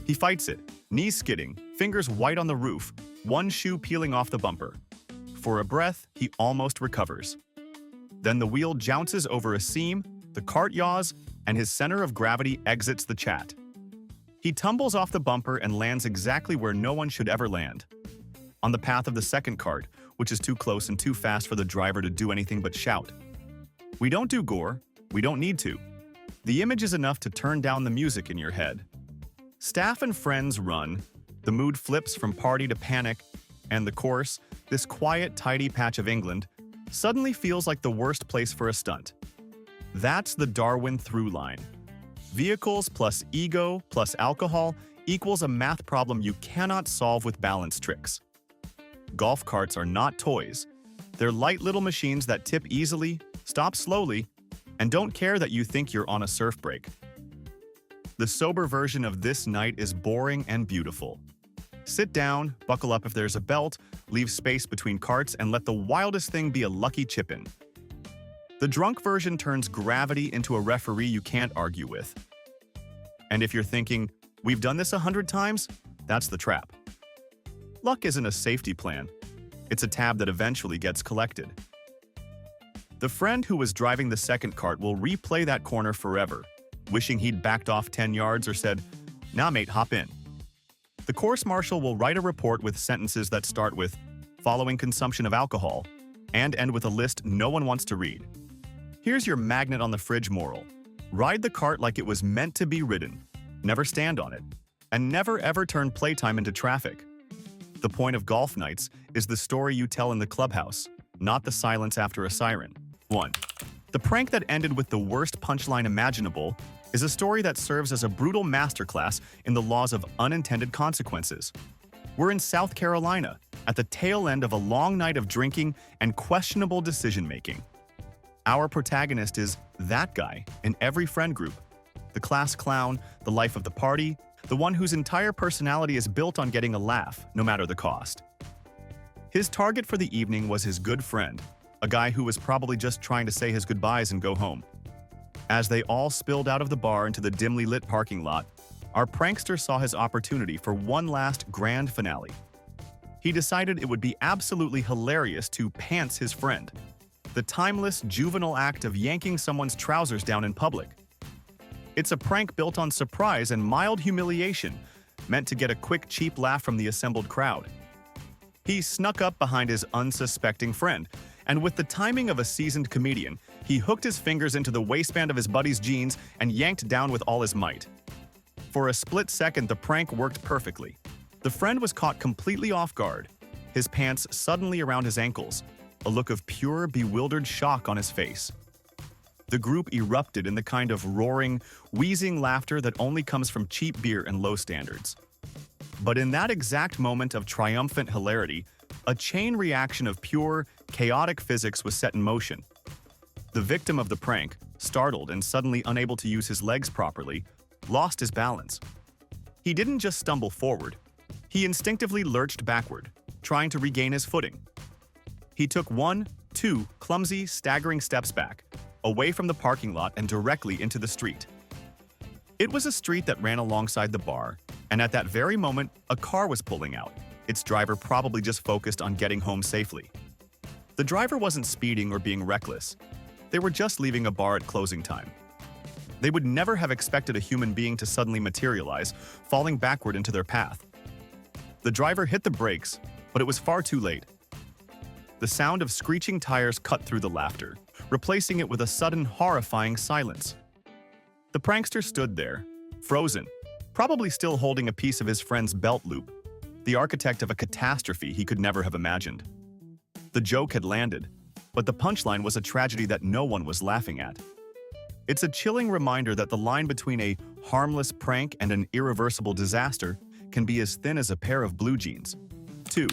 He fights it, knees skidding, fingers white on the roof, one shoe peeling off the bumper. For a breath, he almost recovers. Then the wheel jounces over a seam, the cart yaws, and his center of gravity exits the chat. He tumbles off the bumper and lands exactly where no one should ever land. On the path of the second cart, which is too close and too fast for the driver to do anything but shout. We don't do gore, we don't need to. The image is enough to turn down the music in your head. Staff and friends run, the mood flips from party to panic, and the course, this quiet, tidy patch of England, suddenly feels like the worst place for a stunt. That's the Darwin through line. Vehicles plus ego plus alcohol equals a math problem you cannot solve with balance tricks. Golf carts are not toys. They're light little machines that tip easily, stop slowly, and don't care that you think you're on a surf break. The sober version of this night is boring and beautiful. Sit down, buckle up if there's a belt, leave space between carts, and let the wildest thing be a lucky chip-in. The drunk version turns gravity into a referee you can't argue with. And if you're thinking, we've done this 100 times, that's the trap. Luck isn't a safety plan. It's a tab that eventually gets collected. The friend who was driving the second cart will replay that corner forever, wishing he'd backed off 10 yards or said, "Nah, mate, hop in." The course marshal will write a report with sentences that start with, "following consumption of alcohol," and end with a list no one wants to read. Here's your magnet on the fridge moral. Ride the cart like it was meant to be ridden. Never stand on it. And never ever turn playtime into traffic. The point of golf nights is the story you tell in the clubhouse, not the silence after a siren. 1. The prank that ended with the worst punchline imaginable is a story that serves as a brutal masterclass in the laws of unintended consequences. We're in South Carolina, at the tail end of a long night of drinking and questionable decision-making. Our protagonist is that guy in every friend group. The class clown, the life of the party, the one whose entire personality is built on getting a laugh, no matter the cost. His target for the evening was his good friend, a guy who was probably just trying to say his goodbyes and go home. As they all spilled out of the bar into the dimly lit parking lot, our prankster saw his opportunity for one last grand finale. He decided it would be absolutely hilarious to pants his friend, the timeless juvenile act of yanking someone's trousers down in public. It's a prank built on surprise and mild humiliation, meant to get a quick, cheap laugh from the assembled crowd. He snuck up behind his unsuspecting friend, and with the timing of a seasoned comedian, he hooked his fingers into the waistband of his buddy's jeans and yanked down with all his might. For a split second, the prank worked perfectly. The friend was caught completely off guard, his pants suddenly around his ankles, a look of pure, bewildered shock on his face. The group erupted in the kind of roaring, wheezing laughter that only comes from cheap beer and low standards. But in that exact moment of triumphant hilarity, a chain reaction of pure, chaotic physics was set in motion. The victim of the prank, startled and suddenly unable to use his legs properly, lost his balance. He didn't just stumble forward. He instinctively lurched backward, trying to regain his footing. He took 1, 2 clumsy, staggering steps back, away from the parking lot and directly into the street. It was a street that ran alongside the bar, and at that very moment, a car was pulling out, its driver probably just focused on getting home safely. The driver wasn't speeding or being reckless. They were just leaving a bar at closing time. They would never have expected a human being to suddenly materialize, falling backward into their path. The driver hit the brakes, but it was far too late. The sound of screeching tires cut through the laughter, replacing it with a sudden, horrifying silence. The prankster stood there, frozen, probably still holding a piece of his friend's belt loop, the architect of a catastrophe he could never have imagined. The joke had landed, but the punchline was a tragedy that no one was laughing at. It's a chilling reminder that the line between a harmless prank and an irreversible disaster can be as thin as a pair of blue jeans. 2.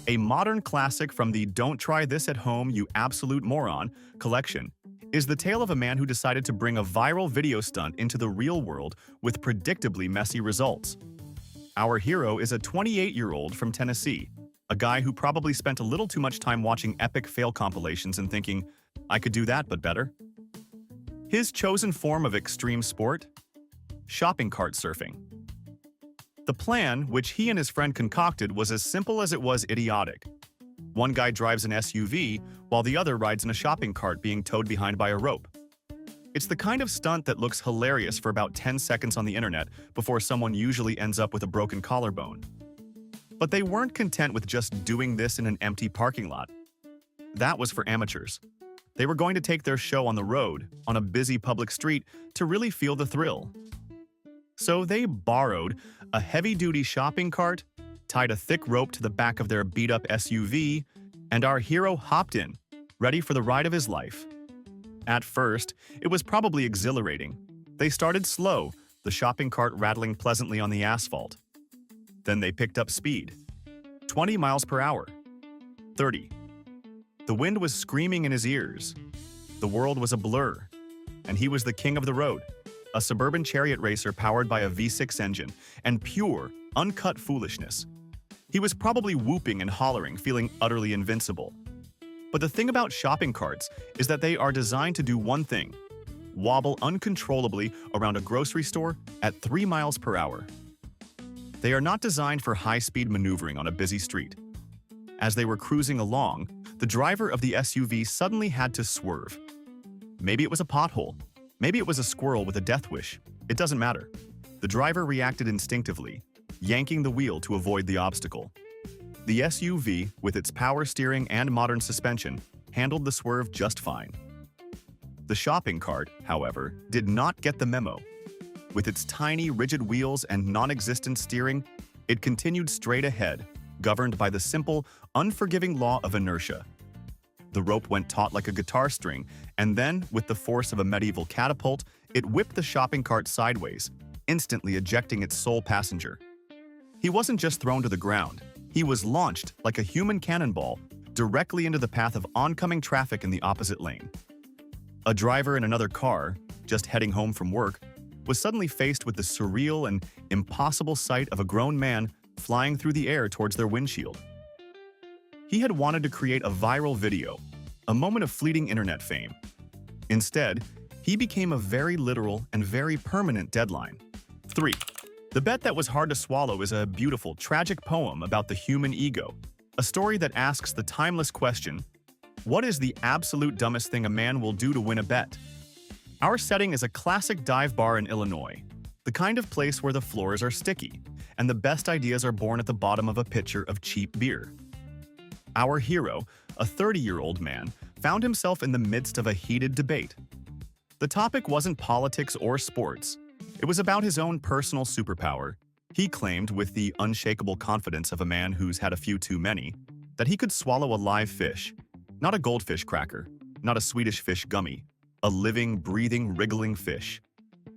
A modern classic from the "Don't Try This at Home, You Absolute Moron" collection is the tale of a man who decided to bring a viral video stunt into the real world with predictably messy results. Our hero is a 28-year-old from Tennessee, a guy who probably spent a little too much time watching epic fail compilations and thinking, "I could do that, but better." His chosen form of extreme sport? Shopping cart surfing. The plan, which he and his friend concocted, was as simple as it was idiotic. One guy drives an SUV, while the other rides in a shopping cart being towed behind by a rope. It's the kind of stunt that looks hilarious for about 10 seconds on the internet before someone usually ends up with a broken collarbone. But they weren't content with just doing this in an empty parking lot. That was for amateurs. They were going to take their show on the road, on a busy public street, to really feel the thrill. So they borrowed a heavy-duty shopping cart, tied a thick rope to the back of their beat-up SUV, and our hero hopped in, ready for the ride of his life. At first, it was probably exhilarating. They started slow, the shopping cart rattling pleasantly on the asphalt. Then they picked up speed. 20 miles per hour. 30. The wind was screaming in his ears. The world was a blur, and he was the king of the road, a suburban chariot racer powered by a V6 engine and pure, uncut foolishness. He was probably whooping and hollering, feeling utterly invincible. But the thing about shopping carts is that they are designed to do one thing: wobble uncontrollably around a grocery store at 3 miles per hour. They are not designed for high-speed maneuvering on a busy street. As they were cruising along, the driver of the SUV suddenly had to swerve. Maybe it was a pothole. Maybe it was a squirrel with a death wish. It doesn't matter. The driver reacted instinctively, yanking the wheel to avoid the obstacle. The SUV, with its power steering and modern suspension, handled the swerve just fine. The shopping cart, however, did not get the memo. With its tiny, rigid wheels and non-existent steering, it continued straight ahead, governed by the simple, unforgiving law of inertia. The rope went taut like a guitar string, and then, with the force of a medieval catapult, it whipped the shopping cart sideways, instantly ejecting its sole passenger. He wasn't just thrown to the ground, he was launched, like a human cannonball, directly into the path of oncoming traffic in the opposite lane. A driver in another car, just heading home from work, was suddenly faced with the surreal and impossible sight of a grown man flying through the air towards their windshield. He had wanted to create a viral video, a moment of fleeting internet fame. Instead, he became a very literal and very permanent deadline. 3. The Bet That Was Hard to Swallow is a beautiful, tragic poem about the human ego, a story that asks the timeless question, what is the absolute dumbest thing a man will do to win a bet? Our setting is a classic dive bar in Illinois, the kind of place where the floors are sticky, and the best ideas are born at the bottom of a pitcher of cheap beer. Our hero, a 30-year-old man, found himself in the midst of a heated debate. The topic wasn't politics or sports. It was about his own personal superpower. He claimed, with the unshakable confidence of a man who's had a few too many, that he could swallow a live fish, not a goldfish cracker, not a Swedish fish gummy, a living, breathing, wriggling fish.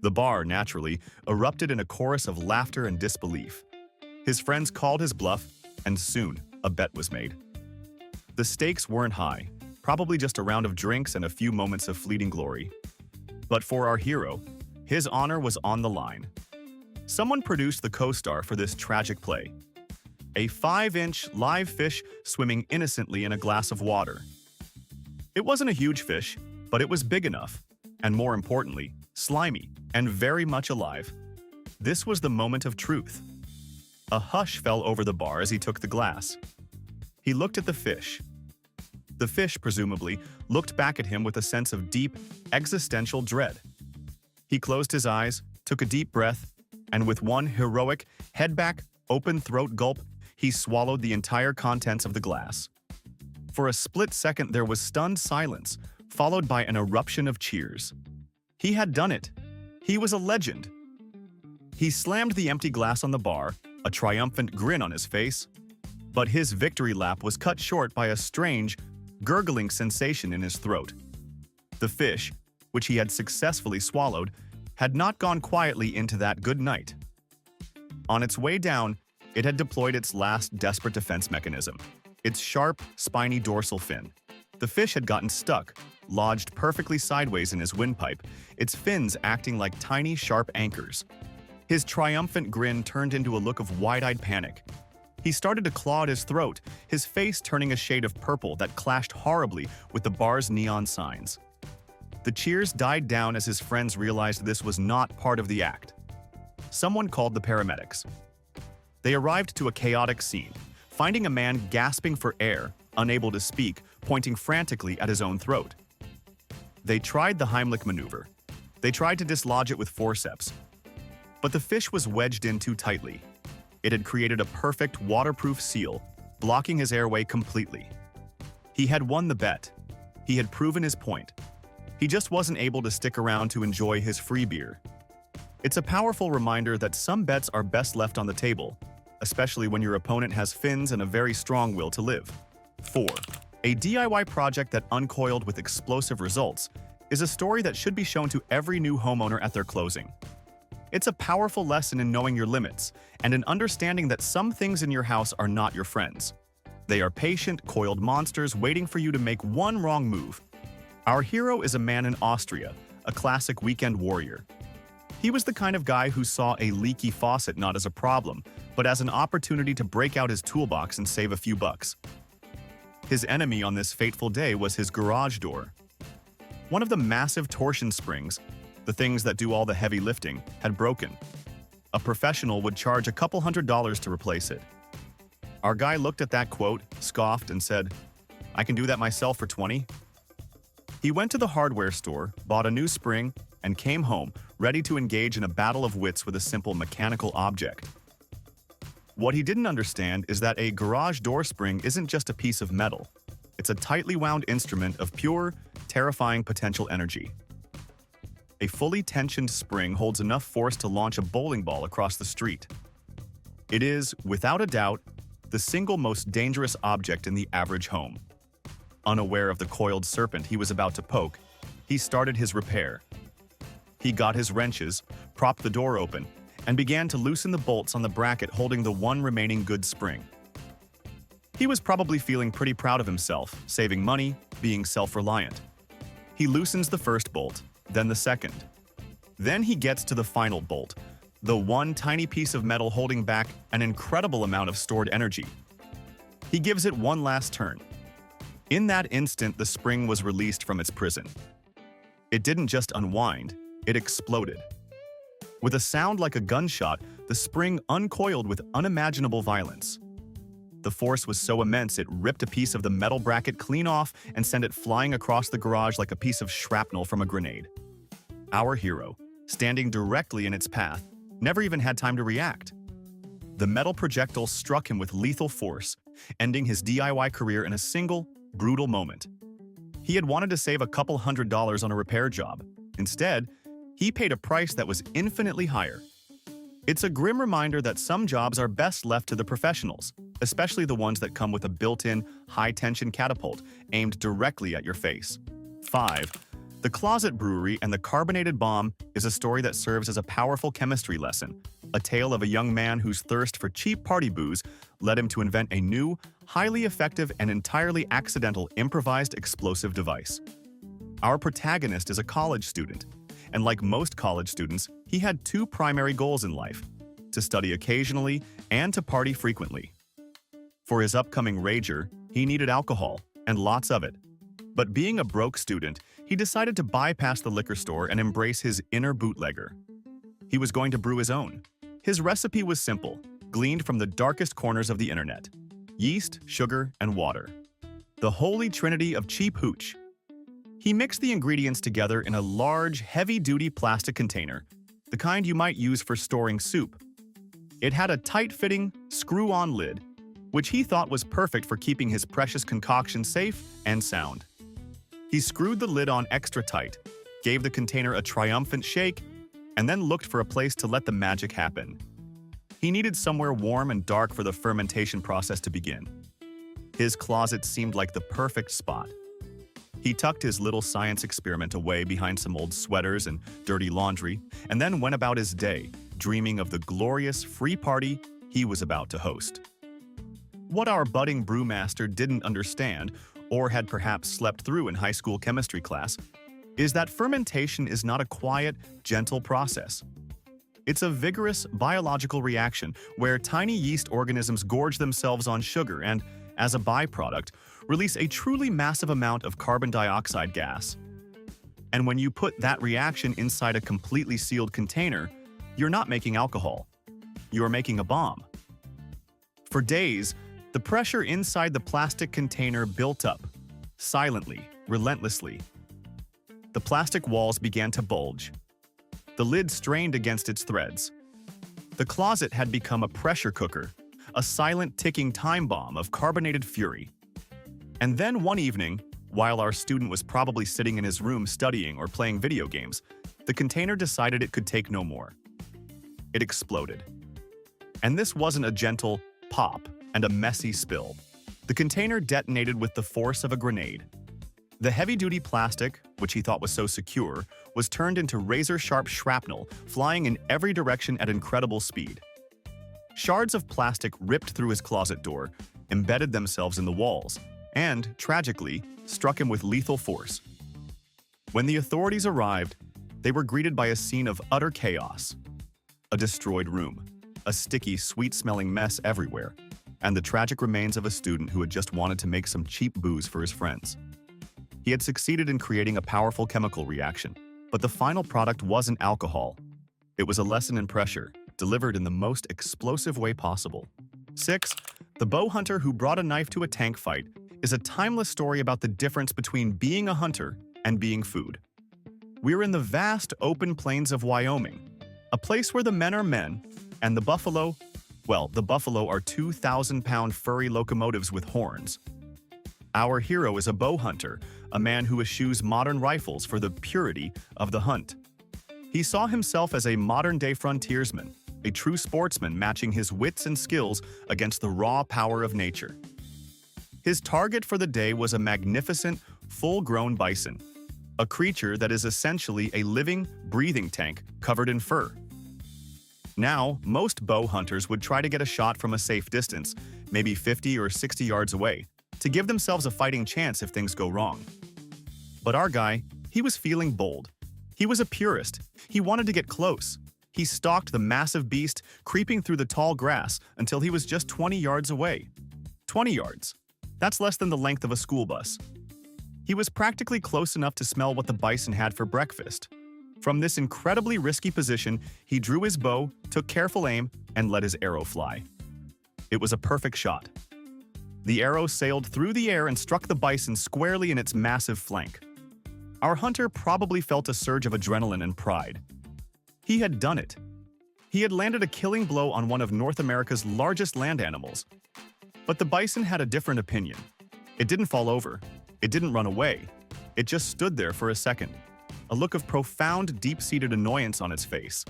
The bar, naturally, erupted in a chorus of laughter and disbelief. His friends called his bluff, and soon a bet was made. The stakes weren't high, probably just a round of drinks and a few moments of fleeting glory. But for our hero, his honor was on the line. Someone produced the co-star for this tragic play. A 5-inch live fish swimming innocently in a glass of water. It wasn't a huge fish, but it was big enough, and more importantly, slimy and very much alive. This was the moment of truth. A hush fell over the bar as he took the glass. He looked at the fish. The fish, presumably, looked back at him with a sense of deep, existential dread. He closed his eyes, took a deep breath, and with one heroic, head-back, open-throat gulp, he swallowed the entire contents of the glass. For a split second there was stunned silence, followed by an eruption of cheers. He had done it. He was a legend. He slammed the empty glass on the bar, a triumphant grin on his face. But his victory lap was cut short by a strange, gurgling sensation in his throat. The fish, which he had successfully swallowed, had not gone quietly into that good night. On its way down, it had deployed its last desperate defense mechanism, its sharp, spiny dorsal fin. The fish had gotten stuck, lodged perfectly sideways in his windpipe, its fins acting like tiny, sharp anchors. His triumphant grin turned into a look of wide-eyed panic. He started to claw at his throat, his face turning a shade of purple that clashed horribly with the bar's neon signs. The cheers died down as his friends realized this was not part of the act. Someone called the paramedics. They arrived to a chaotic scene, finding a man gasping for air, unable to speak, pointing frantically at his own throat. They tried the Heimlich maneuver. They tried to dislodge it with forceps. But the fish was wedged in too tightly. It had created a perfect waterproof seal, blocking his airway completely. He had won the bet. He had proven his point. He just wasn't able to stick around to enjoy his free beer. It's a powerful reminder that some bets are best left on the table, especially when your opponent has fins and a very strong will to live. 4. A DIY project that uncoiled with explosive results is a story that should be shown to every new homeowner at their closing. It's a powerful lesson in knowing your limits and in understanding that some things in your house are not your friends. They are patient, coiled monsters waiting for you to make one wrong move. Our hero is a man in Austria, a classic weekend warrior. He was the kind of guy who saw a leaky faucet not as a problem, but as an opportunity to break out his toolbox and save a few bucks. His enemy on this fateful day was his garage door. One of the massive torsion springs, the things that do all the heavy lifting, had broken. A professional would charge a couple $100s to replace it. Our guy looked at that quote, scoffed, and said, "I can do that myself for 20." He went to the hardware store, bought a new spring, and came home, ready to engage in a battle of wits with a simple mechanical object. What he didn't understand is that a garage door spring isn't just a piece of metal. It's a tightly wound instrument of pure, terrifying potential energy. A fully tensioned spring holds enough force to launch a bowling ball across the street. It is, without a doubt, the single most dangerous object in the average home. Unaware of the coiled serpent he was about to poke, he started his repair. He got his wrenches, propped the door open, and began to loosen the bolts on the bracket holding the one remaining good spring. He was probably feeling pretty proud of himself, saving money, being self-reliant. He loosens the first bolt, then the second. Then he gets to the final bolt, the one tiny piece of metal holding back an incredible amount of stored energy. He gives it one last turn. In that instant, the spring was released from its prison. It didn't just unwind, it exploded. With a sound like a gunshot, the spring uncoiled with unimaginable violence. The force was so immense it ripped a piece of the metal bracket clean off and sent it flying across the garage like a piece of shrapnel from a grenade. Our hero, standing directly in its path, never even had time to react. The metal projectile struck him with lethal force, ending his DIY career in a single, brutal moment. He had wanted to save a couple $100s on a repair job. Instead, he paid a price that was infinitely higher. It's a grim reminder that some jobs are best left to the professionals, especially the ones that come with a built-in, high-tension catapult aimed directly at your face. 5. The Closet Brewery and the Carbonated Bomb is a story that serves as a powerful chemistry lesson, a tale of a young man whose thirst for cheap party booze led him to invent a new, highly effective and entirely accidental improvised explosive device. Our protagonist is a college student, and like most college students, he had two primary goals in life: to study occasionally and to party frequently. For his upcoming rager, he needed alcohol, and lots of it. But being a broke student, he decided to bypass the liquor store and embrace his inner bootlegger. He was going to brew his own. His recipe was simple, gleaned from the darkest corners of the internet: yeast, sugar, and water. The holy trinity of cheap hooch. He mixed the ingredients together in a large, heavy-duty plastic container, the kind you might use for storing soup. It had a tight-fitting, screw-on lid, which he thought was perfect for keeping his precious concoction safe and sound. He screwed the lid on extra tight, gave the container a triumphant shake, and then looked for a place to let the magic happen. He needed somewhere warm and dark for the fermentation process to begin. His closet seemed like the perfect spot. He tucked his little science experiment away behind some old sweaters and dirty laundry, and then went about his day, dreaming of the glorious free party he was about to host. What our budding brewmaster didn't understand, or had perhaps slept through in high school chemistry class, is that fermentation is not a quiet, gentle process. It's a vigorous biological reaction where tiny yeast organisms gorge themselves on sugar and, as a byproduct, release a truly massive amount of carbon dioxide gas. And when you put that reaction inside a completely sealed container, you're not making alcohol. You're making a bomb. For days, the pressure inside the plastic container built up, silently, relentlessly. The plastic walls began to bulge. The lid strained against its threads. The closet had become a pressure cooker, a silent ticking time bomb of carbonated fury. And then one evening, while our student was probably sitting in his room studying or playing video games, the container decided it could take no more. It exploded. And this wasn't a gentle pop and a messy spill. The container detonated with the force of a grenade. The heavy-duty plastic, which he thought was so secure, was turned into razor-sharp shrapnel, flying in every direction at incredible speed. Shards of plastic ripped through his closet door, embedded themselves in the walls, and, tragically, struck him with lethal force. When the authorities arrived, they were greeted by a scene of utter chaos. A destroyed room, a sticky, sweet-smelling mess everywhere, and the tragic remains of a student who had just wanted to make some cheap booze for his friends. He had succeeded in creating a powerful chemical reaction, but the final product wasn't alcohol. It was a lesson in pressure, delivered in the most explosive way possible. 6. The bow hunter who brought a knife to a tank fight is a timeless story about the difference between being a hunter and being food. We're in the vast open plains of Wyoming, a place where the men are men, and the buffalo, well, the buffalo are 2,000-pound furry locomotives with horns. Our hero is a bow hunter, a man who eschews modern rifles for the purity of the hunt. He saw himself as a modern-day frontiersman, a true sportsman matching his wits and skills against the raw power of nature. His target for the day was a magnificent, full-grown bison, a creature that is essentially a living, breathing tank covered in fur. Now, most bow hunters would try to get a shot from a safe distance, maybe 50 or 60 yards away, to give themselves a fighting chance if things go wrong. But our guy, he was feeling bold. He was a purist. He wanted to get close. He stalked the massive beast, creeping through the tall grass until he was just 20 yards away. 20 yards. That's less than the length of a school bus. He was practically close enough to smell what the bison had for breakfast. From this incredibly risky position, he drew his bow, took careful aim, and let his arrow fly. It was a perfect shot. The arrow sailed through the air and struck the bison squarely in its massive flank. Our hunter probably felt a surge of adrenaline and pride. He had done it. He had landed a killing blow on one of North America's largest land animals. But the bison had a different opinion. It didn't fall over. It didn't run away. It just stood there for a second, a look of profound, deep-seated annoyance on its face.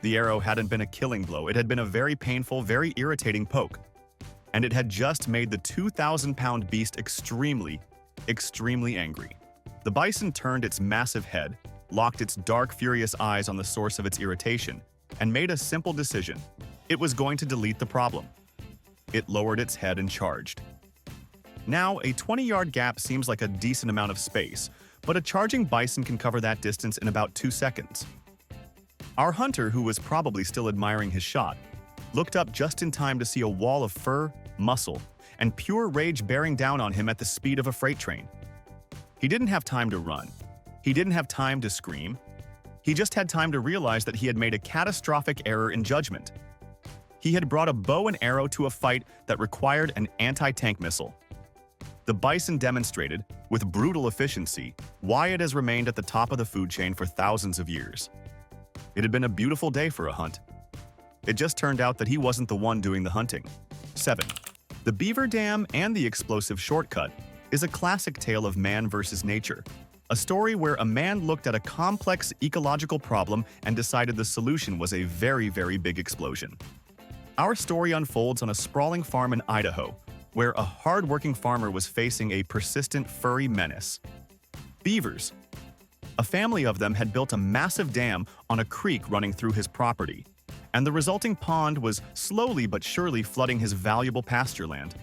The arrow hadn't been a killing blow. It had been a very painful, very irritating poke. And it had just made the 2,000-pound beast extremely, extremely angry. The bison turned its massive head, locked its dark, furious eyes on the source of its irritation, and made a simple decision. It was going to delete the problem. It lowered its head and charged. Now, a 20-yard gap seems like a decent amount of space, but a charging bison can cover that distance in about 2 seconds. Our hunter, who was probably still admiring his shot, looked up just in time to see a wall of fur, muscle, and pure rage bearing down on him at the speed of a freight train. He didn't have time to run. He didn't have time to scream. He just had time to realize that he had made a catastrophic error in judgment. He had brought a bow and arrow to a fight that required an anti-tank missile. The bison demonstrated, with brutal efficiency, why it has remained at the top of the food chain for thousands of years. It had been a beautiful day for a hunt. It just turned out that he wasn't the one doing the hunting. 7. The Beaver Dam and the Explosive Shortcut is a classic tale of man versus nature, a story where a man looked at a complex ecological problem and decided the solution was a very, very big explosion. Our story unfolds on a sprawling farm in Idaho, where a hard-working farmer was facing a persistent furry menace. Beavers. A family of them had built a massive dam on a creek running through his property, and the resulting pond was slowly but surely flooding his valuable pasture land.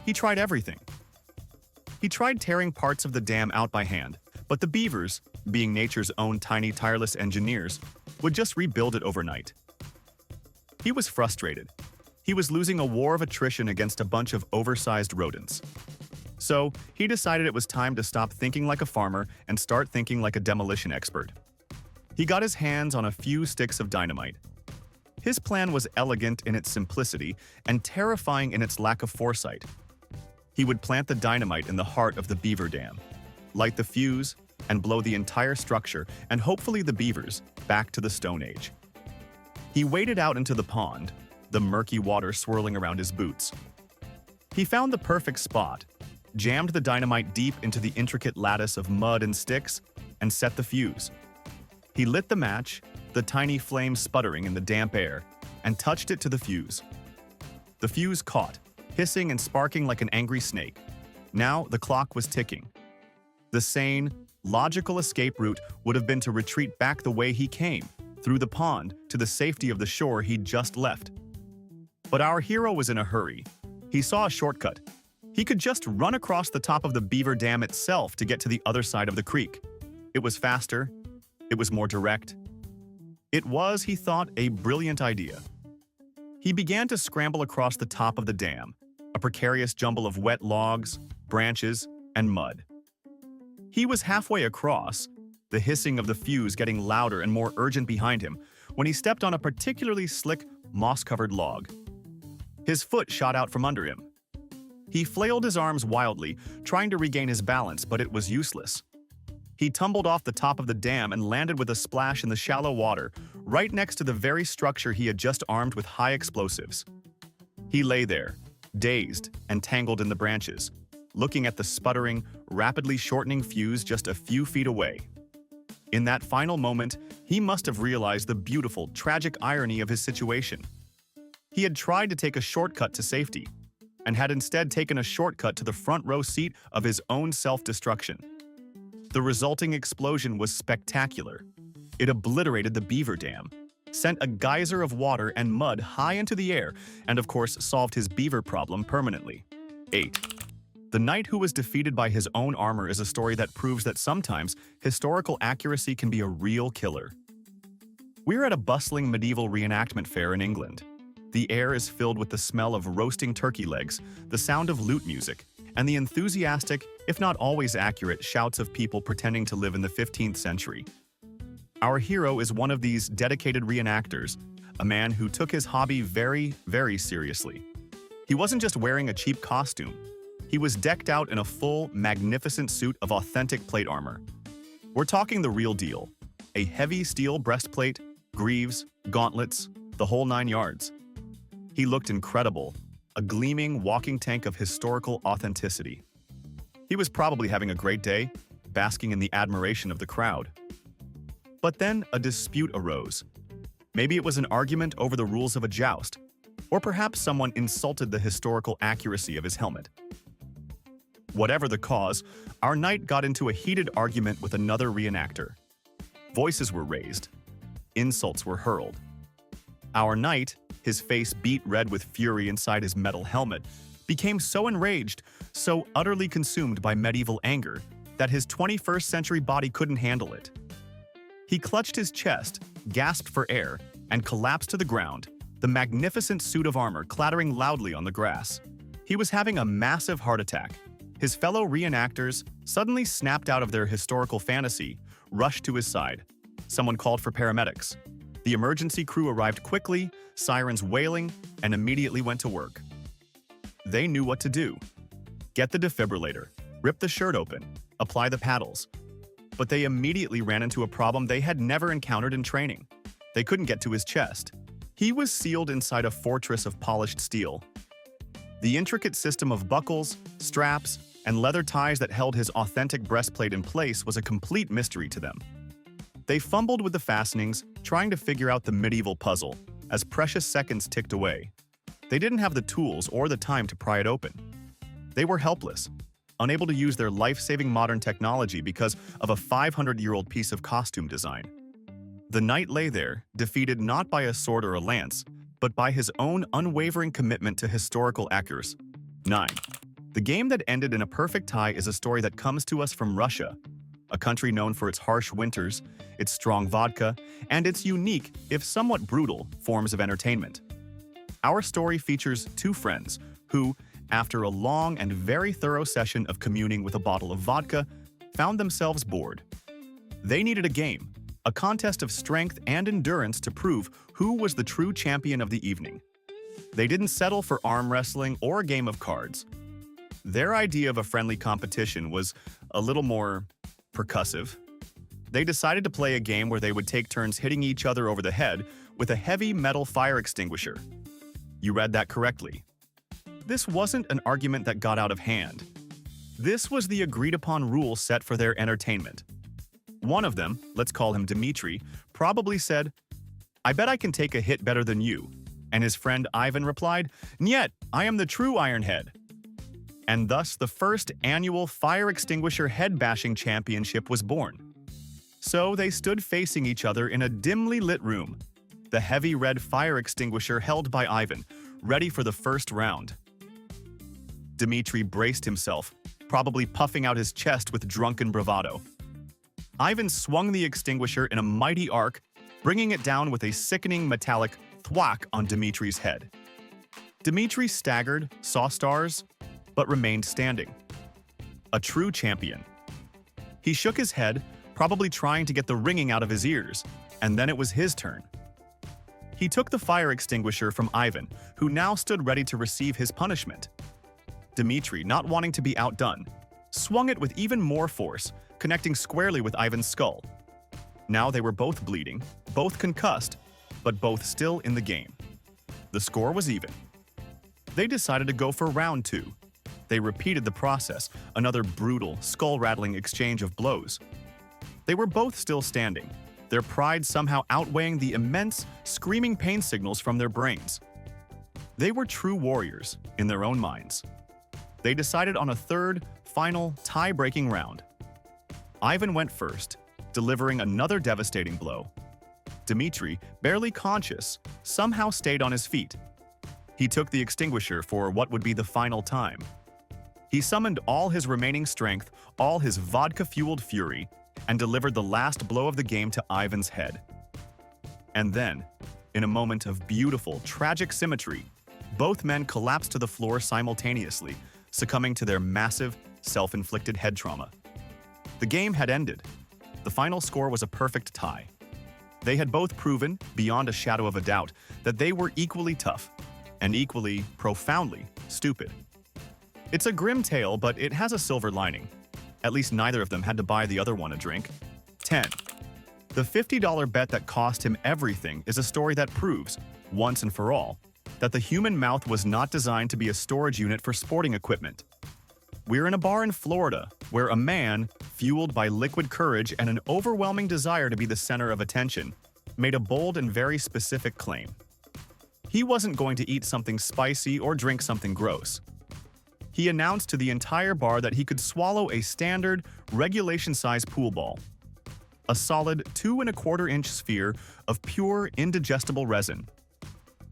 He tried everything. He tried tearing parts of the dam out by hand, but the beavers, being nature's own tiny, tireless engineers, would just rebuild it overnight. He was frustrated. He was losing a war of attrition against a bunch of oversized rodents. So, he decided it was time to stop thinking like a farmer and start thinking like a demolition expert. He got his hands on a few sticks of dynamite. His plan was elegant in its simplicity and terrifying in its lack of foresight. He would plant the dynamite in the heart of the beaver dam, light the fuse, and blow the entire structure and hopefully the beavers back to the Stone Age. He waded out into the pond, the murky water swirling around his boots. He found the perfect spot, jammed the dynamite deep into the intricate lattice of mud and sticks, and set the fuse. He lit the match, the tiny flame sputtering in the damp air, and touched it to the fuse. The fuse caught, hissing and sparking like an angry snake. Now the clock was ticking. The sane, logical escape route would have been to retreat back the way he came, through the pond to the safety of the shore he'd just left. But our hero was in a hurry. He saw a shortcut. He could just run across the top of the beaver dam itself to get to the other side of the creek. It was faster. It was more direct. It was, he thought, a brilliant idea. He began to scramble across the top of the dam, a precarious jumble of wet logs, branches, and mud. He was halfway across, the hissing of the fuse getting louder and more urgent behind him, when he stepped on a particularly slick, moss-covered log. His foot shot out from under him. He flailed his arms wildly, trying to regain his balance, but it was useless. He tumbled off the top of the dam and landed with a splash in the shallow water, right next to the very structure he had just armed with high explosives. He lay there, dazed and tangled in the branches, looking at the sputtering, rapidly shortening fuse just a few feet away. In that final moment, he must have realized the beautiful, tragic irony of his situation. He had tried to take a shortcut to safety, and had instead taken a shortcut to the front row seat of his own self-destruction. The resulting explosion was spectacular. It obliterated the beaver dam, sent a geyser of water and mud high into the air, and of course solved his beaver problem permanently. 8. The knight who was defeated by his own armor is a story that proves that sometimes historical accuracy can be a real killer. We're at a bustling medieval reenactment fair in England. The air is filled with the smell of roasting turkey legs, the sound of lute music, and the enthusiastic, if not always accurate, shouts of people pretending to live in the 15th century. Our hero is one of these dedicated reenactors, a man who took his hobby very, very seriously. He wasn't just wearing a cheap costume. He was decked out in a full, magnificent suit of authentic plate armor. We're talking the real deal. A heavy steel breastplate, greaves, gauntlets, the whole 9 yards. He looked incredible, a gleaming walking tank of historical authenticity. He was probably having a great day, basking in the admiration of the crowd. But then a dispute arose. Maybe it was an argument over the rules of a joust, or perhaps someone insulted the historical accuracy of his helmet. Whatever the cause, our knight got into a heated argument with another reenactor. Voices were raised. Insults were hurled. Our knight, his face beet red with fury inside his metal helmet, became so enraged, so utterly consumed by medieval anger, that his 21st century body couldn't handle it. He clutched his chest, gasped for air, and collapsed to the ground, the magnificent suit of armor clattering loudly on the grass. He was having a massive heart attack. His fellow reenactors suddenly snapped out of their historical fantasy, rushed to his side. Someone called for paramedics. The emergency crew arrived quickly, sirens wailing, and immediately went to work. They knew what to do. Get the defibrillator, rip the shirt open, apply the paddles. But they immediately ran into a problem they had never encountered in training. They couldn't get to his chest. He was sealed inside a fortress of polished steel. The intricate system of buckles, straps, and leather ties that held his authentic breastplate in place was a complete mystery to them. They fumbled with the fastenings, trying to figure out the medieval puzzle, as precious seconds ticked away. They didn't have the tools or the time to pry it open. They were helpless, unable to use their life-saving modern technology because of a 500-year-old piece of costume design. The knight lay there, defeated not by a sword or a lance, but by his own unwavering commitment to historical accuracy. 9. The game that ended in a perfect tie is a story that comes to us from Russia, a country known for its harsh winters, its strong vodka, and its unique, if somewhat brutal, forms of entertainment. Our story features two friends who, after a long and very thorough session of communing with a bottle of vodka, found themselves bored. They needed a game, a contest of strength and endurance to prove who was the true champion of the evening. They didn't settle for arm wrestling or a game of cards. Their idea of a friendly competition was a little more percussive. They decided to play a game where they would take turns hitting each other over the head with a heavy metal fire extinguisher. You read that correctly. This wasn't an argument that got out of hand. This was the agreed-upon rule set for their entertainment. One of them, let's call him Dmitri, probably said, "I bet I can take a hit better than you." And his friend Ivan replied, "Niet, I am the true Ironhead." And thus the first annual fire extinguisher head-bashing championship was born. So they stood facing each other in a dimly lit room, the heavy red fire extinguisher held by Ivan, ready for the first round. Dmitri braced himself, probably puffing out his chest with drunken bravado. Ivan swung the extinguisher in a mighty arc, bringing it down with a sickening metallic thwack on Dmitri's head. Dmitri staggered, saw stars, but remained standing. A true champion. He shook his head, probably trying to get the ringing out of his ears, and then it was his turn. He took the fire extinguisher from Ivan, who now stood ready to receive his punishment. Dmitri, not wanting to be outdone, swung it with even more force, connecting squarely with Ivan's skull. Now they were both bleeding, both concussed, but both still in the game. The score was even. They decided to go for round 2. They repeated the process, another brutal, skull-rattling exchange of blows. They were both still standing, their pride somehow outweighing the immense, screaming pain signals from their brains. They were true warriors in their own minds. They decided on a third, final, tie-breaking round. Ivan went first, delivering another devastating blow. Dmitri, barely conscious, somehow stayed on his feet. He took the extinguisher for what would be the final time. He summoned all his remaining strength, all his vodka-fueled fury, and delivered the last blow of the game to Ivan's head. And then, in a moment of beautiful, tragic symmetry, both men collapsed to the floor simultaneously, succumbing to their massive, self-inflicted head trauma. The game had ended. The final score was a perfect tie. They had both proven, beyond a shadow of a doubt, that they were equally tough and equally, profoundly, stupid. It's a grim tale, but it has a silver lining. At least neither of them had to buy the other one a drink. 10. The $50 bet that cost him everything is a story that proves, once and for all, that the human mouth was not designed to be a storage unit for sporting equipment. We're in a bar in Florida, where a man, fueled by liquid courage and an overwhelming desire to be the center of attention, made a bold and very specific claim. He wasn't going to eat something spicy or drink something gross. He announced to the entire bar that he could swallow a standard, regulation-size pool ball, a solid 2¼ inch sphere of pure, indigestible resin.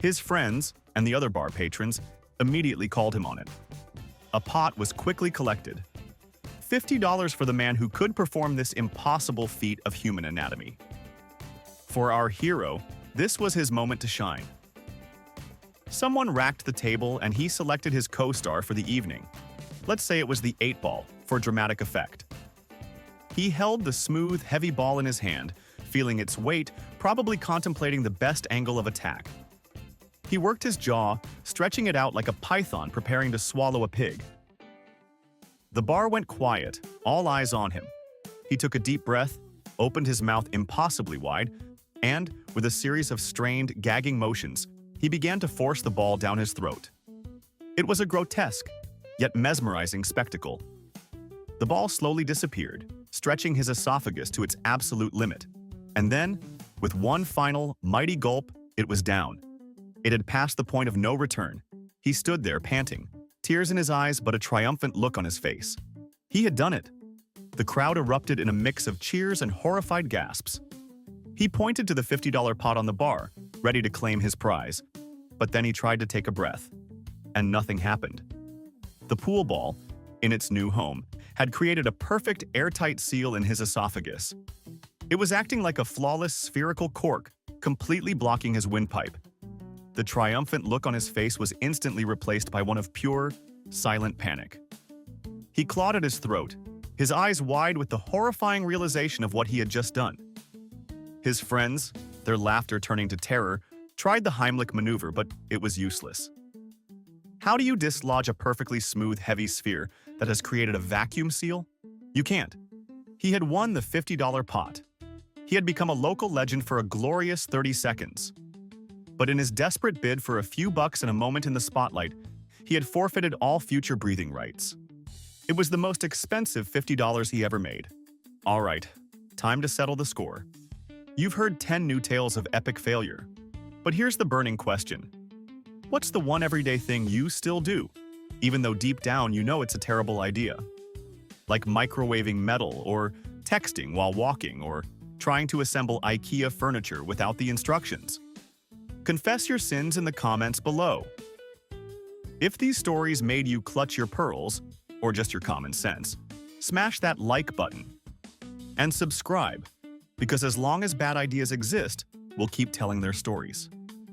His friends, and the other bar patrons, immediately called him on it. A pot was quickly collected. $50 for the man who could perform this impossible feat of human anatomy. For our hero, this was his moment to shine. Someone racked the table and he selected his co-star for the evening. Let's say it was the 8-ball, for dramatic effect. He held the smooth, heavy ball in his hand, feeling its weight, probably contemplating the best angle of attack. He worked his jaw, stretching it out like a python preparing to swallow a pig. The bar went quiet, all eyes on him. He took a deep breath, opened his mouth impossibly wide, and, with a series of strained, gagging motions, he began to force the ball down his throat. It was a grotesque, yet mesmerizing spectacle. The ball slowly disappeared, stretching his esophagus to its absolute limit. And then, with one final, mighty gulp, it was down. It had passed the point of no return. He stood there, panting, tears in his eyes but a triumphant look on his face. He had done it. The crowd erupted in a mix of cheers and horrified gasps. He pointed to the $50 pot on the bar, ready to claim his prize. But then he tried to take a breath. And nothing happened. The pool ball, in its new home, had created a perfect airtight seal in his esophagus. It was acting like a flawless spherical cork, completely blocking his windpipe. The triumphant look on his face was instantly replaced by one of pure, silent panic. He clawed at his throat, his eyes wide with the horrifying realization of what he had just done. His friends, their laughter turning to terror, tried the Heimlich maneuver, but it was useless. How do you dislodge a perfectly smooth, heavy sphere that has created a vacuum seal? You can't. He had won the $50 pot. He had become a local legend for a glorious 30 seconds. But in his desperate bid for a few bucks and a moment in the spotlight, he had forfeited all future breathing rights. It was the most expensive $50 he ever made. All right, time to settle the score. You've heard 10 new tales of epic failure. But here's the burning question. What's the one everyday thing you still do, even though deep down you know it's a terrible idea? Like microwaving metal, or texting while walking, or trying to assemble IKEA furniture without the instructions. Confess your sins in the comments below. If these stories made you clutch your pearls, or just your common sense, smash that like button. And subscribe, because as long as bad ideas exist, we'll keep telling their stories.